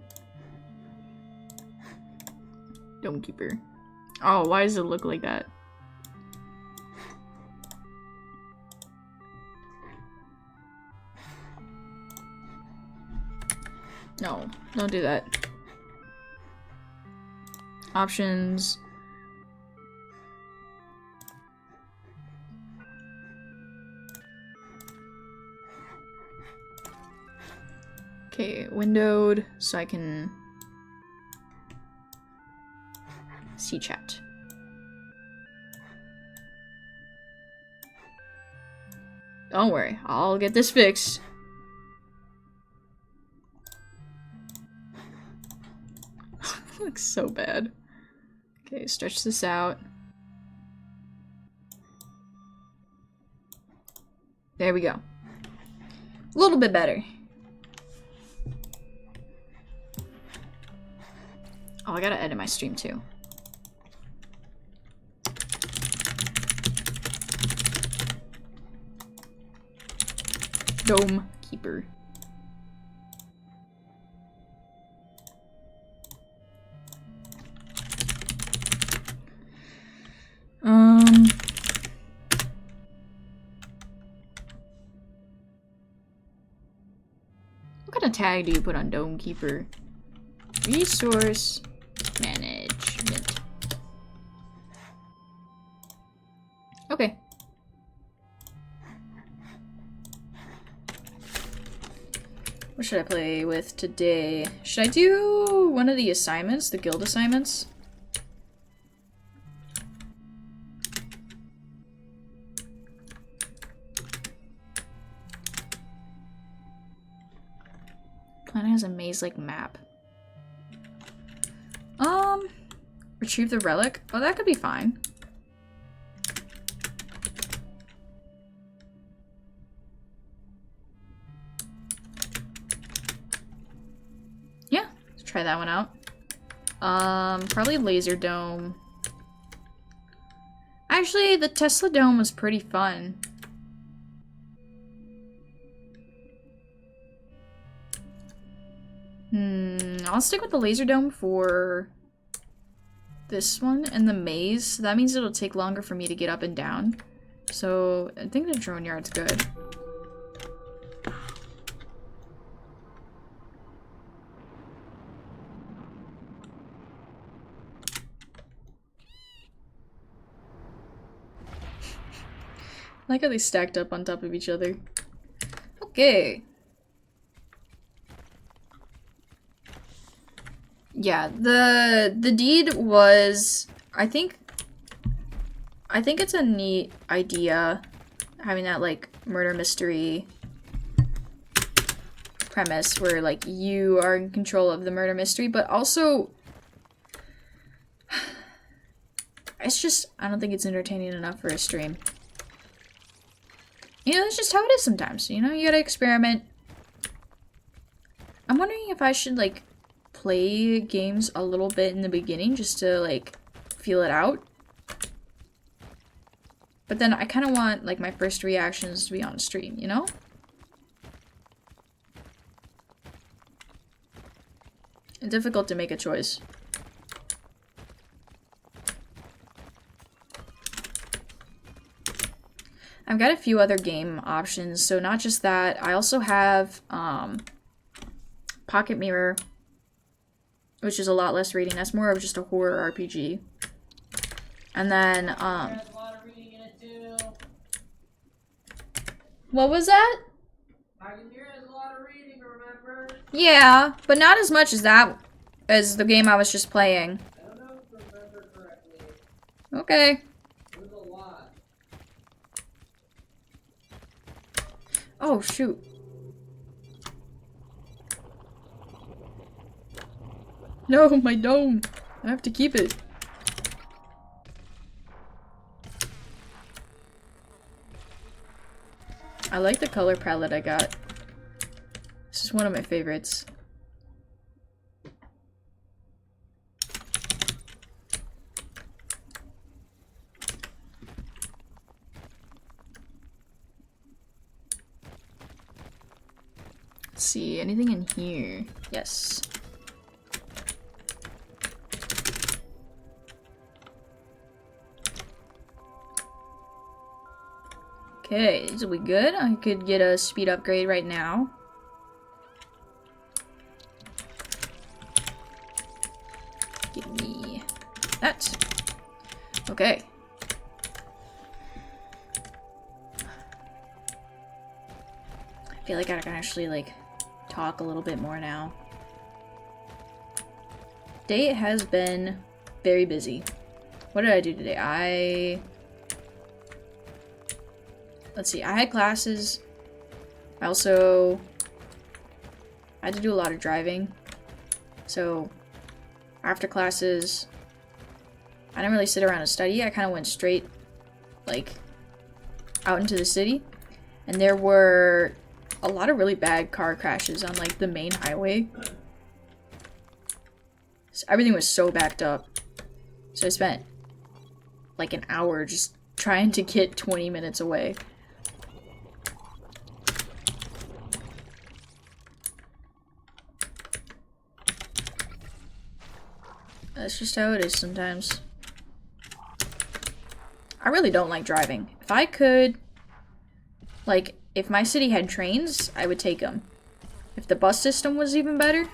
Dome Keeper. Oh, why does it look like that? No, don't do that. Options. Okay, windowed so I can see chat. Don't worry, I'll get this fixed. Looks so bad. Okay, stretch this out. There we go. A little bit better. Oh, I gotta edit my stream too. Dome Keeper. What kind of tag do you put on Dome Keeper? Resource management. Okay. What should I play with today? Should I do one of the assignments, the guild assignments? Planet has a maze-like map. Retrieve the relic? Oh, that could be fine. Yeah, let's try that one out. Probably Laser Dome. Actually, the Tesla Dome was pretty fun. I'll stick with the Laser Dome for this one and the maze. So that means it'll take longer for me to get up and down. So I think the drone yard's good. I like how they stacked up on top of each other. Okay. Yeah, the deed was, I think it's a neat idea, having that, like, murder mystery premise where, like, you are in control of the murder mystery, but also, it's just, I don't think it's entertaining enough for a stream. You know, that's just how it is sometimes, you know? You gotta experiment. I'm wondering if I should, like, play games a little bit in the beginning just to, like, feel it out. But then I kind of want, like, my first reactions to be on stream, you know? It's difficult to make a choice. I've got a few other game options, so not just that. I also have Pocket Mirror. which is a lot less reading. That's more of just a horror RPG. And then, There's a lot of reading in it too. what was that? I can hear there's a lot of reading, remember? Yeah, but not as much as as the game I was just playing. I don't know if I remember correctly. Okay. It was a lot. Oh, shoot. No, my dome. I have to keep it. I like the color palette I got. This is one of my favorites. Let's see, anything in here? Yes. Okay, is we good? I could get a speed upgrade right now. Give me that. Okay. I feel like I can actually, like, talk a little bit more now. Day has been very busy. What did I do today? Let's see, I had classes. I also had to do a lot of driving. So, after classes, I didn't really sit around and study. I kind of went straight, like, out into the city. And there were a lot of really bad car crashes on, like, the main highway. So everything was so backed up. So I spent, like, an hour just trying to get 20 minutes away. That's just how it is sometimes. I really don't like driving. If I could, like, if my city had trains, I would take them. If the bus system was even better,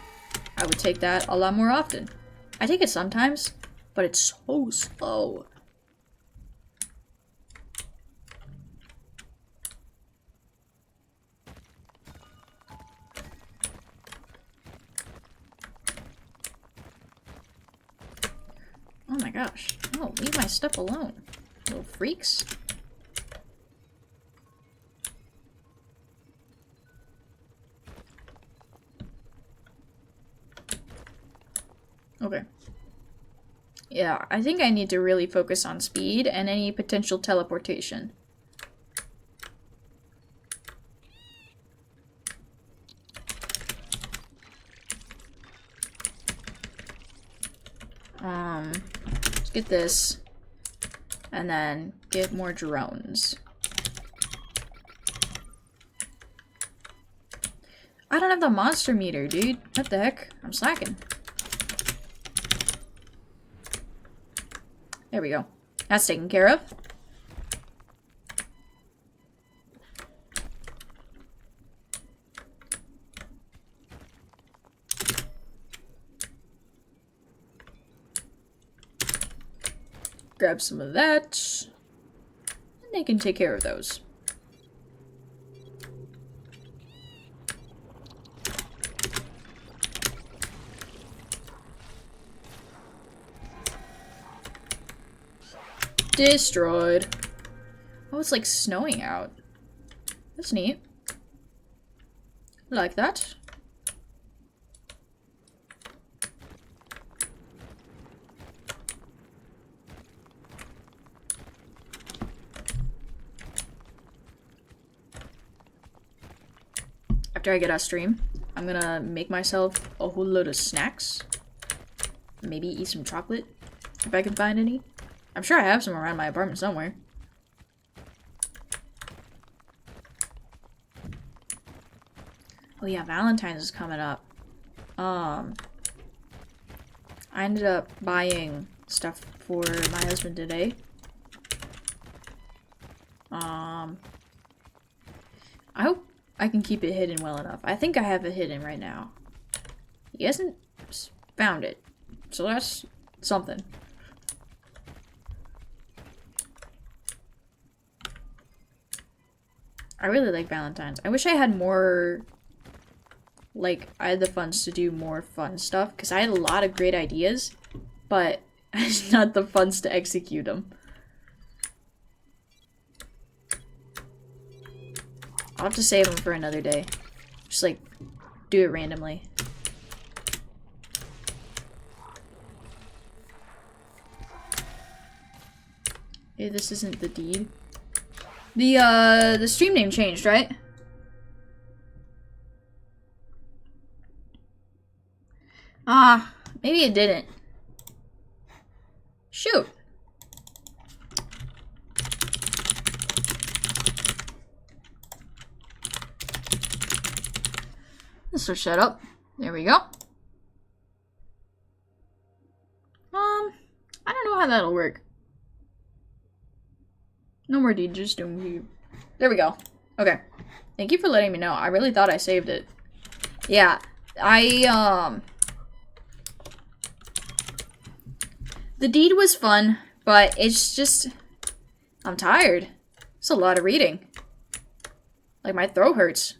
I would take that a lot more often. I take it sometimes, but it's so slow. Oh my gosh. Oh, leave my stuff alone. Little freaks. Okay. Yeah, I think I need to really focus on speed and any potential teleportation. Let's get this. And then get more drones. I don't have the monster meter, dude. What the heck? I'm slacking. There we go. That's taken care of. Grab some of that. And they can take care of those. Destroyed. Oh, it's like snowing out. That's neat. Like that. After I get off stream, I'm gonna make myself a whole load of snacks. Maybe eat some chocolate, if I can find any. I'm sure I have some around my apartment somewhere. Oh yeah, Valentine's is coming up. I ended up buying stuff for my husband today. I hope I can keep it hidden well enough. I think I have it hidden right now. He hasn't found it. So that's something. I really like Valentine's. I wish I had more, like, I had the funds to do more fun stuff, because I had a lot of great ideas, but I had not the funds to execute them. I'll have to save them for another day. Just, like, do it randomly. Okay, this isn't the deed. The stream name changed, right? Ah, maybe it didn't. Shoot. Let's switch that up. There we go. I don't know how that'll work. No more deed, just doing you. There we go. Okay. Thank you for letting me know. I really thought I saved it. Yeah, the deed was fun, but it's just, I'm tired. It's a lot of reading. Like, my throat hurts.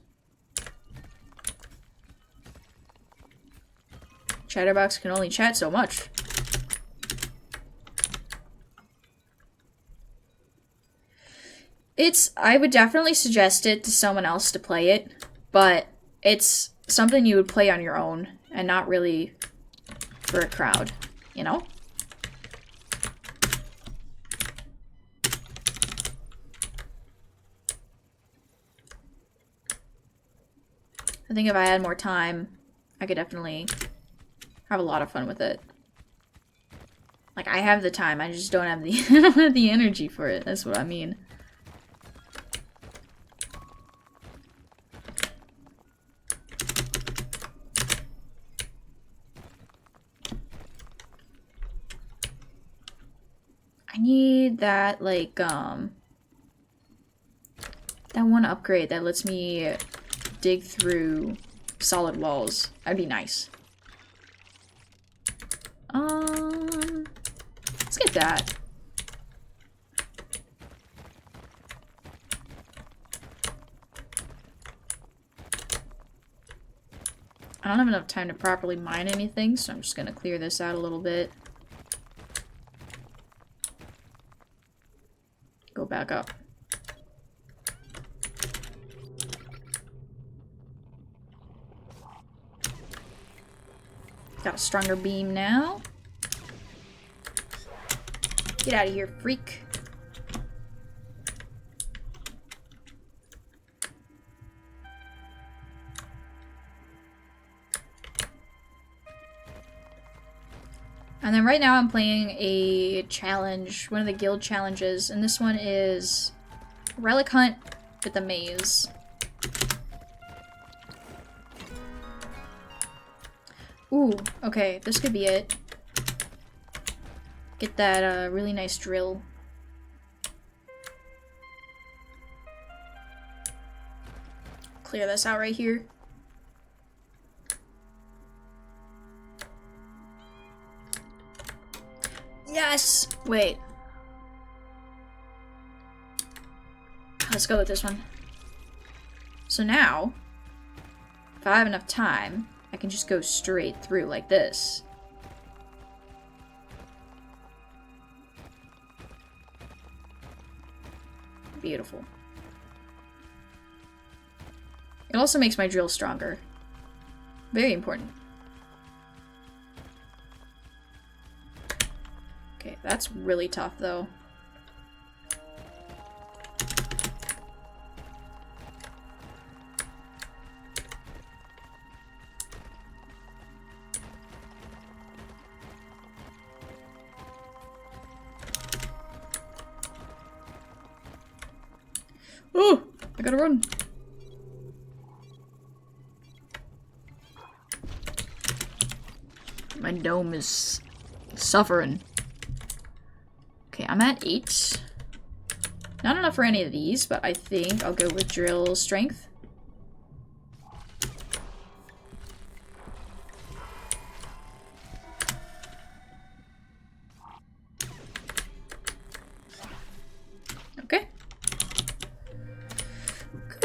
Chatterbox can only chat so much. I would definitely suggest it to someone else to play it, but it's something you would play on your own and not really for a crowd, you know? I think if I had more time, I could definitely have a lot of fun with it. Like, I have the time, I just don't have the, I don't have the energy for it, that's what I mean. I need that, like, that one upgrade that lets me dig through solid walls. That'd be nice. Let's get that. I don't have enough time to properly mine anything, so I'm just gonna clear this out a little bit. Go back up. Got a stronger beam now. Get out of here, freak. And then right now I'm playing a challenge, one of the guild challenges, and this one is Relic Hunt with the Maze. Ooh, okay, this could be it. Get that really nice drill. Clear this out right here. Yes! Wait. Let's go with this one. So now, if I have enough time, I can just go straight through like this. Beautiful. It also makes my drill stronger. Very important. Okay, that's really tough though. Oh, I gotta run. My dome is suffering. Okay, I'm at 8. Not enough for any of these, but I think I'll go with drill strength.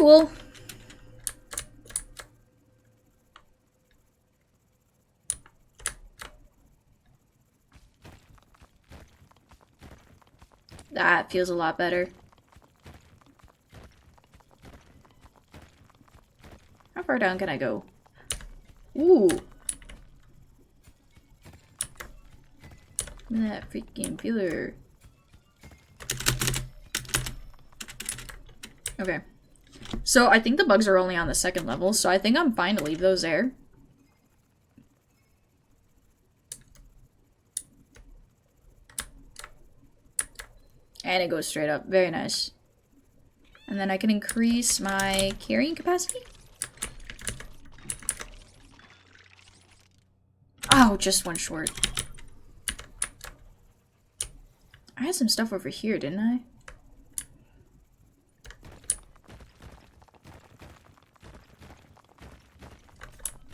cool. That feels a lot better. How far down can I go? Ooh. Look at that freaking feeler. Okay. So I think the bugs are only on the second level, so I think I'm fine to leave those there. And it goes straight up. Very nice. And then I can increase my carrying capacity. Oh, just one short. I had some stuff over here, didn't I?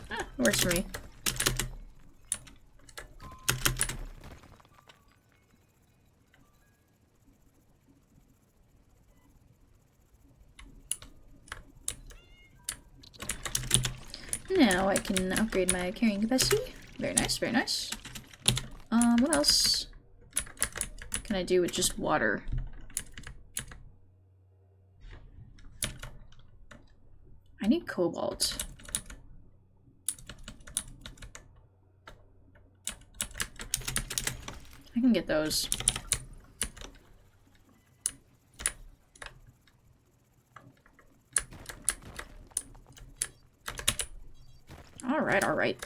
Ah, works for me. Now I can upgrade my carrying capacity. Very nice, very nice. What else can I do with just water? I need cobalt. I can get those. Alright, alright.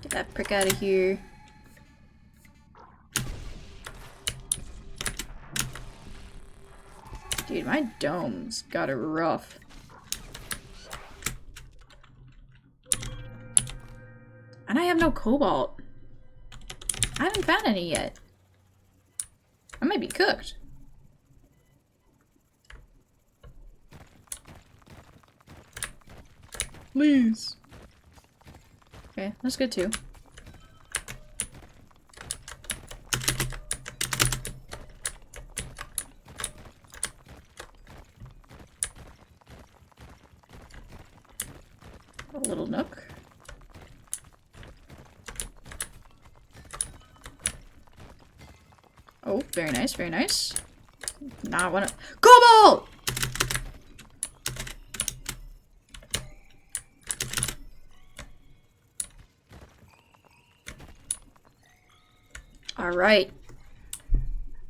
Get that prick out of here. Dude, my dome's got it rough. And I have no cobalt. I haven't found any yet. I might be cooked. Please. Okay, that's good too. A little nook. Oh, very nice, very nice. Not wanna— Cobalt! Alright.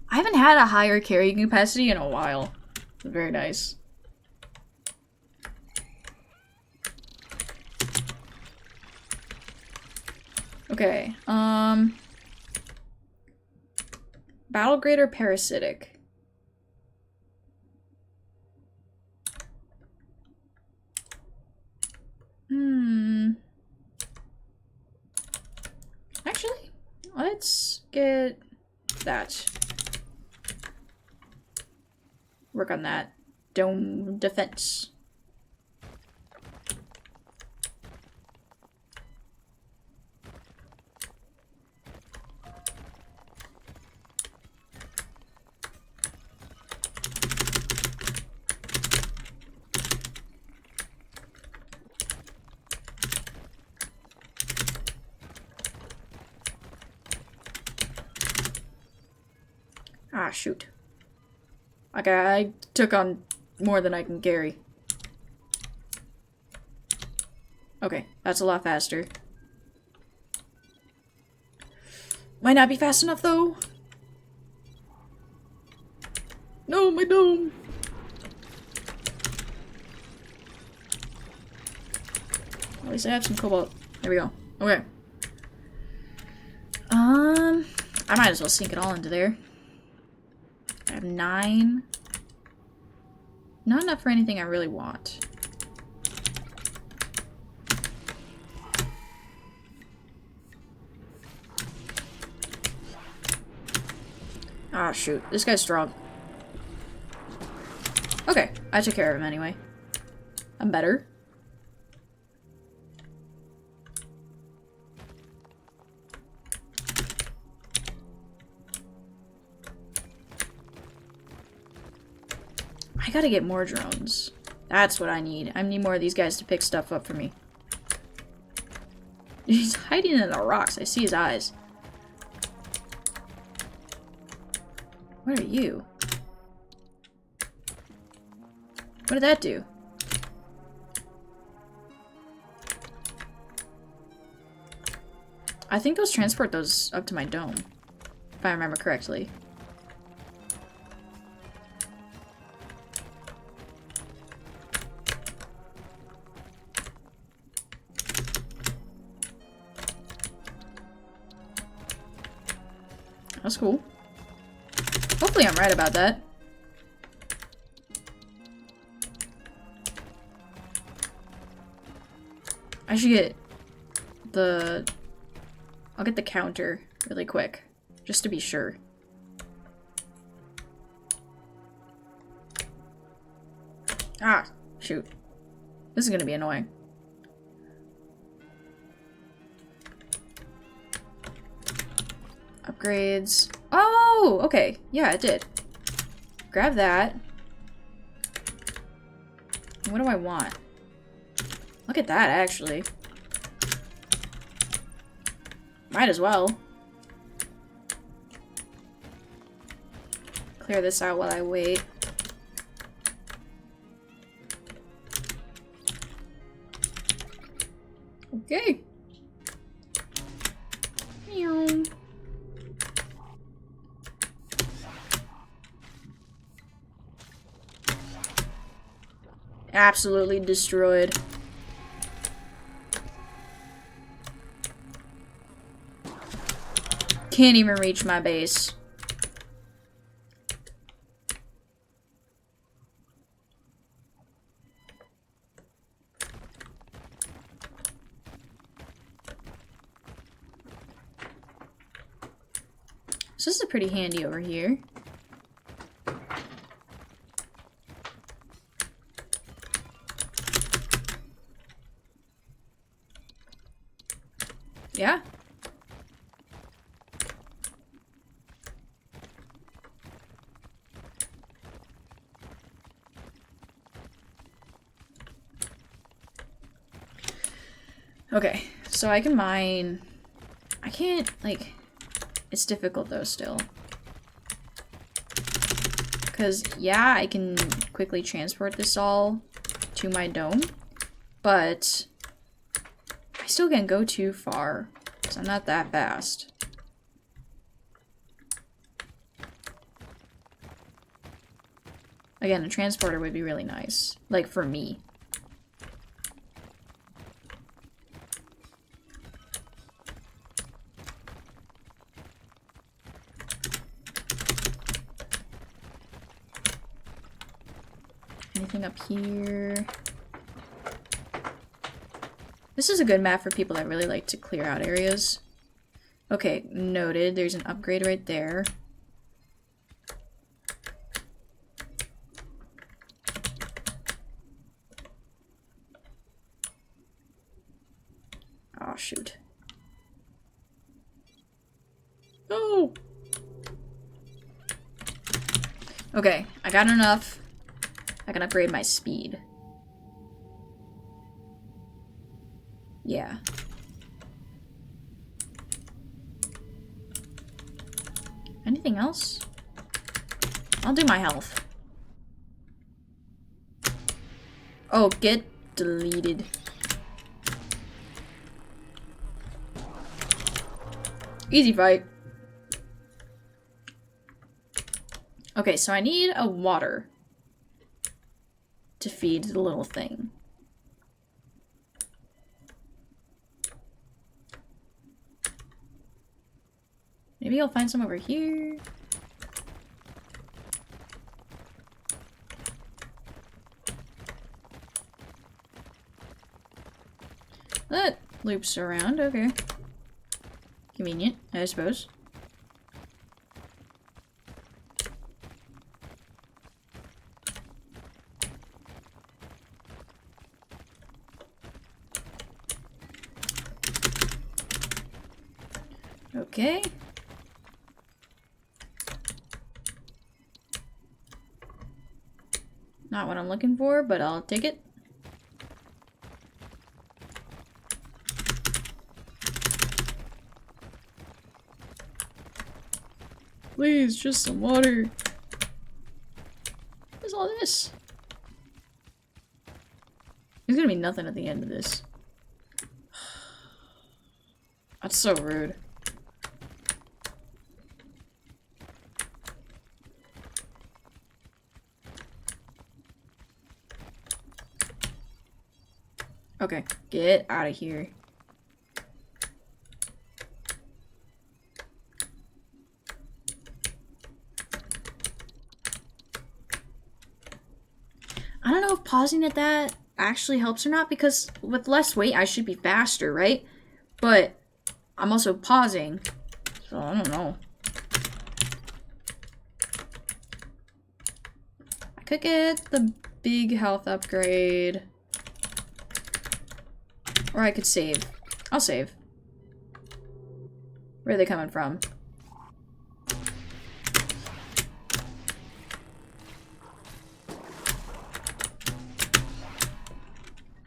I haven't had a higher carrying capacity in a while. Very nice. Okay, Battle Grade or Parasitic? Actually, let's get that. Work on that. Dome defense. Ah, shoot. Okay, I took on more than I can carry. Okay, that's a lot faster. Might not be fast enough, though. No, my dome! At least I have some cobalt. There we go. Okay. I might as well sink it all into there. I have 9. Not enough for anything I really want. Ah, shoot. This guy's strong. Okay, I took care of him anyway. I'm better. I gotta get more drones. That's what I need. I need more of these guys to pick stuff up for me. He's hiding in the rocks. I see his eyes. What are you? What did that do? I think those transport those up to my dome, if I remember correctly. That's cool. Hopefully I'm right about that. I should get the... I'll get the counter really quick, just to be sure. Ah, shoot. This is gonna be annoying. Upgrades. Oh, okay. Yeah, it did. Grab that. What do I want? Look at that, actually. Might as well. Clear this out while I wait. Okay. Meow. Absolutely destroyed. Can't even reach my base. So this is pretty handy over here. Yeah. Okay, so I can mine. I can't, like, it's difficult though still. Because, yeah, I can quickly transport this all to my dome, but I still can't go too far, because I'm not that fast. Again, a transporter would be really nice, like for me. Anything up here? This is a good map for people that really like to clear out areas. Okay, noted. There's an upgrade right there. Oh, shoot. Oh! Okay, I got enough. I can upgrade my speed. Yeah. Anything else? I'll do my health. Oh, get deleted. Easy fight. Okay, so I need a water to feed the little thing. Maybe I'll find some over here. That loops around, okay. Convenient, I suppose. Okay. Not what I'm looking for, but I'll take it. Please, just some water. What's all this? There's gonna be nothing at the end of this. That's so rude. Okay, get out of here. I don't know if pausing at that actually helps or not, because with less weight I should be faster, right? But I'm also pausing, so I don't know. I could get the big health upgrade. Or I could save. I'll save. Where are they coming from?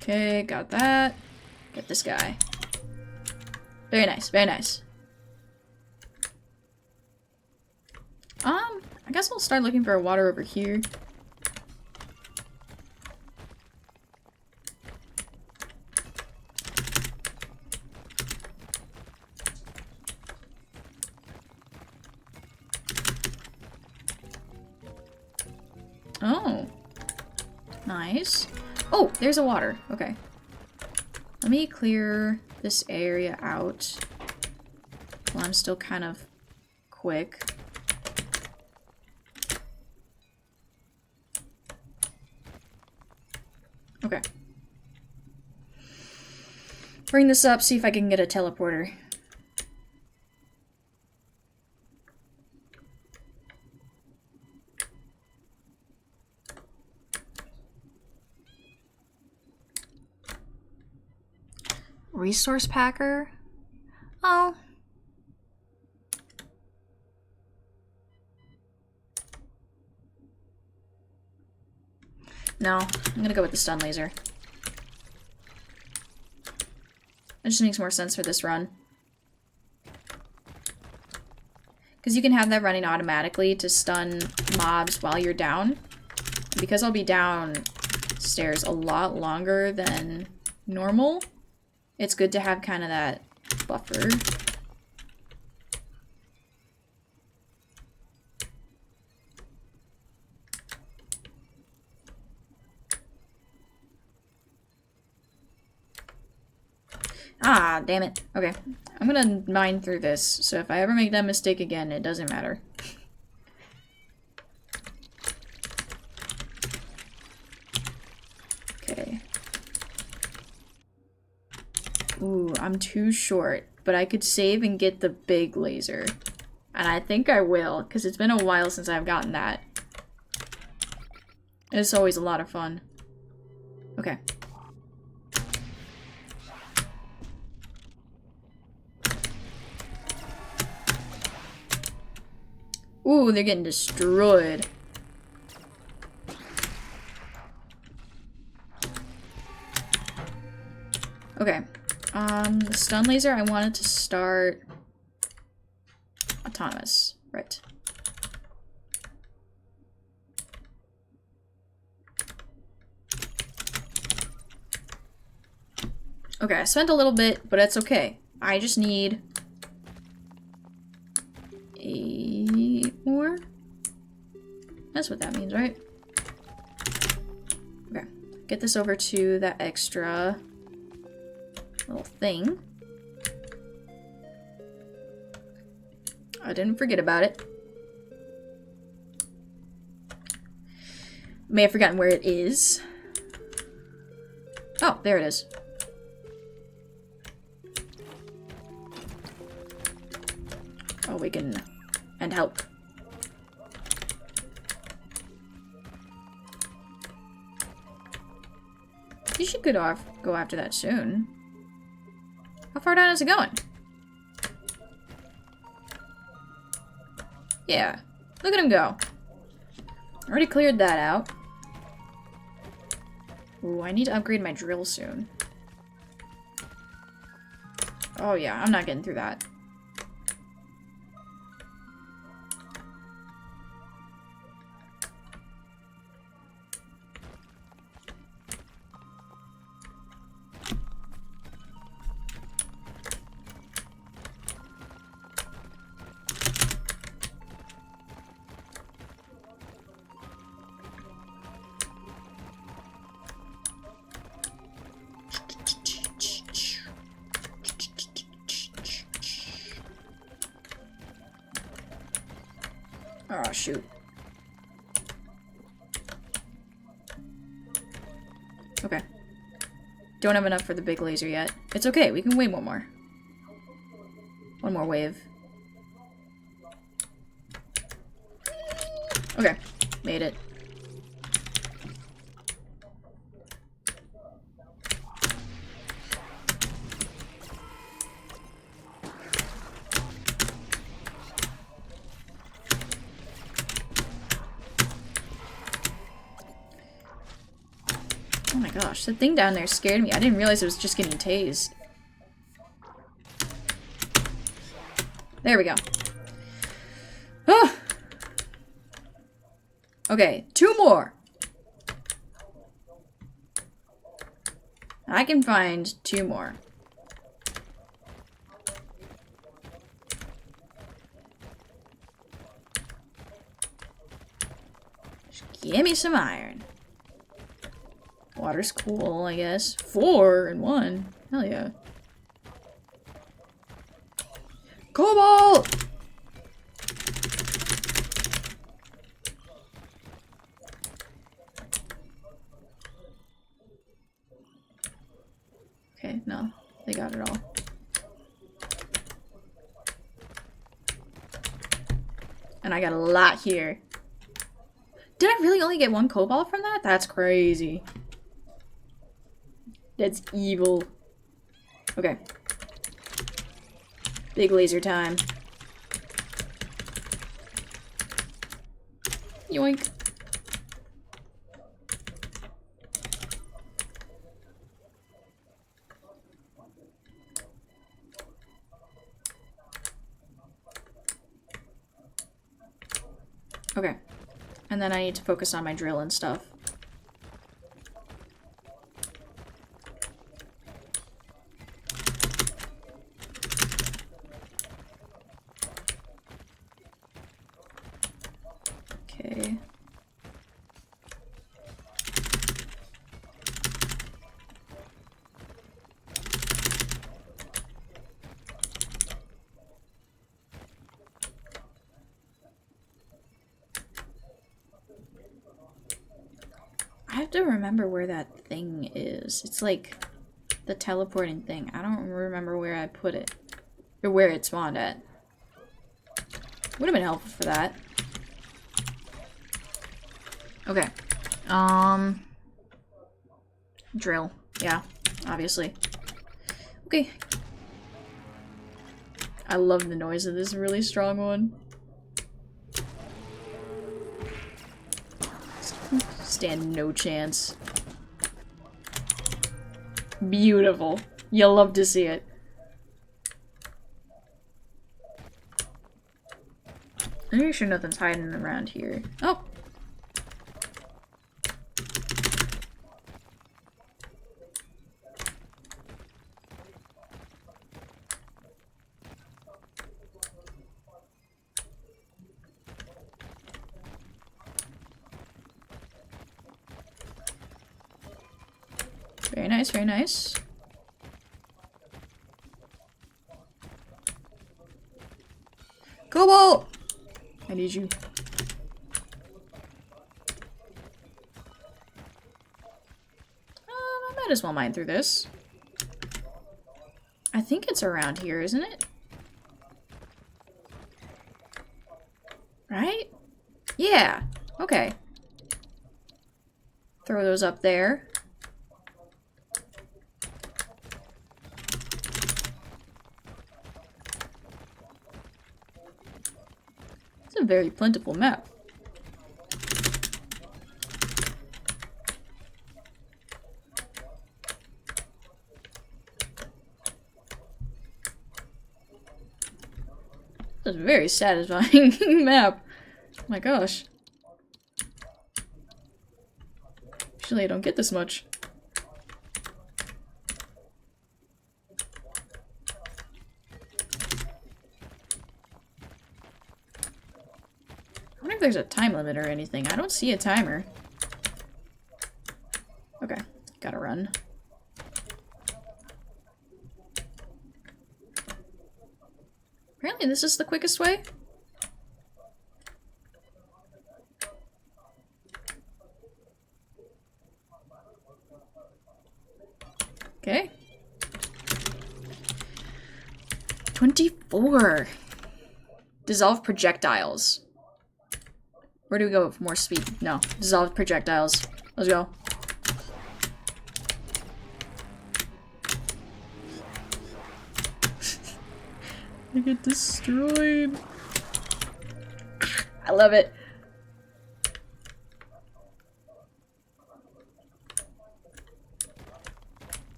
Okay, got that. Get this guy. Very nice, very nice. I guess I'll start looking for water over here. Oh. Nice. Oh, there's a water. Okay. Let me clear this area out while I'm still kind of quick. Okay. Bring this up, see if I can get a teleporter. Resource packer? Oh. No, I'm gonna go with the stun laser. It just makes more sense for this run. Because you can have that running automatically to stun mobs while you're down. Because I'll be downstairs a lot longer than normal, it's good to have kind of that buffer. Ah, damn it. Okay. I'm gonna mine through this, so if I ever make that mistake again, it doesn't matter. Okay. Ooh, I'm too short, but I could save and get the big laser. And I think I will, because it's been a while since I've gotten that. It's always a lot of fun. Okay. Ooh, they're getting destroyed. Okay. The stun laser, I wanted to start autonomous. Right. Okay, I spent a little bit, but it's okay. I just need 8 more. That's what that means, right? Okay. Get this over to that extra little thing. I didn't forget about it. May have forgotten where it is. Oh, there it is. Oh, we can... and help. You should go after that soon. How far down is it going? Yeah. Look at him go. Already cleared that out. Ooh, I need to upgrade my drill soon. Oh yeah, I'm not getting through that. Oh, shoot. Okay. Don't have enough for the big laser yet. It's okay, we can wait one more. One more wave. Okay, made it. Oh my gosh, the thing down there scared me. I didn't realize it was just getting tased. There we go. Ah! Okay, 2 more. I can find 2 more. Just give me some iron. Water's cool, I guess. 4 in 1. Hell yeah. Cobalt! Okay, no. They got it all. And I got a lot here. Did I really only get 1 cobalt from that? That's crazy. That's evil. Okay. Big laser time. Yoink. Okay. And then I need to focus on my drill and stuff. Okay. I have to remember where that thing is. It's like the teleporting thing. I don't remember where I put it. Or where it spawned at. Would have been helpful for that. Okay. Drill. Yeah, obviously. Okay. I love the noise of this really strong one. Stand no chance. Beautiful. You'll love to see it. I'm pretty sure nothing's hiding around here. Oh! Very nice, very nice. Cobalt! I need you. I might as well mine through this. I think it's around here, isn't it? Right? Yeah. Okay. Throw those up there. It's a very plentiful map. That's a very satisfying map. Oh my gosh. Usually I don't get this much. I wonder if there's a time limit or anything. I don't see a timer. Okay, gotta run. Apparently this is the quickest way. Okay. 24. Dissolve projectiles. Where do we go for more speed? No. Dissolve projectiles. Let's go. I get destroyed. I love it.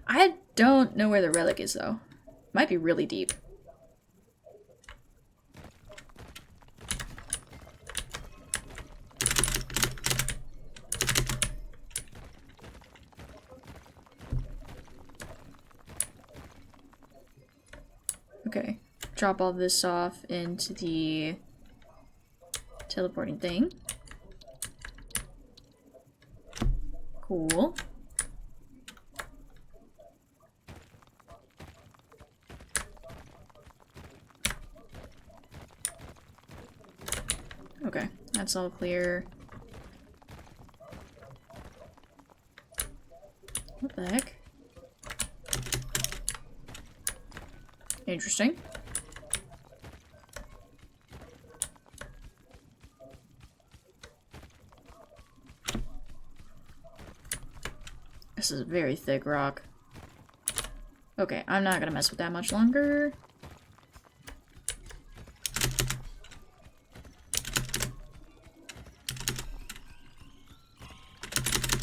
I don't know where the relic is, though. Might be really deep. Okay. Drop all this off into the teleporting thing. Cool. Okay, that's all clear. What the heck? Interesting. This is a very thick rock. Okay, I'm not gonna mess with that much longer.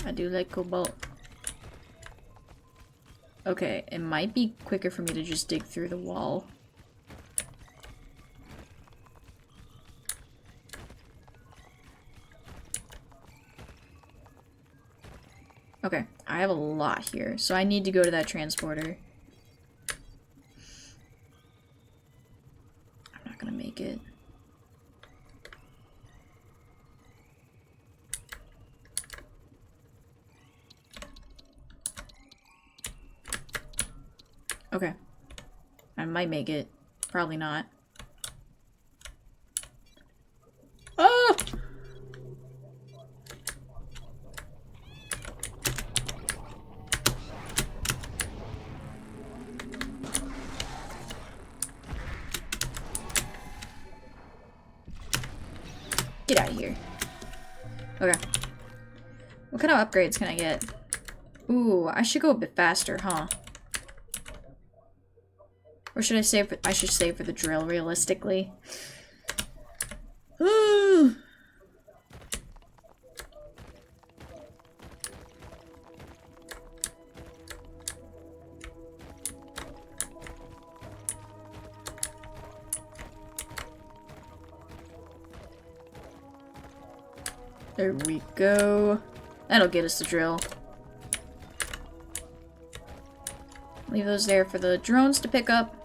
I do like cobalt. Okay, it might be quicker for me to just dig through the wall. Okay, I have a lot here, so I need to go to that transporter. I'm not gonna make it. Okay. I might make it. Probably not. Oh! Get out of here. Okay. What kind of upgrades can I get? Ooh, I should go a bit faster, huh? Or should I save for, I should save for the drill, realistically. Ooh. There we go. That'll get us the drill. Leave those there for the drones to pick up.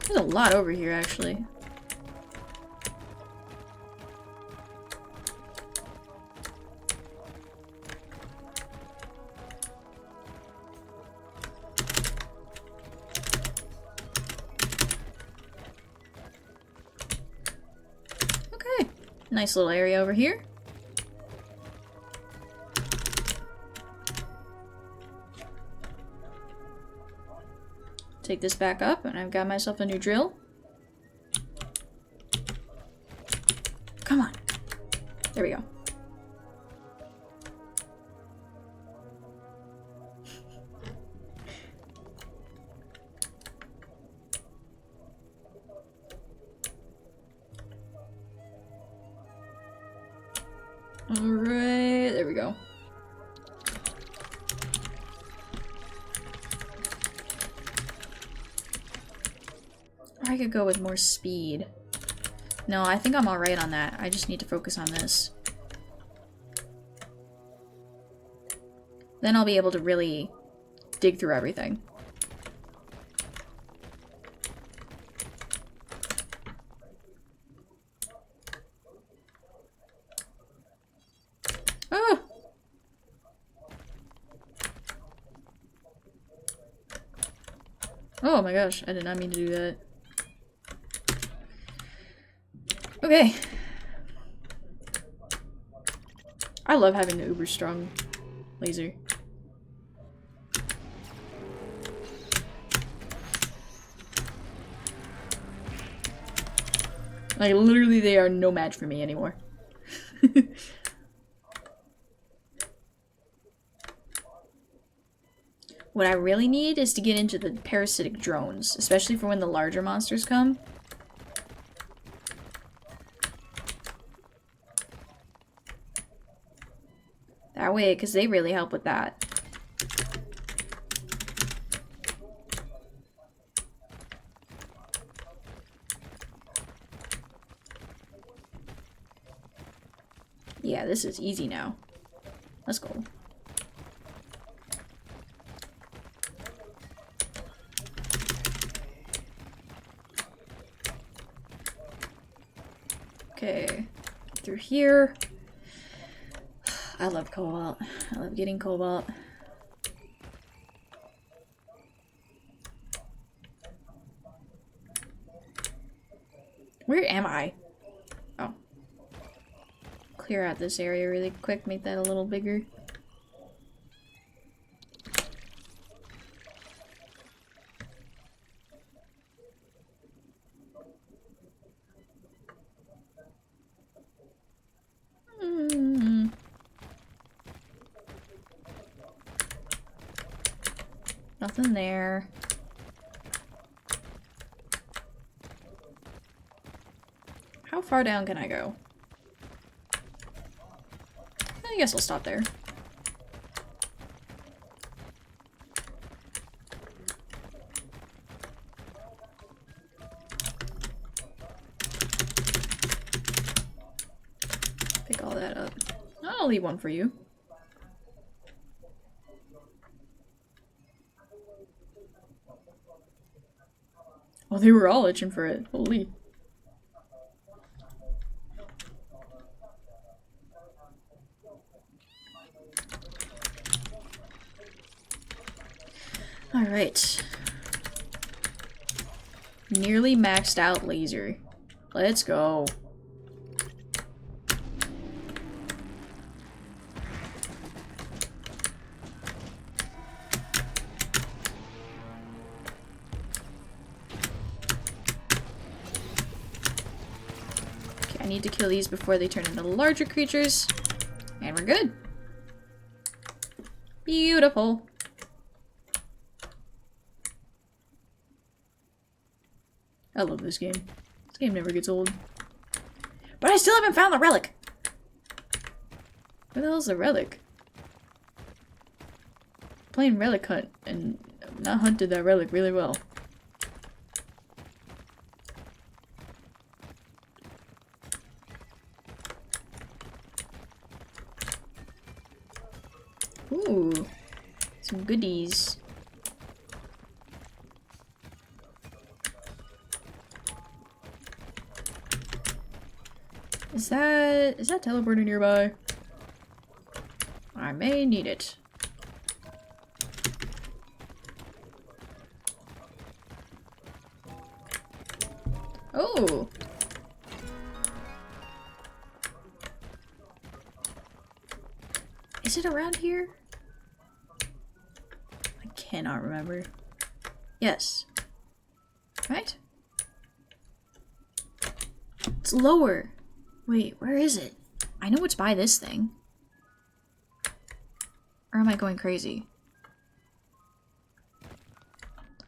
There's a lot over here, actually. Okay, nice little area over here. Take this back up, and I've got myself a new drill. Come on. There we go. Alright, there we go. I could go with more speed. No, I think I'm alright on that. I just need to focus on this. Then I'll be able to really dig through everything. Ah! Oh my gosh, I did not mean to do that. Okay. I love having the uber strong laser. Like, literally, they are no match for me anymore. What I really need is to get into the parasitic drones, especially for when the larger monsters come. That way, because they really help with that. Yeah, this is easy now. Let's go. Okay, through here. I love cobalt. I love getting cobalt. Where am I? Oh. Clear out this area really quick, make that a little bigger. Nothing there. How far down can I go? I guess I'll stop there. Pick all that up. I'll leave one for you. Oh, they were all itching for it. Holy. Alright. Nearly maxed out laser. Let's go. Okay, I need to kill these before they turn into larger creatures. And we're good. Beautiful. I love this game. This game never gets old. But I still haven't found the relic! Where the hell's the relic? Playing relic hunt and not hunted that relic really well. Ooh, some goodies. Is that teleporter nearby? I may need it. Oh! Is it around here? I cannot remember. Yes. Right? It's lower. Wait, where is it? I know it's by this thing. Or am I going crazy?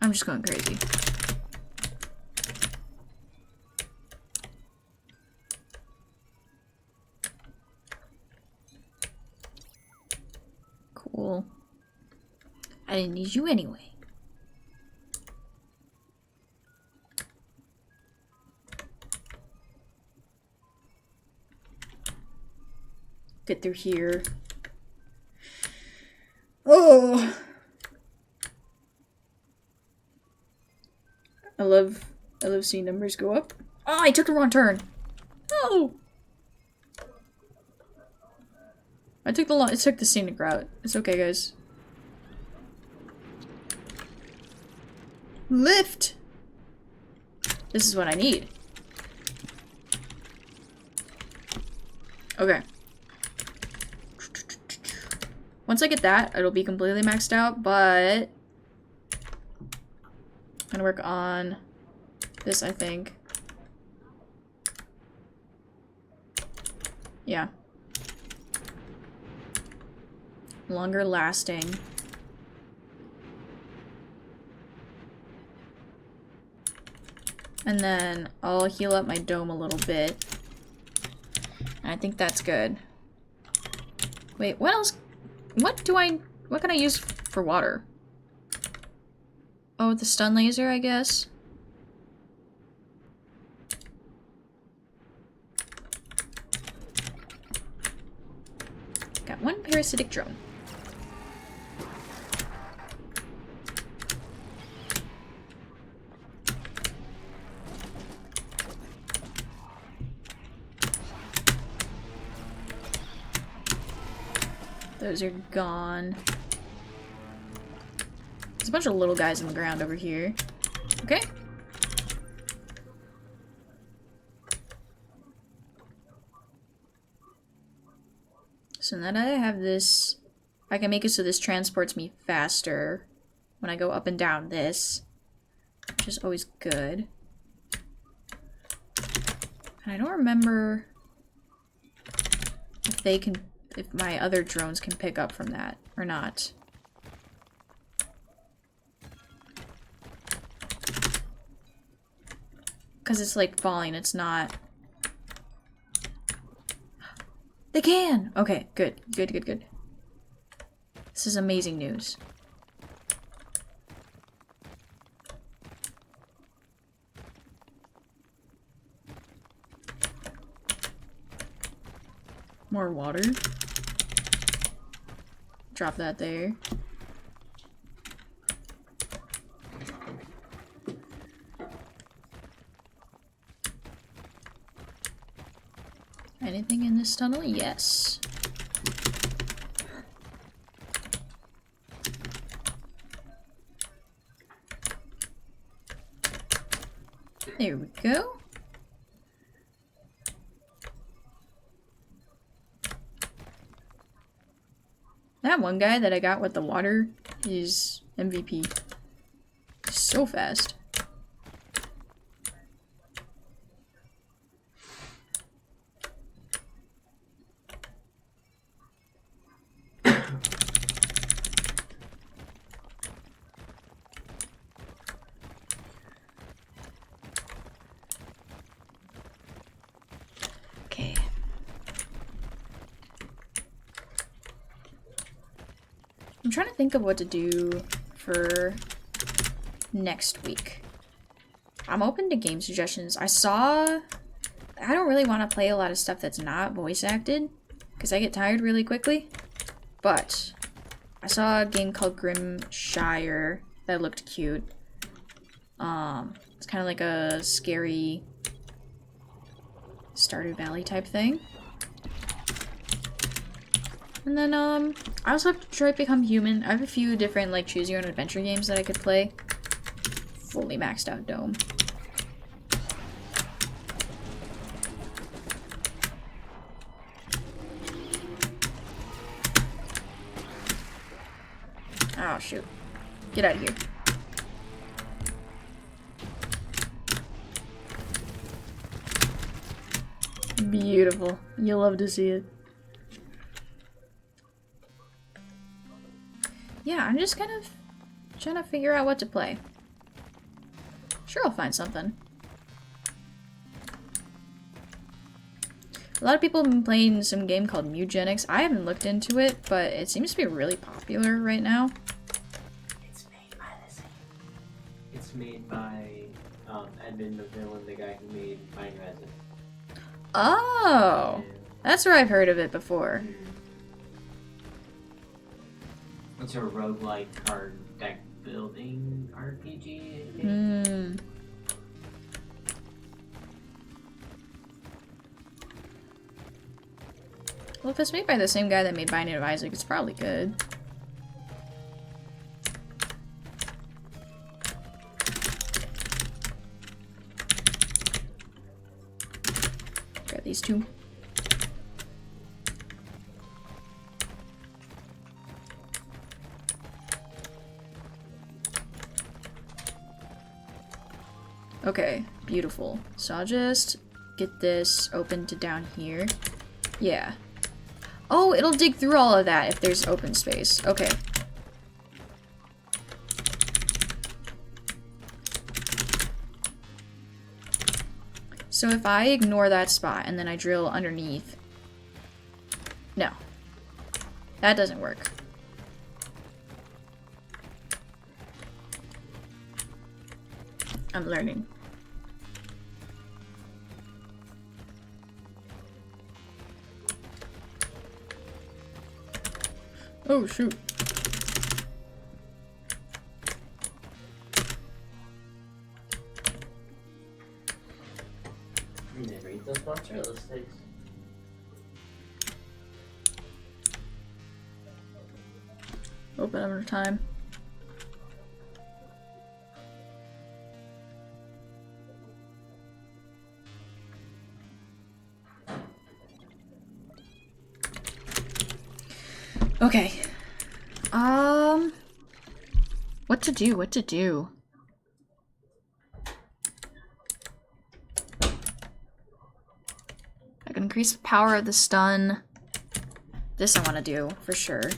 I'm just going crazy. I didn't need you anyway. Get through here. Oh! I love seeing numbers go up. Oh, I took the wrong turn. Oh! I took the scenic route. It's okay, guys. Lift! This is what I need. Okay. Once I get that, it'll be completely maxed out, but I'm gonna work on this, I think. Yeah. Longer lasting. And then I'll heal up my dome a little bit. And I think that's good. Wait, what else? What can I use for water? Oh, the stun laser, I guess. Got one parasitic drone. Those are gone. There's a bunch of little guys on the ground over here. Okay. So now that I have this, I can make it so this transports me faster when I go up and down this, which is always good. And I don't remember if my other drones can pick up from that or not. Because it's like falling, it's not. They can! Okay, good. Good, good, good. This is amazing news. More water. Drop that there. Anything in this tunnel? Yes. There we go. That one guy that I got with the water is MVP. So fast. Okay. I'm trying to think of what to do for next week. I'm open to game suggestions. I don't really want to play a lot of stuff that's not voice acted because I get tired really quickly. But I saw a game called Grimshire that looked cute. It's kind of like a scary Stardew Valley type thing. And then, I also have Detroit Become Human. I have a few different, like, choose your own adventure games that I could play. Fully maxed out dome. Oh, shoot. Get out of here. Beautiful. You'll love to see it. Yeah, I'm just kind of trying to figure out what to play. Sure, I'll find something. A lot of people have been playing some game called Mugenics. I haven't looked into it, but it seems to be really popular right now. made by Edmund McMillan, the guy who made Final Resin. Oh, that's where I've heard of it before. It's a roguelike card deck building RPG, I think. Hmm. Well, if it's made by the same guy that made Binding of Isaac, it's probably good. Grab these two. Okay, beautiful. So I'll just get this open to down here. Yeah. Oh, it'll dig through all of that if there's open space. Okay. So if I ignore that spot and then I drill underneath... No. That doesn't work. I'm learning. Oh, shoot. You didn't read those monster listings. Open over time. Okay. What to do? What to do? I can increase the power of the stun. This I want to do, for sure.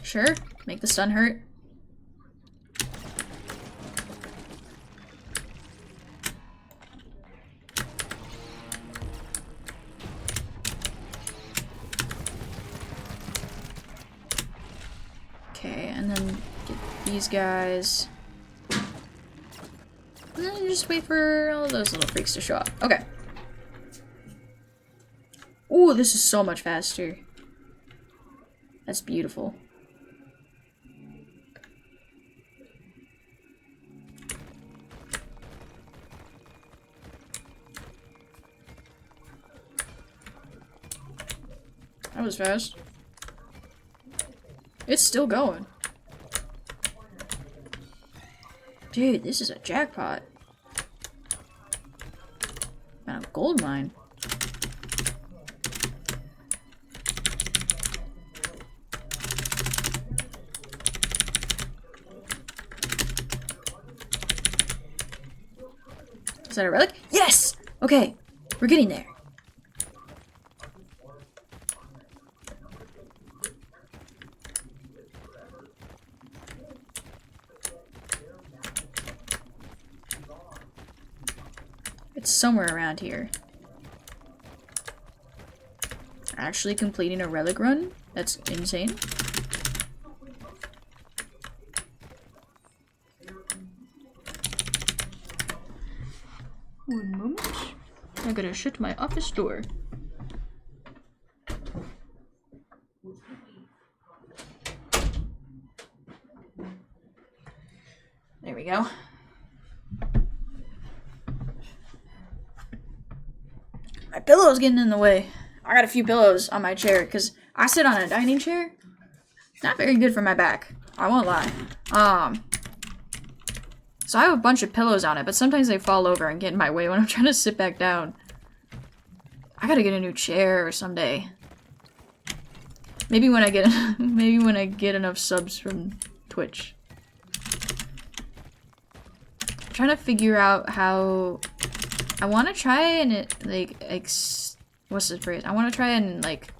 Sure, make the stun hurt. Okay, and then get these guys. And then just wait for all those little freaks to show up. Okay. Ooh, this is so much faster. That's beautiful. That was fast. It's still going. Dude, this is a jackpot. Man, a gold mine. Is that a relic? Yes! Okay, we're getting there. It's somewhere around here. Actually completing a relic run? That's insane. One moment. I gotta shut my office door. There we go. My pillow's getting in the way. I got a few pillows on my chair because I sit on a dining chair. Not very good for my back. I won't lie. So I have a bunch of pillows on it, but sometimes they fall over and get in my way when I'm trying to sit back down. I gotta get a new chair someday. Maybe when I get enough subs from Twitch. I'm trying to figure out how I want to try and what's the phrase? I want to try and like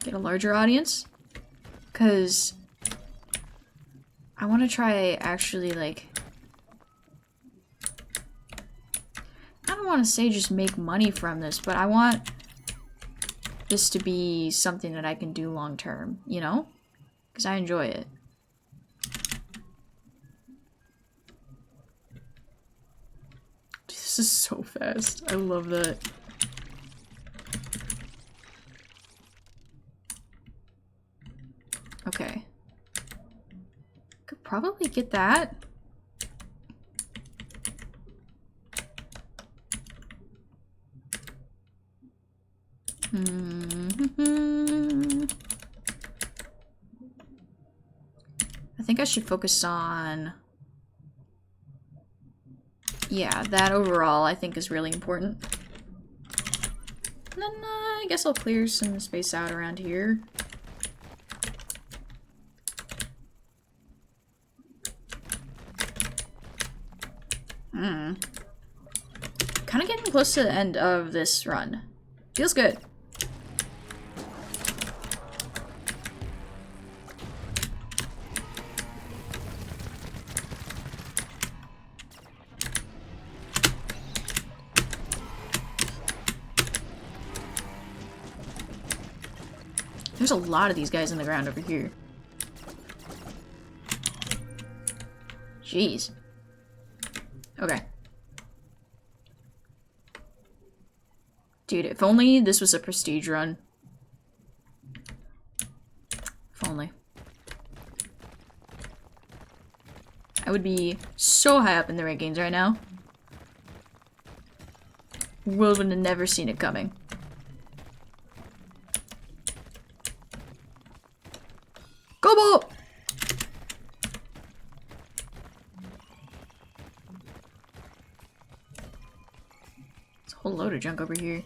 get a larger audience, cause I want to try actually like. I don't want to say just make money from this, but I want this to be something that I can do long term, you know? Because I enjoy it. This is so fast. I love that. Okay. Could probably get that. I think I should focus on... Yeah, that overall I think is really important. And then I guess I'll clear some space out around here. Kind of getting close to the end of this run. Feels good. There's a lot of these guys in the ground over here. Jeez. Okay. Dude, if only this was a prestige run. If only. I would be so high up in the rankings right now. Would have never seen it coming. Cobalt! There's a whole load of junk over here.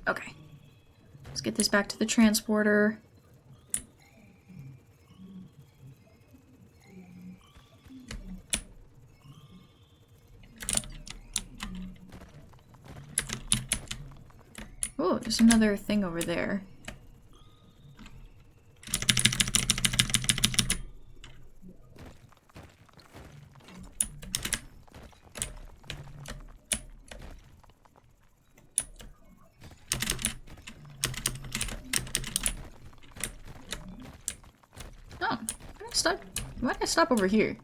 Okay. Let's get this back to the transporter. Oh, there's another thing over there. Oh, why did I stop over here?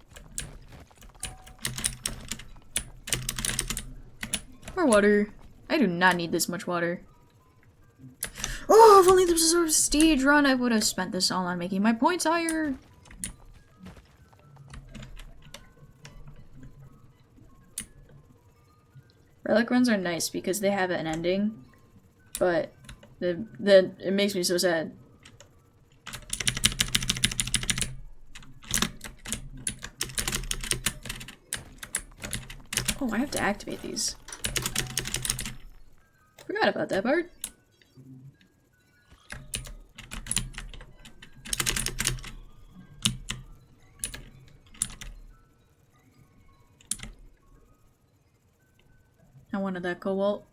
More water. I do not need this much water. Oh, if only this was a prestige run, I would have spent this all on making my points higher. Relic runs are nice because they have an ending, but it makes me so sad. Oh, I have to activate these. Forgot about that part. I wanted that cobalt.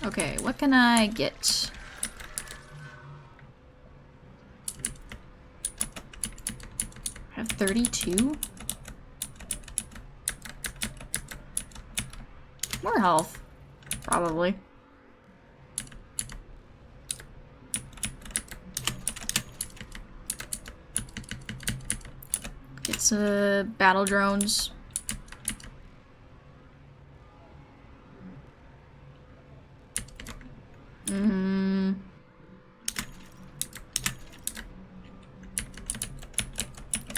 Okay, what can I get? I have 32? More health, probably. It's battle drones.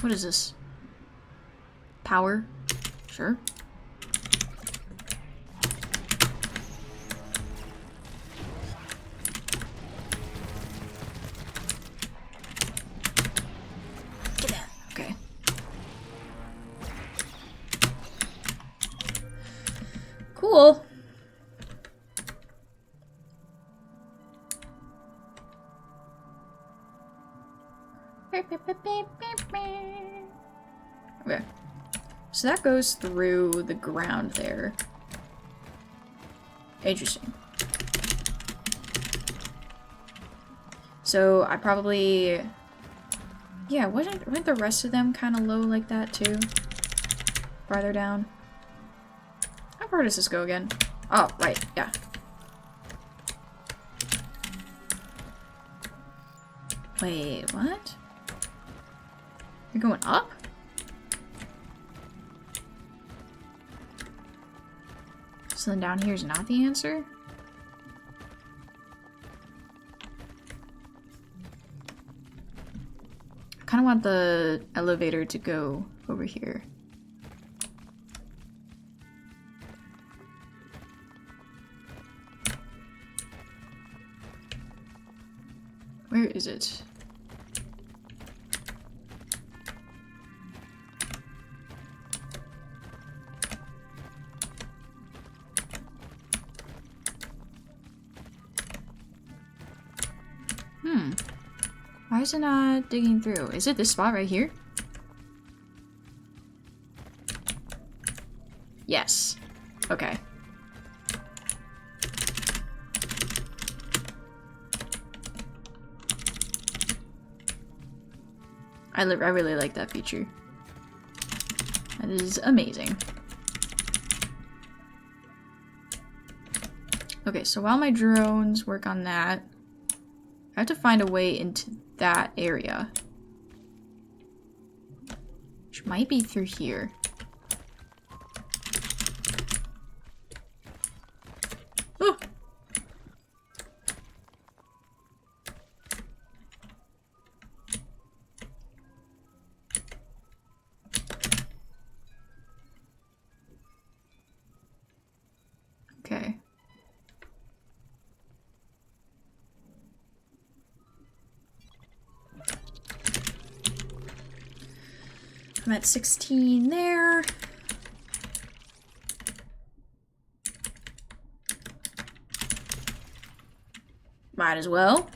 What is this? Power? Sure. Get that. Okay. Cool. Okay. So that goes through the ground there. Interesting. So I probably Yeah, weren't the rest of them kind of low like that too? Farther down. How far does this go again? Oh, right, yeah. Wait, what? You're going up? So then down here is not the answer? I kind of want the elevator to go over here. Where is it? Why is it not digging through? Is it this spot right here? Yes. Okay. I really like that feature. That is amazing. Okay, so while my drones work on that, I have to find a way into that area. Which might be through here. Oh! Okay. I'm at 16 there. Might as well.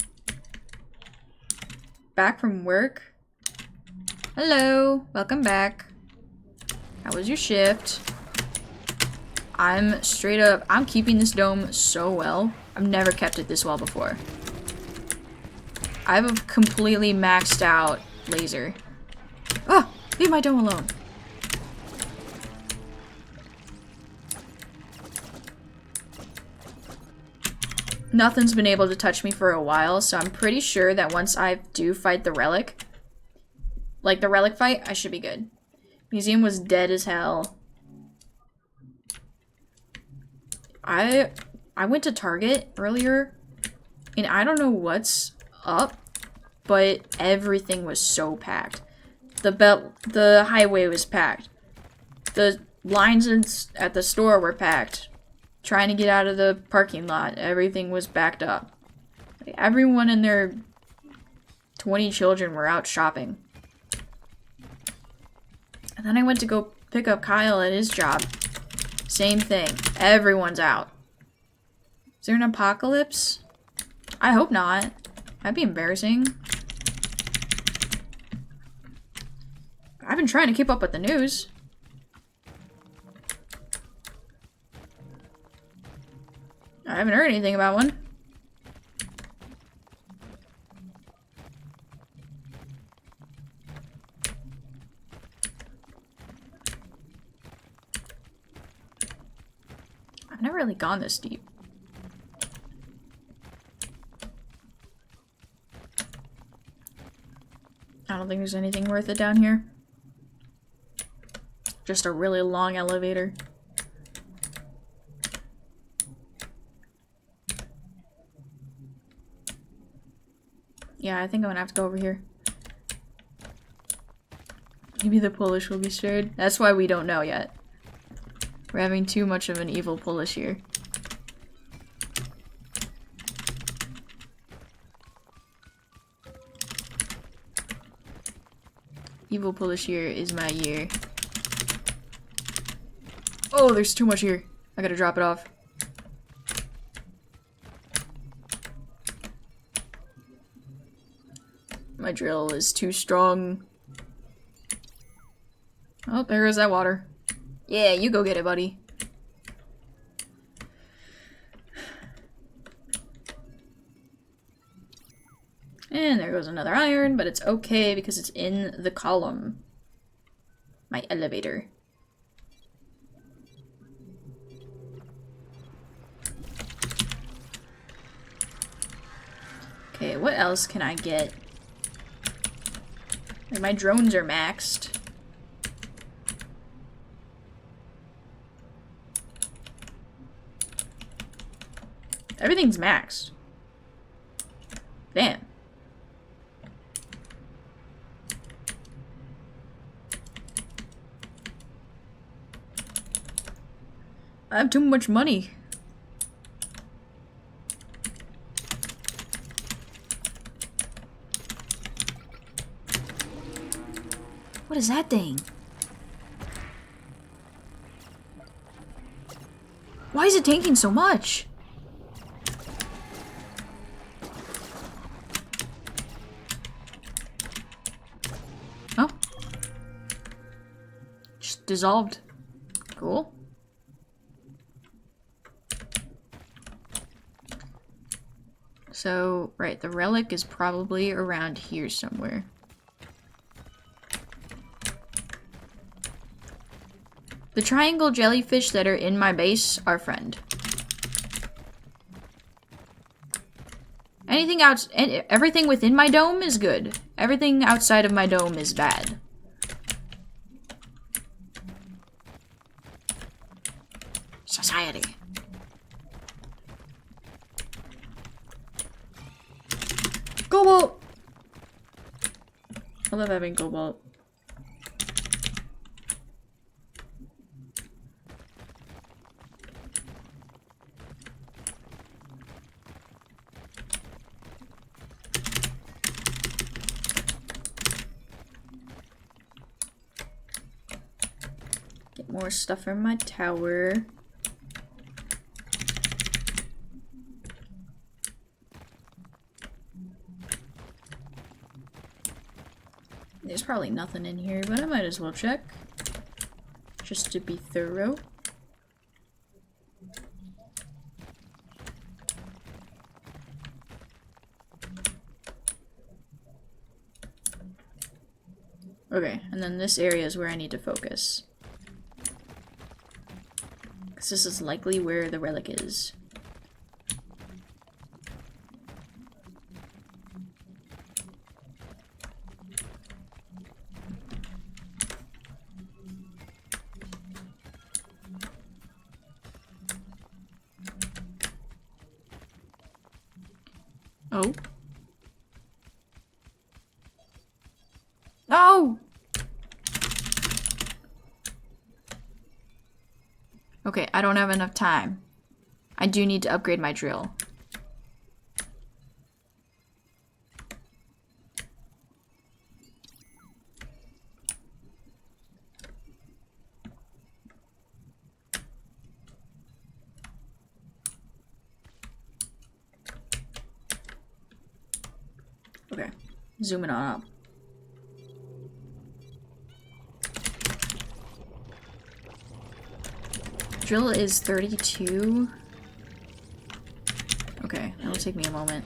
Back from work. Hello, welcome back. How was your shift? I'm straight up, I'm keeping this dome so well. I've never kept it this well before. I have a completely maxed out laser. Oh, leave my dome alone. Nothing's been able to touch me for a while, so I'm pretty sure that once I do fight the relic, like the relic fight, I should be good. Museum was dead as hell. I went to Target earlier, and I don't know what's up, but everything was so packed. The highway was packed. The lines at the store were packed. Trying to get out of the parking lot, everything was backed up. Like, everyone and their 20 children were out shopping. And then I went to go pick up Kyle at his job. Same thing. Everyone's out. Is there an apocalypse? I hope not. That'd be embarrassing. I've been trying to keep up with the news. I haven't heard anything about one. I've never really gone this deep. I don't think there's anything worth it down here. Just a really long elevator. Yeah, I think I'm gonna have to go over here. Maybe the Polish will be spared. That's why we don't know yet. We're having too much of an evil Polish here. Evil Polish year is my year. Oh, there's too much here. I gotta drop it off. My drill is too strong. Oh, there is that water. Yeah, you go get it, buddy. And there goes another iron, but it's okay because it's in the column. My elevator. Okay, what else can I get? Like, my drones are maxed. Everything's maxed. Damn. I have too much money. What is that thing? Why is it tanking so much? Oh. Just dissolved. Cool. So, right, the relic is probably around here somewhere. The triangle jellyfish that are in my base are friend. Everything within my dome is good. Everything outside of my dome is bad. Society. Cobalt! I love having cobalt. Get more stuff from my tower. There's probably nothing in here, but I might as well check. Just to be thorough. Okay, and then this area is where I need to focus. Because this is likely where the relic is. Oh. No! Okay, I don't have enough time. I do need to upgrade my drill. Okay, zooming on up. Drill is 32. Okay, that'll take me a moment.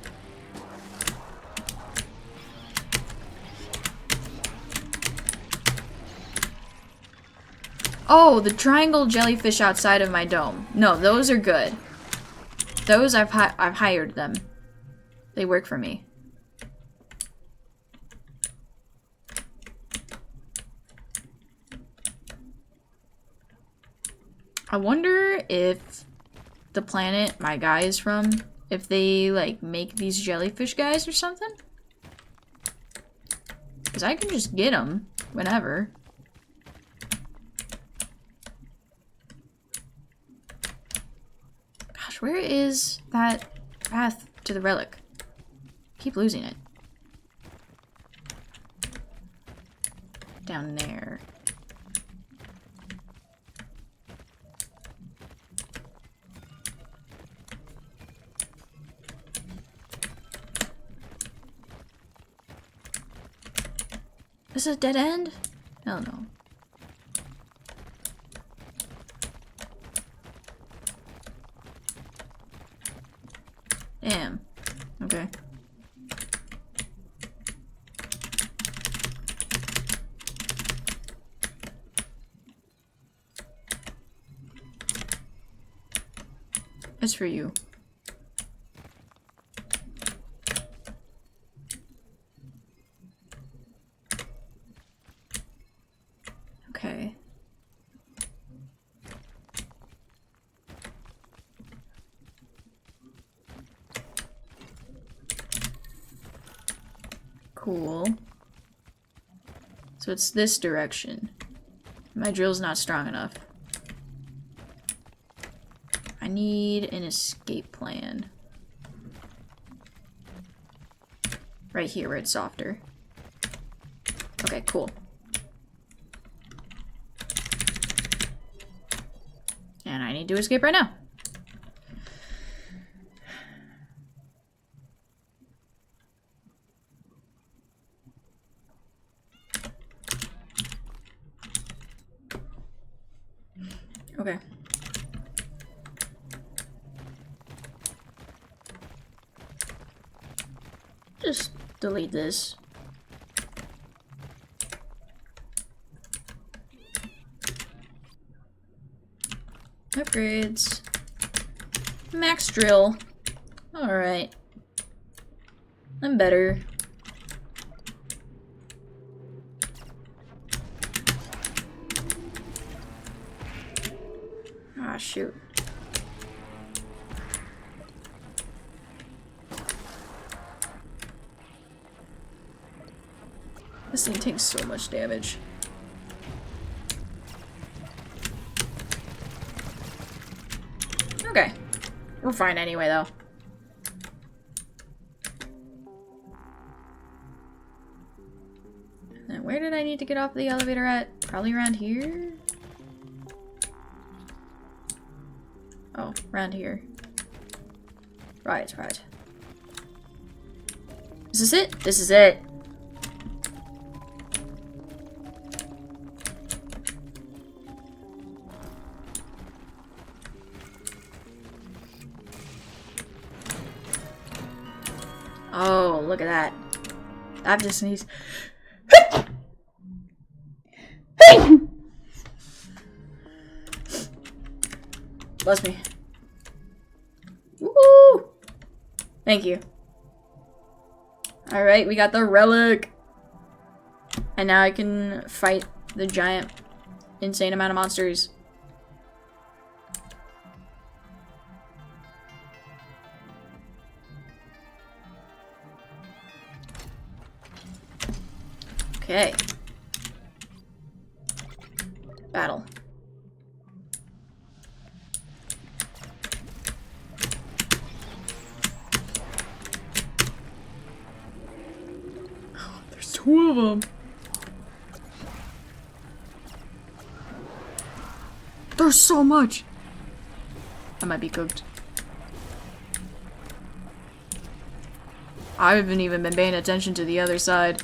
Oh, the triangle jellyfish outside of my dome. No, those are good. Those I've hired them. They work for me. I wonder if the planet my guy is from, if they, like, make these jellyfish guys or something? Because I can just get them whenever. Gosh, where is that path to the relic? Keep losing it. Down there. Is it a dead end? Hell no. Damn. Okay. It's for you. Okay. Cool. So it's this direction. My drill's not strong enough. I need an escape plan. Right here where it's softer. Okay, cool. And I need to escape right now. Okay. Just delete this. Upgrades. Max drill. Alright. I'm better. Ah, shoot. This thing takes so much damage. Okay. We're fine anyway, though. And where did I need to get off the elevator at? Probably around here? Oh, around here. Right, right. Is this it? This is it. Oh, look at that. That just needs... Bless me. Woo! Thank you. Alright, we got the relic. And now I can fight the giant, insane amount of monsters. Okay. Battle. Oh, there's two of them. There's so much. I might be cooked. I haven't even been paying attention to the other side.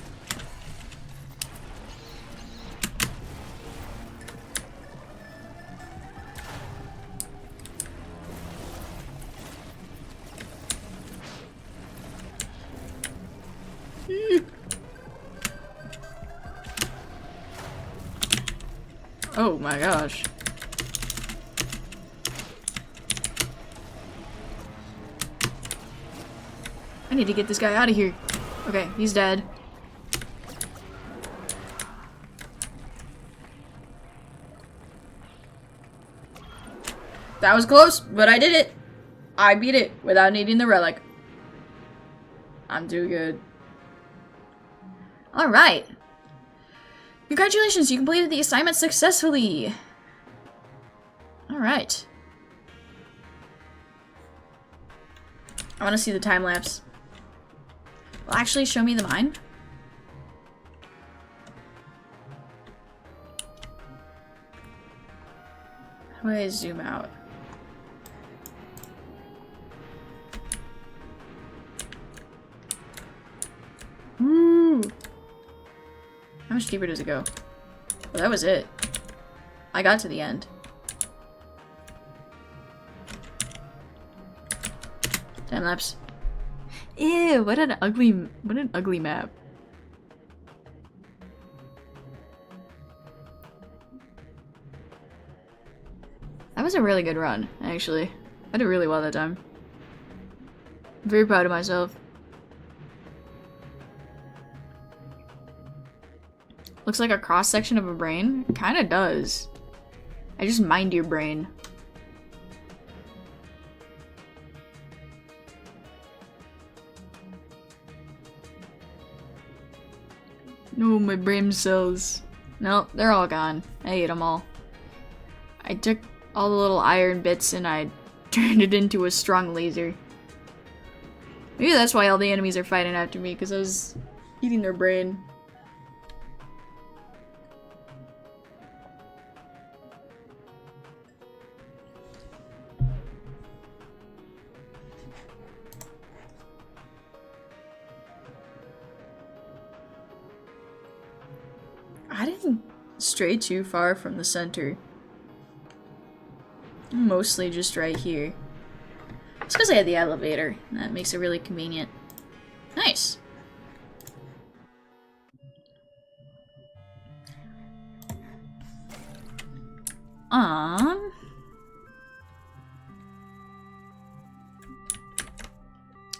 Oh my gosh. I need to get this guy out of here. Okay, he's dead. That was close, but I did it. I beat it without needing the relic. I'm too good. Alright. Congratulations, you completed the assignment successfully. Alright. I want to see the time lapse. Well, actually, show me the mine. How do I zoom out? Woo! How much deeper does it go? Well, that was it. I got to the end. Time lapse. Ew, what an ugly map. That was a really good run, actually. I did really well that time. I'm very proud of myself. Looks like a cross-section of a brain? It kinda does. I just mined your brain. No, my brain cells. No, they're all gone. I ate them all. I took all the little iron bits and I turned it into a strong laser. Maybe that's why all the enemies are fighting after me, because I was eating their brain. I didn't stray too far from the center. I'm mostly just right here. It's because I had the elevator. That makes it really convenient. Nice. How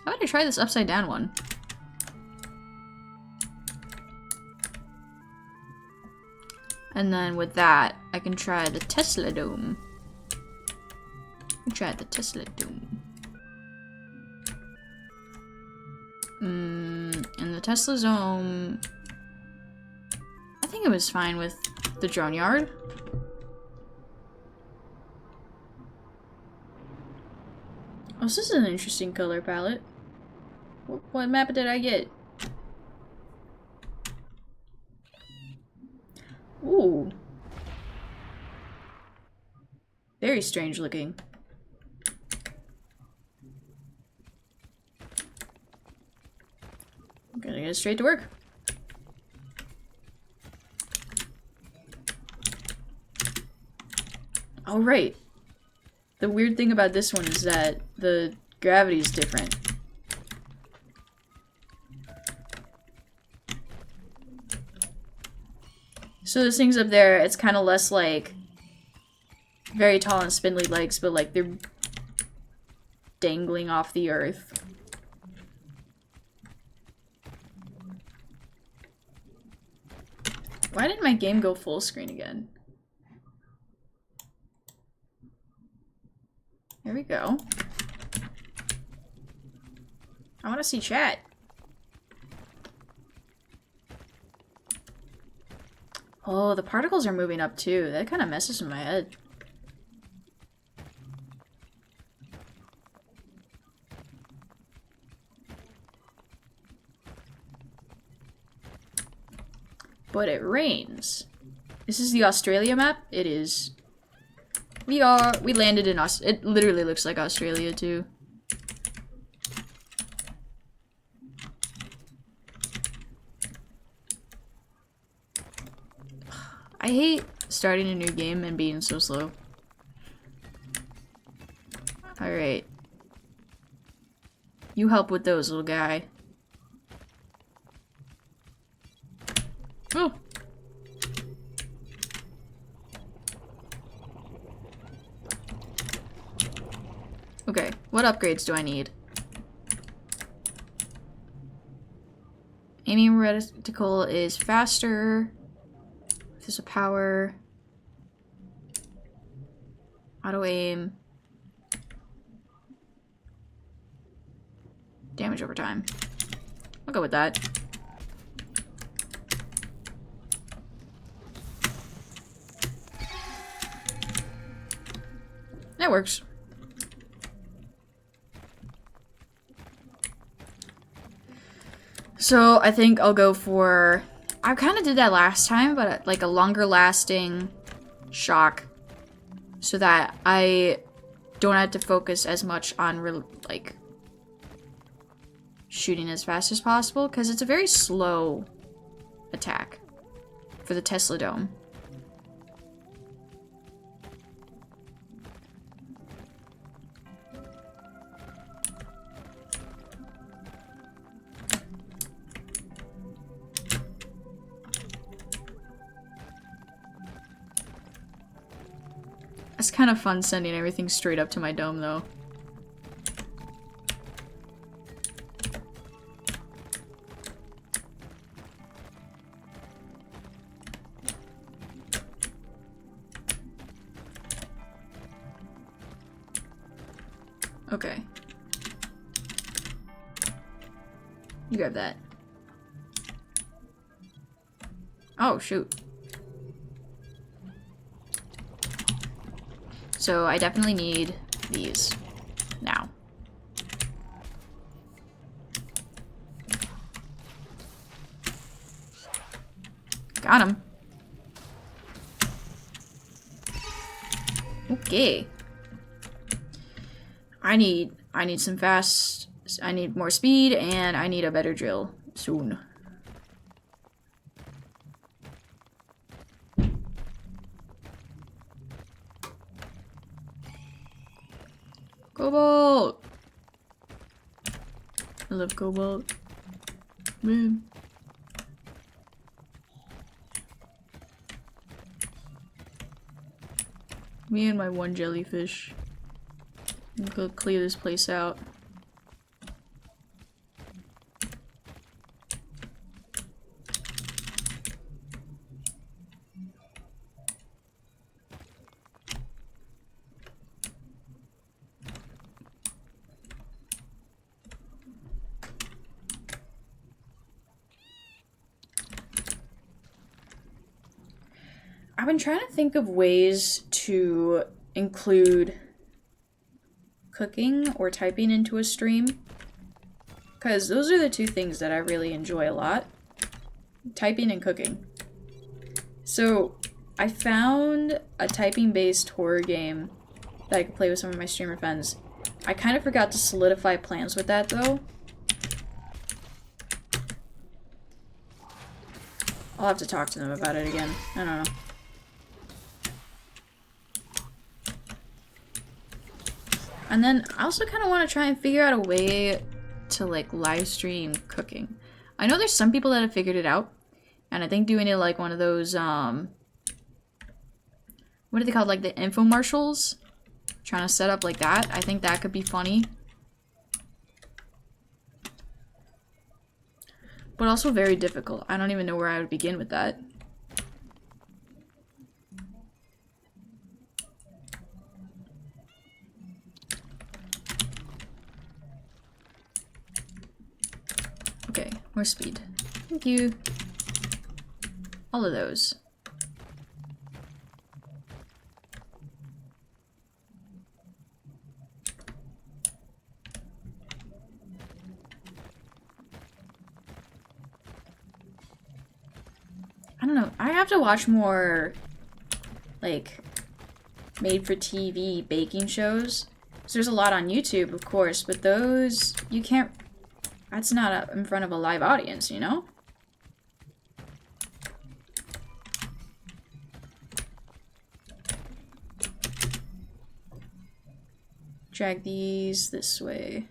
about I try this upside down one? And then with that, I can try the Tesla Dome. Try the Tesla Dome. And the Tesla Dome, I think it was fine with the drone yard. Oh, this is an interesting color palette. What map did I get? Ooh. Very strange looking. I'm gonna get straight to work. Oh, right. The weird thing about this one is that the gravity is different. So those things up there, it's kind of less like very tall and spindly legs, but like they're dangling off the earth. Why didn't my game go full screen again? There we go. I want to see chat. Oh, the particles are moving up too. That kind of messes with my head. But it rains. This is the Australia map? It is. We landed in it literally looks like Australia too. I hate starting a new game and being so slow. Alright. You help with those, little guy. Oh! Okay, what upgrades do I need? Aiming reticle is faster. There's a power. Auto aim. Damage over time. I'll go with that. That works. So I think I'll go for... I kind of did that last time, but like a longer lasting shock so that I don't have to focus as much on like shooting as fast as possible, because it's a very slow attack for the Tesla Dome. It's kind of fun sending everything straight up to my dome, though. Okay. You grab that. Oh, shoot. So I definitely need these now. Got him. Okay. I need some fast, I need more speed, and I need a better drill soon. Cobalt! I love cobalt. Man. Me and my one jellyfish. I'll go clear this place out. I've been trying to think of ways to include cooking or typing into a stream, because those are the two things that I really enjoy a lot. Typing and cooking. So I found a typing-based horror game that I could play with some of my streamer friends. I kind of forgot to solidify plans with that though. I'll have to talk to them about it again. I don't know. And then I also kind of want to try and figure out a way to like live stream cooking. I know there's some people that have figured it out, and I think doing it like one of those what are they called, like the infomercials, trying to set up like that, I think that could be funny, but also very difficult. I don't even know where I would begin with that. Okay, more speed. Thank you. All of those. I don't know. I have to watch more, like, made-for-TV baking shows. So there's a lot on YouTube, of course, but those, you can't, that's not in front of a live audience, you know? Drag these this way.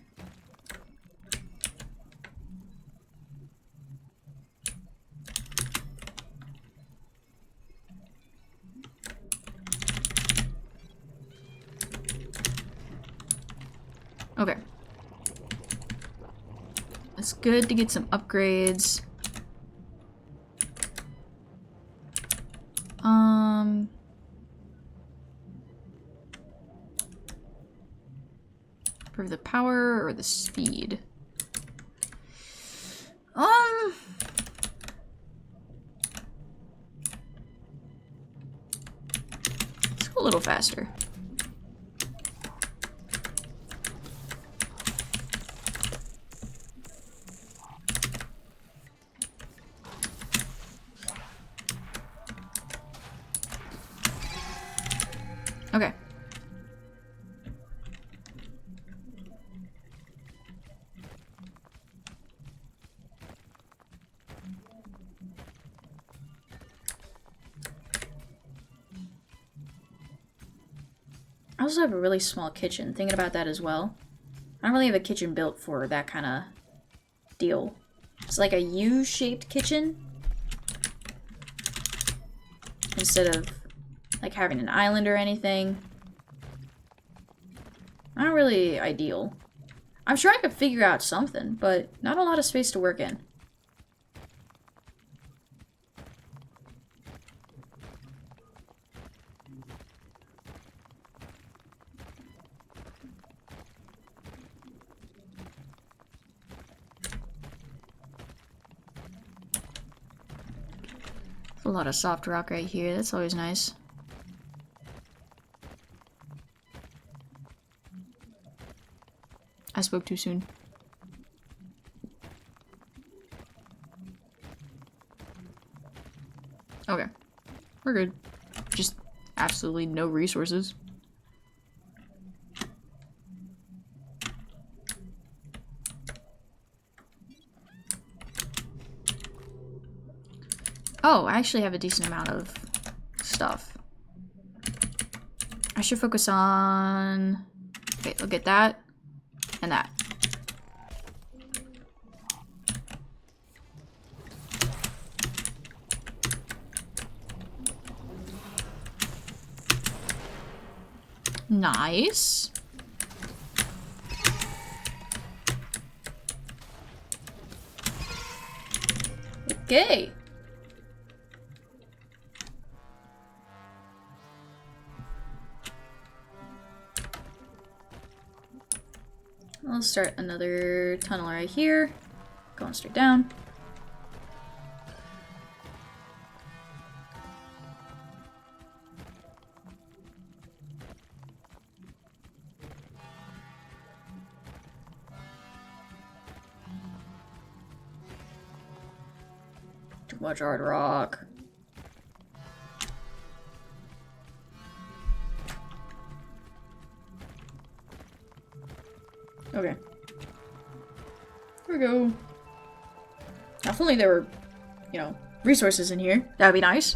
Okay. It's good to get some upgrades. For the power or the speed? Let's go a little faster. Okay. I also have a really small kitchen. Thinking about that as well. I don't really have a kitchen built for that kind of deal. It's like a U-shaped kitchen. Instead of like having an island or anything. Not really ideal. I'm sure I could figure out something, but not a lot of space to work in. A lot of soft rock right here. That's always nice. I spoke too soon. Okay. We're good. Just absolutely no resources. Oh, I actually have a decent amount of stuff. I should focus on... Okay, look at that. And that. Nice. Okay. I'll start another tunnel right here. Going straight down. Too much hard rock. Okay. Here we go. If only there were, you know, resources in here. That would be nice.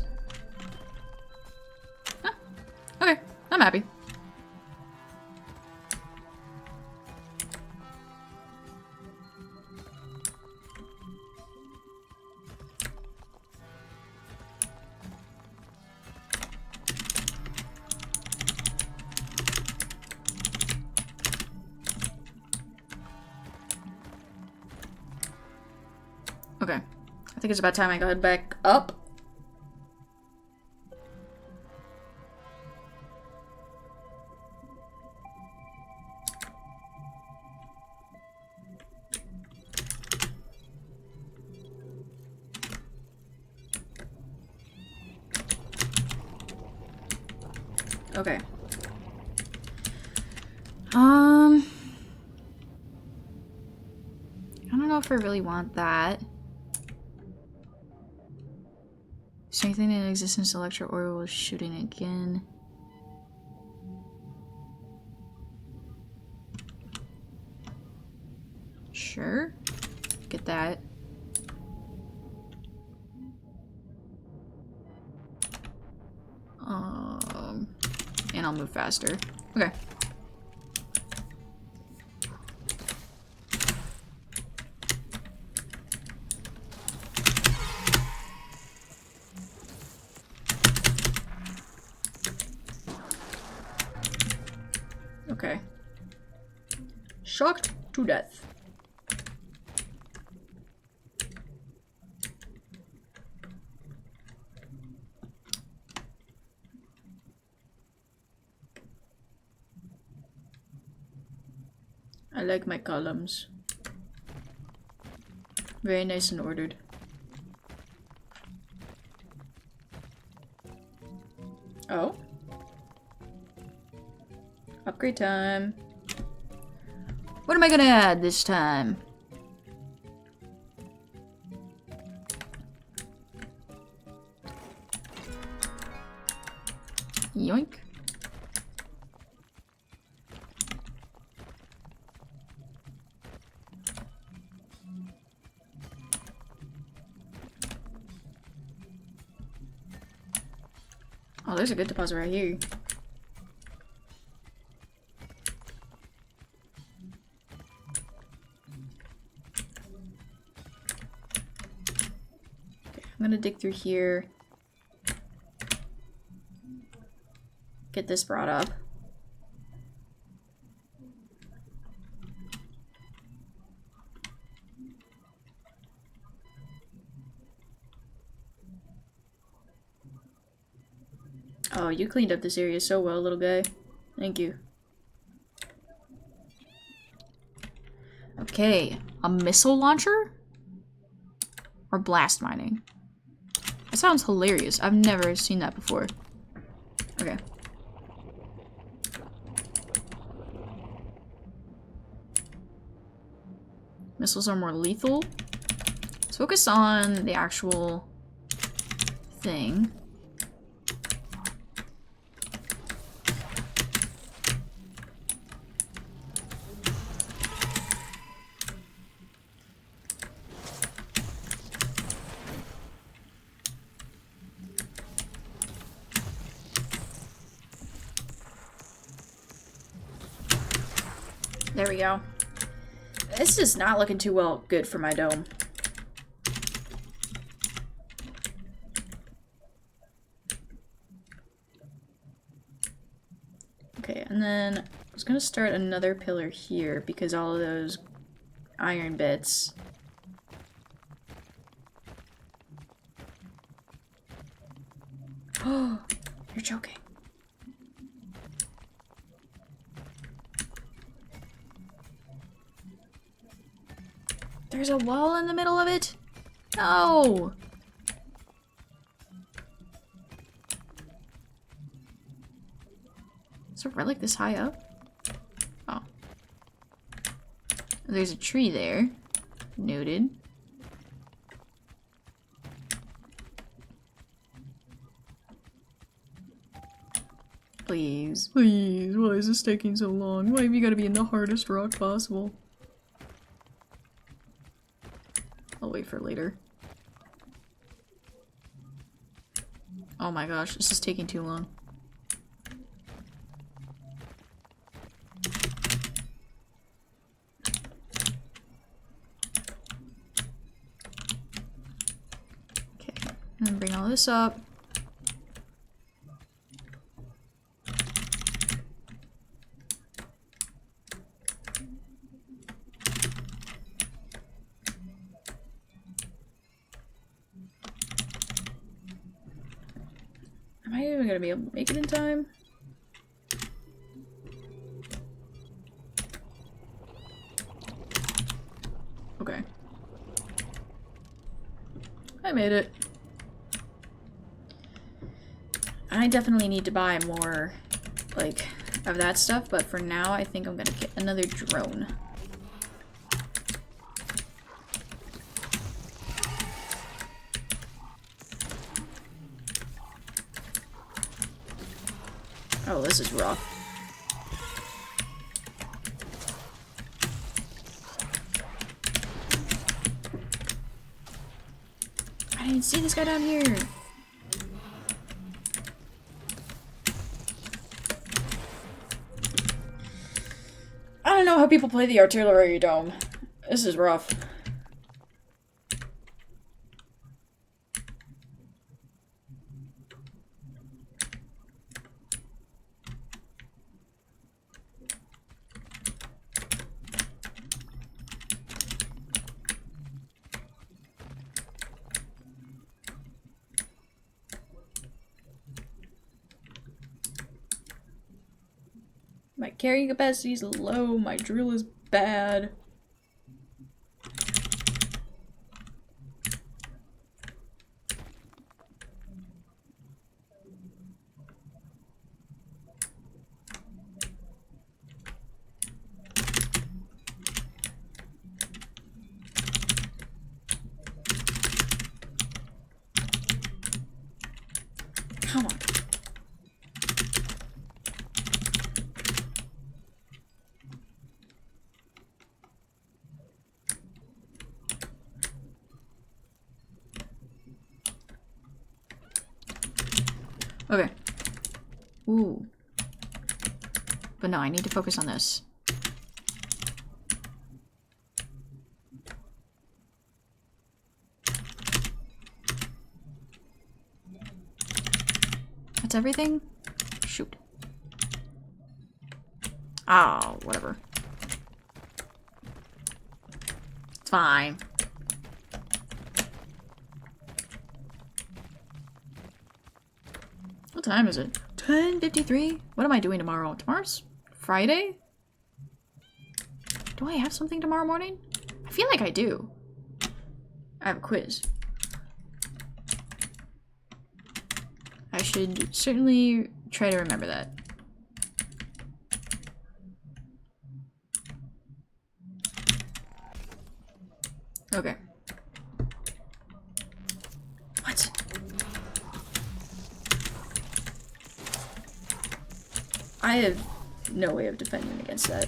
Huh. Okay, I'm happy. Okay. I think it's about time I go head back up. Okay. I don't know if I really want that. Strengthening in existence, Electro Orbital shooting again. Sure. Get that. And I'll move faster. Okay. Okay. Shocked to death. I like my columns. Very nice and ordered. Oh. Upgrade time. What am I gonna add this time? Yoink. Oh, there's a good deposit right here. Okay, I'm gonna dig through here. Get this brought up. Oh, you cleaned up this area so well, little guy. Thank you. Okay, a missile launcher? Or blast mining? That sounds hilarious. I've never seen that before. Okay. Missiles are more lethal. Let's focus on the actual thing. There we go. This is not looking too good for my dome. Okay, and then I was gonna start another pillar here because all of those iron bits. Oh, you're joking. There's a wall in the middle of it? No! Is it relic this high up? Oh. There's a tree there. Noted. Please. Please, why is this taking so long? Why have you gotta be in the hardest rock possible? I'll wait for later. Oh my gosh, this is taking too long. Okay, and then bring all this up. Am I even gonna be able to make it in time? Okay. I made it. I definitely need to buy more, like, of that stuff, but for now I think I'm gonna get another drone. Oh, this is rough. I didn't see this guy down here. I don't know how people play the artillery dome. This is rough. My carrying capacity is low, my drill is bad. Come on. Okay. Ooh. But no, I need to focus on this. That's everything? Shoot. Oh, whatever. It's fine. What time is it? 10:53? What am I doing tomorrow? Tomorrow's Friday? Do I have something tomorrow morning? I feel like I do. I have a quiz. I should certainly try to remember that. Okay. What? I have no way of defending against that.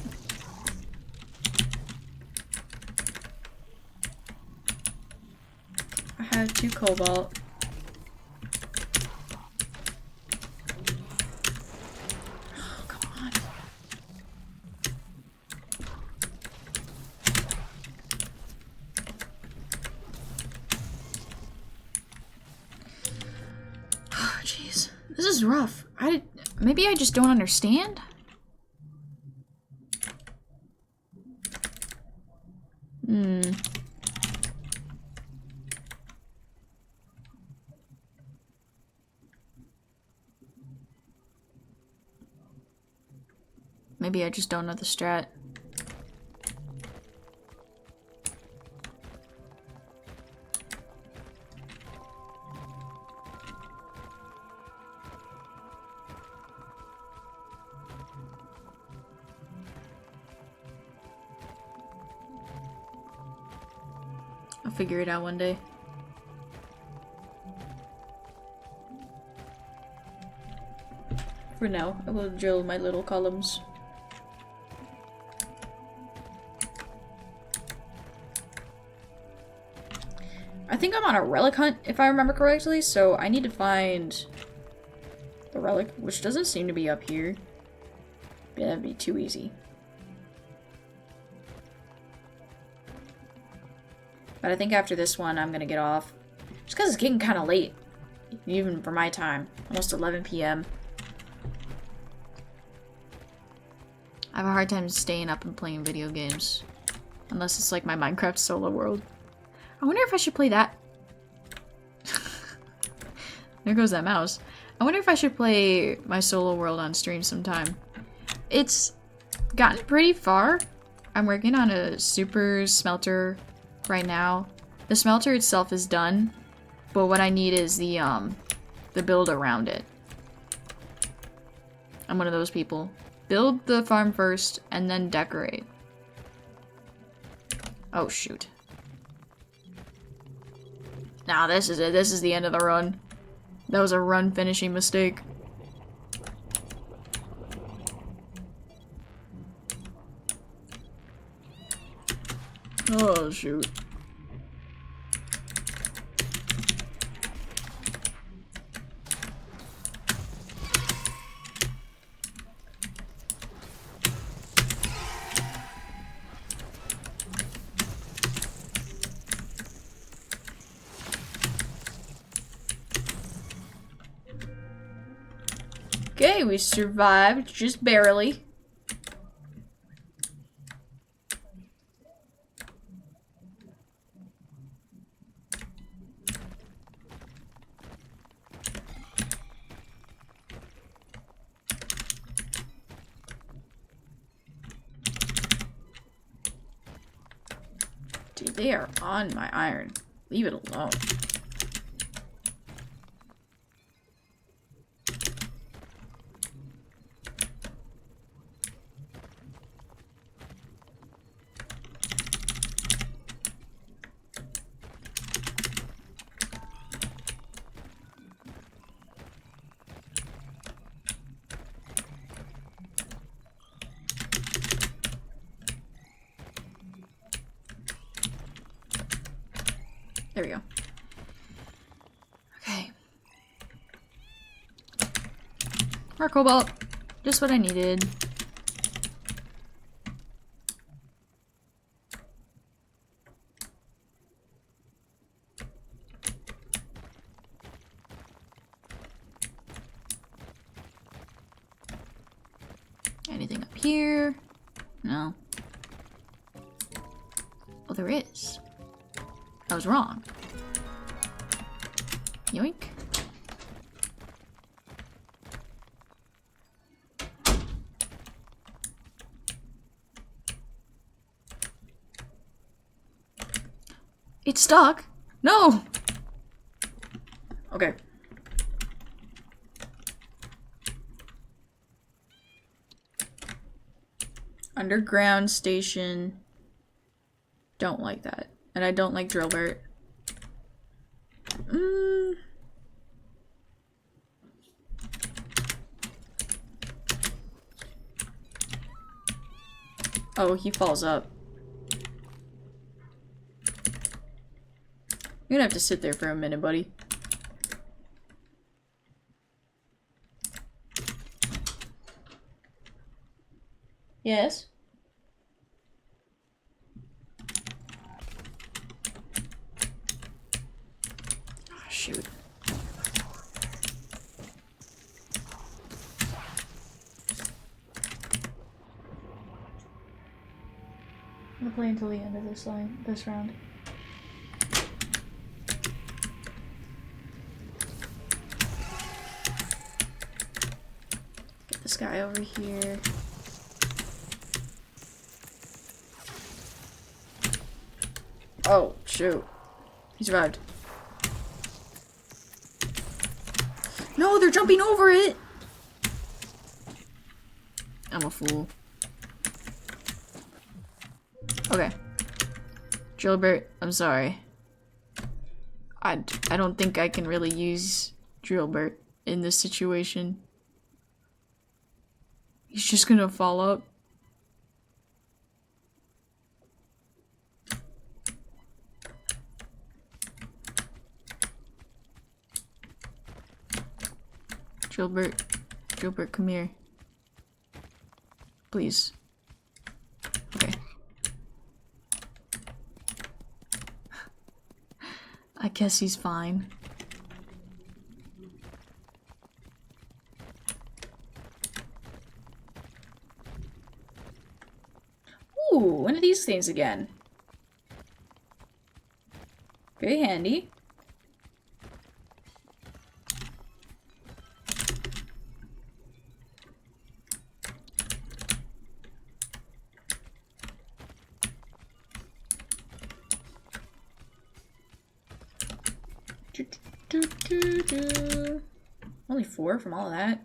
I have 2 cobalt. Oh, come on. Oh, jeez. This is rough. Maybe I just don't understand? Maybe I just don't know the strat. I'll figure it out one day. For now, I will drill my little columns. I think I'm on a relic hunt, if I remember correctly, so I need to find the relic, which doesn't seem to be up here. Yeah, that'd be too easy. But I think after this one, I'm gonna get off. Just because it's getting kind of late. Even for my time. Almost 11 p.m. I have a hard time staying up and playing video games. Unless it's like my Minecraft solo world. I wonder if I should play that. There goes that mouse. I wonder if I should play my solo world on stream sometime. It's gotten pretty far. I'm working on a super smelter right now. The smelter itself is done, but what I need is the build around it. I'm one of those people. Build the farm first and then decorate. Oh shoot. Nah, this is it. This is the end of the run. That was a run finishing mistake. Oh shoot. Okay, we survived, just barely. Dude, they are on my iron. Leave it alone. There we go. Okay. More cobalt. Just what I needed. Anything up here? No. Oh, there is. I was wrong. Yoink. It's stuck. No. Okay. Underground station. Don't like that. And I don't like Drillbert. Oh, he falls up. You're gonna have to sit there for a minute, buddy. Yes? Oh, shoot. I'm gonna play until the end of this round. Get this guy over here. Oh, shoot. He survived. No, they're jumping over it! I'm a fool. Okay. Drillbert, I'm sorry. I don't think I can really use Drillbert in this situation. He's just gonna fall up. Drillbert, come here. Please. Okay. I guess he's fine. Ooh, one of these things again. Very handy. Only 4 from all of that.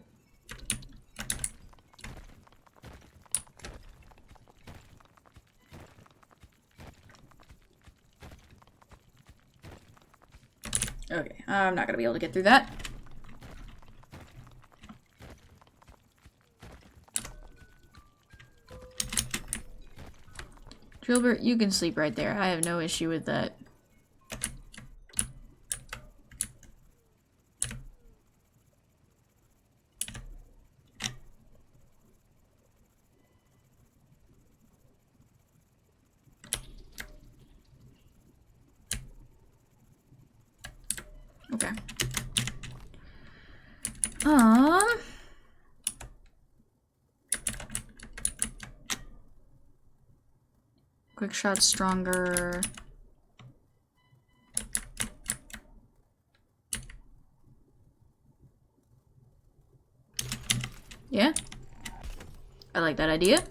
Okay, I'm not gonna be able to get through that. Drillbert, you can sleep right there. I have no issue with that. Okay. Quick shot stronger. Yeah. I like that idea.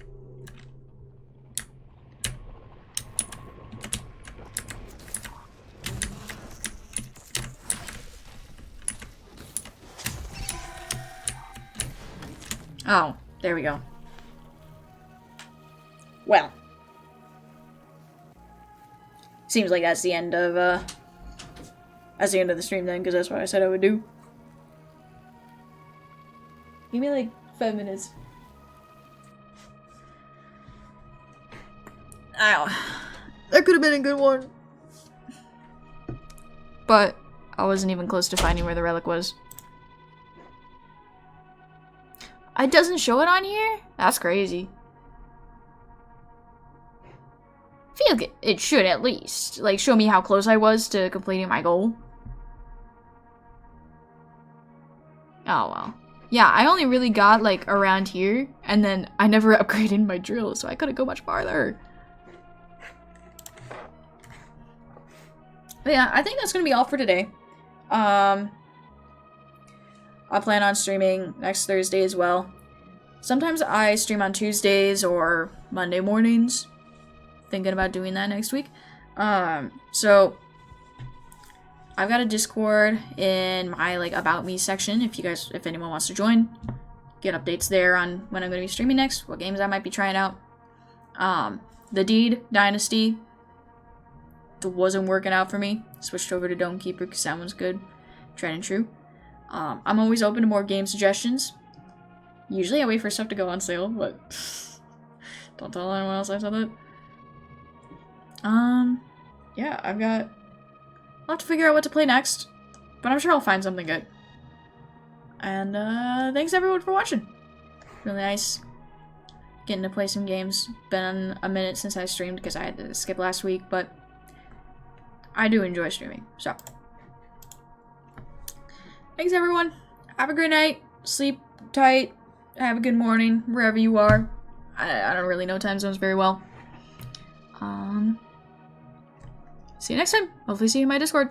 Oh, there we go. Well. Seems like that's the end of, the stream then, because that's what I said I would do. Give me like 5 minutes. Ow. That could have been a good one. But I wasn't even close to finding where the relic was. It doesn't show it on here? That's crazy. Feel like it should at least. Like, show me how close I was to completing my goal. Oh, well. Yeah, I only really got, like, around here, and then I never upgraded my drill, so I couldn't go much farther. But yeah, I think that's gonna be all for today. I plan on streaming next Thursday as well. Sometimes I stream on Tuesdays or Monday mornings. Thinking about doing that next week. So I've got a Discord in my like About Me section if anyone wants to join. Get updates there on when I'm going to be streaming next, what games I might be trying out. The Deed Dynasty wasn't working out for me. Switched over to Dome Keeper because that one's good. Tried and true. I'm always open to more game suggestions. Usually I wait for stuff to go on sale, but don't tell anyone else I said that. Yeah, I'll have to figure out what to play next, but I'm sure I'll find something good. And, thanks everyone for watching. Really nice getting to play some games. Been a minute since I streamed because I had to skip last week, but I do enjoy streaming, so. Thanks everyone. Have a great night. Sleep tight. Have a good morning, wherever you are. I don't really know time zones very well. See you next time. Hopefully see you in my Discord.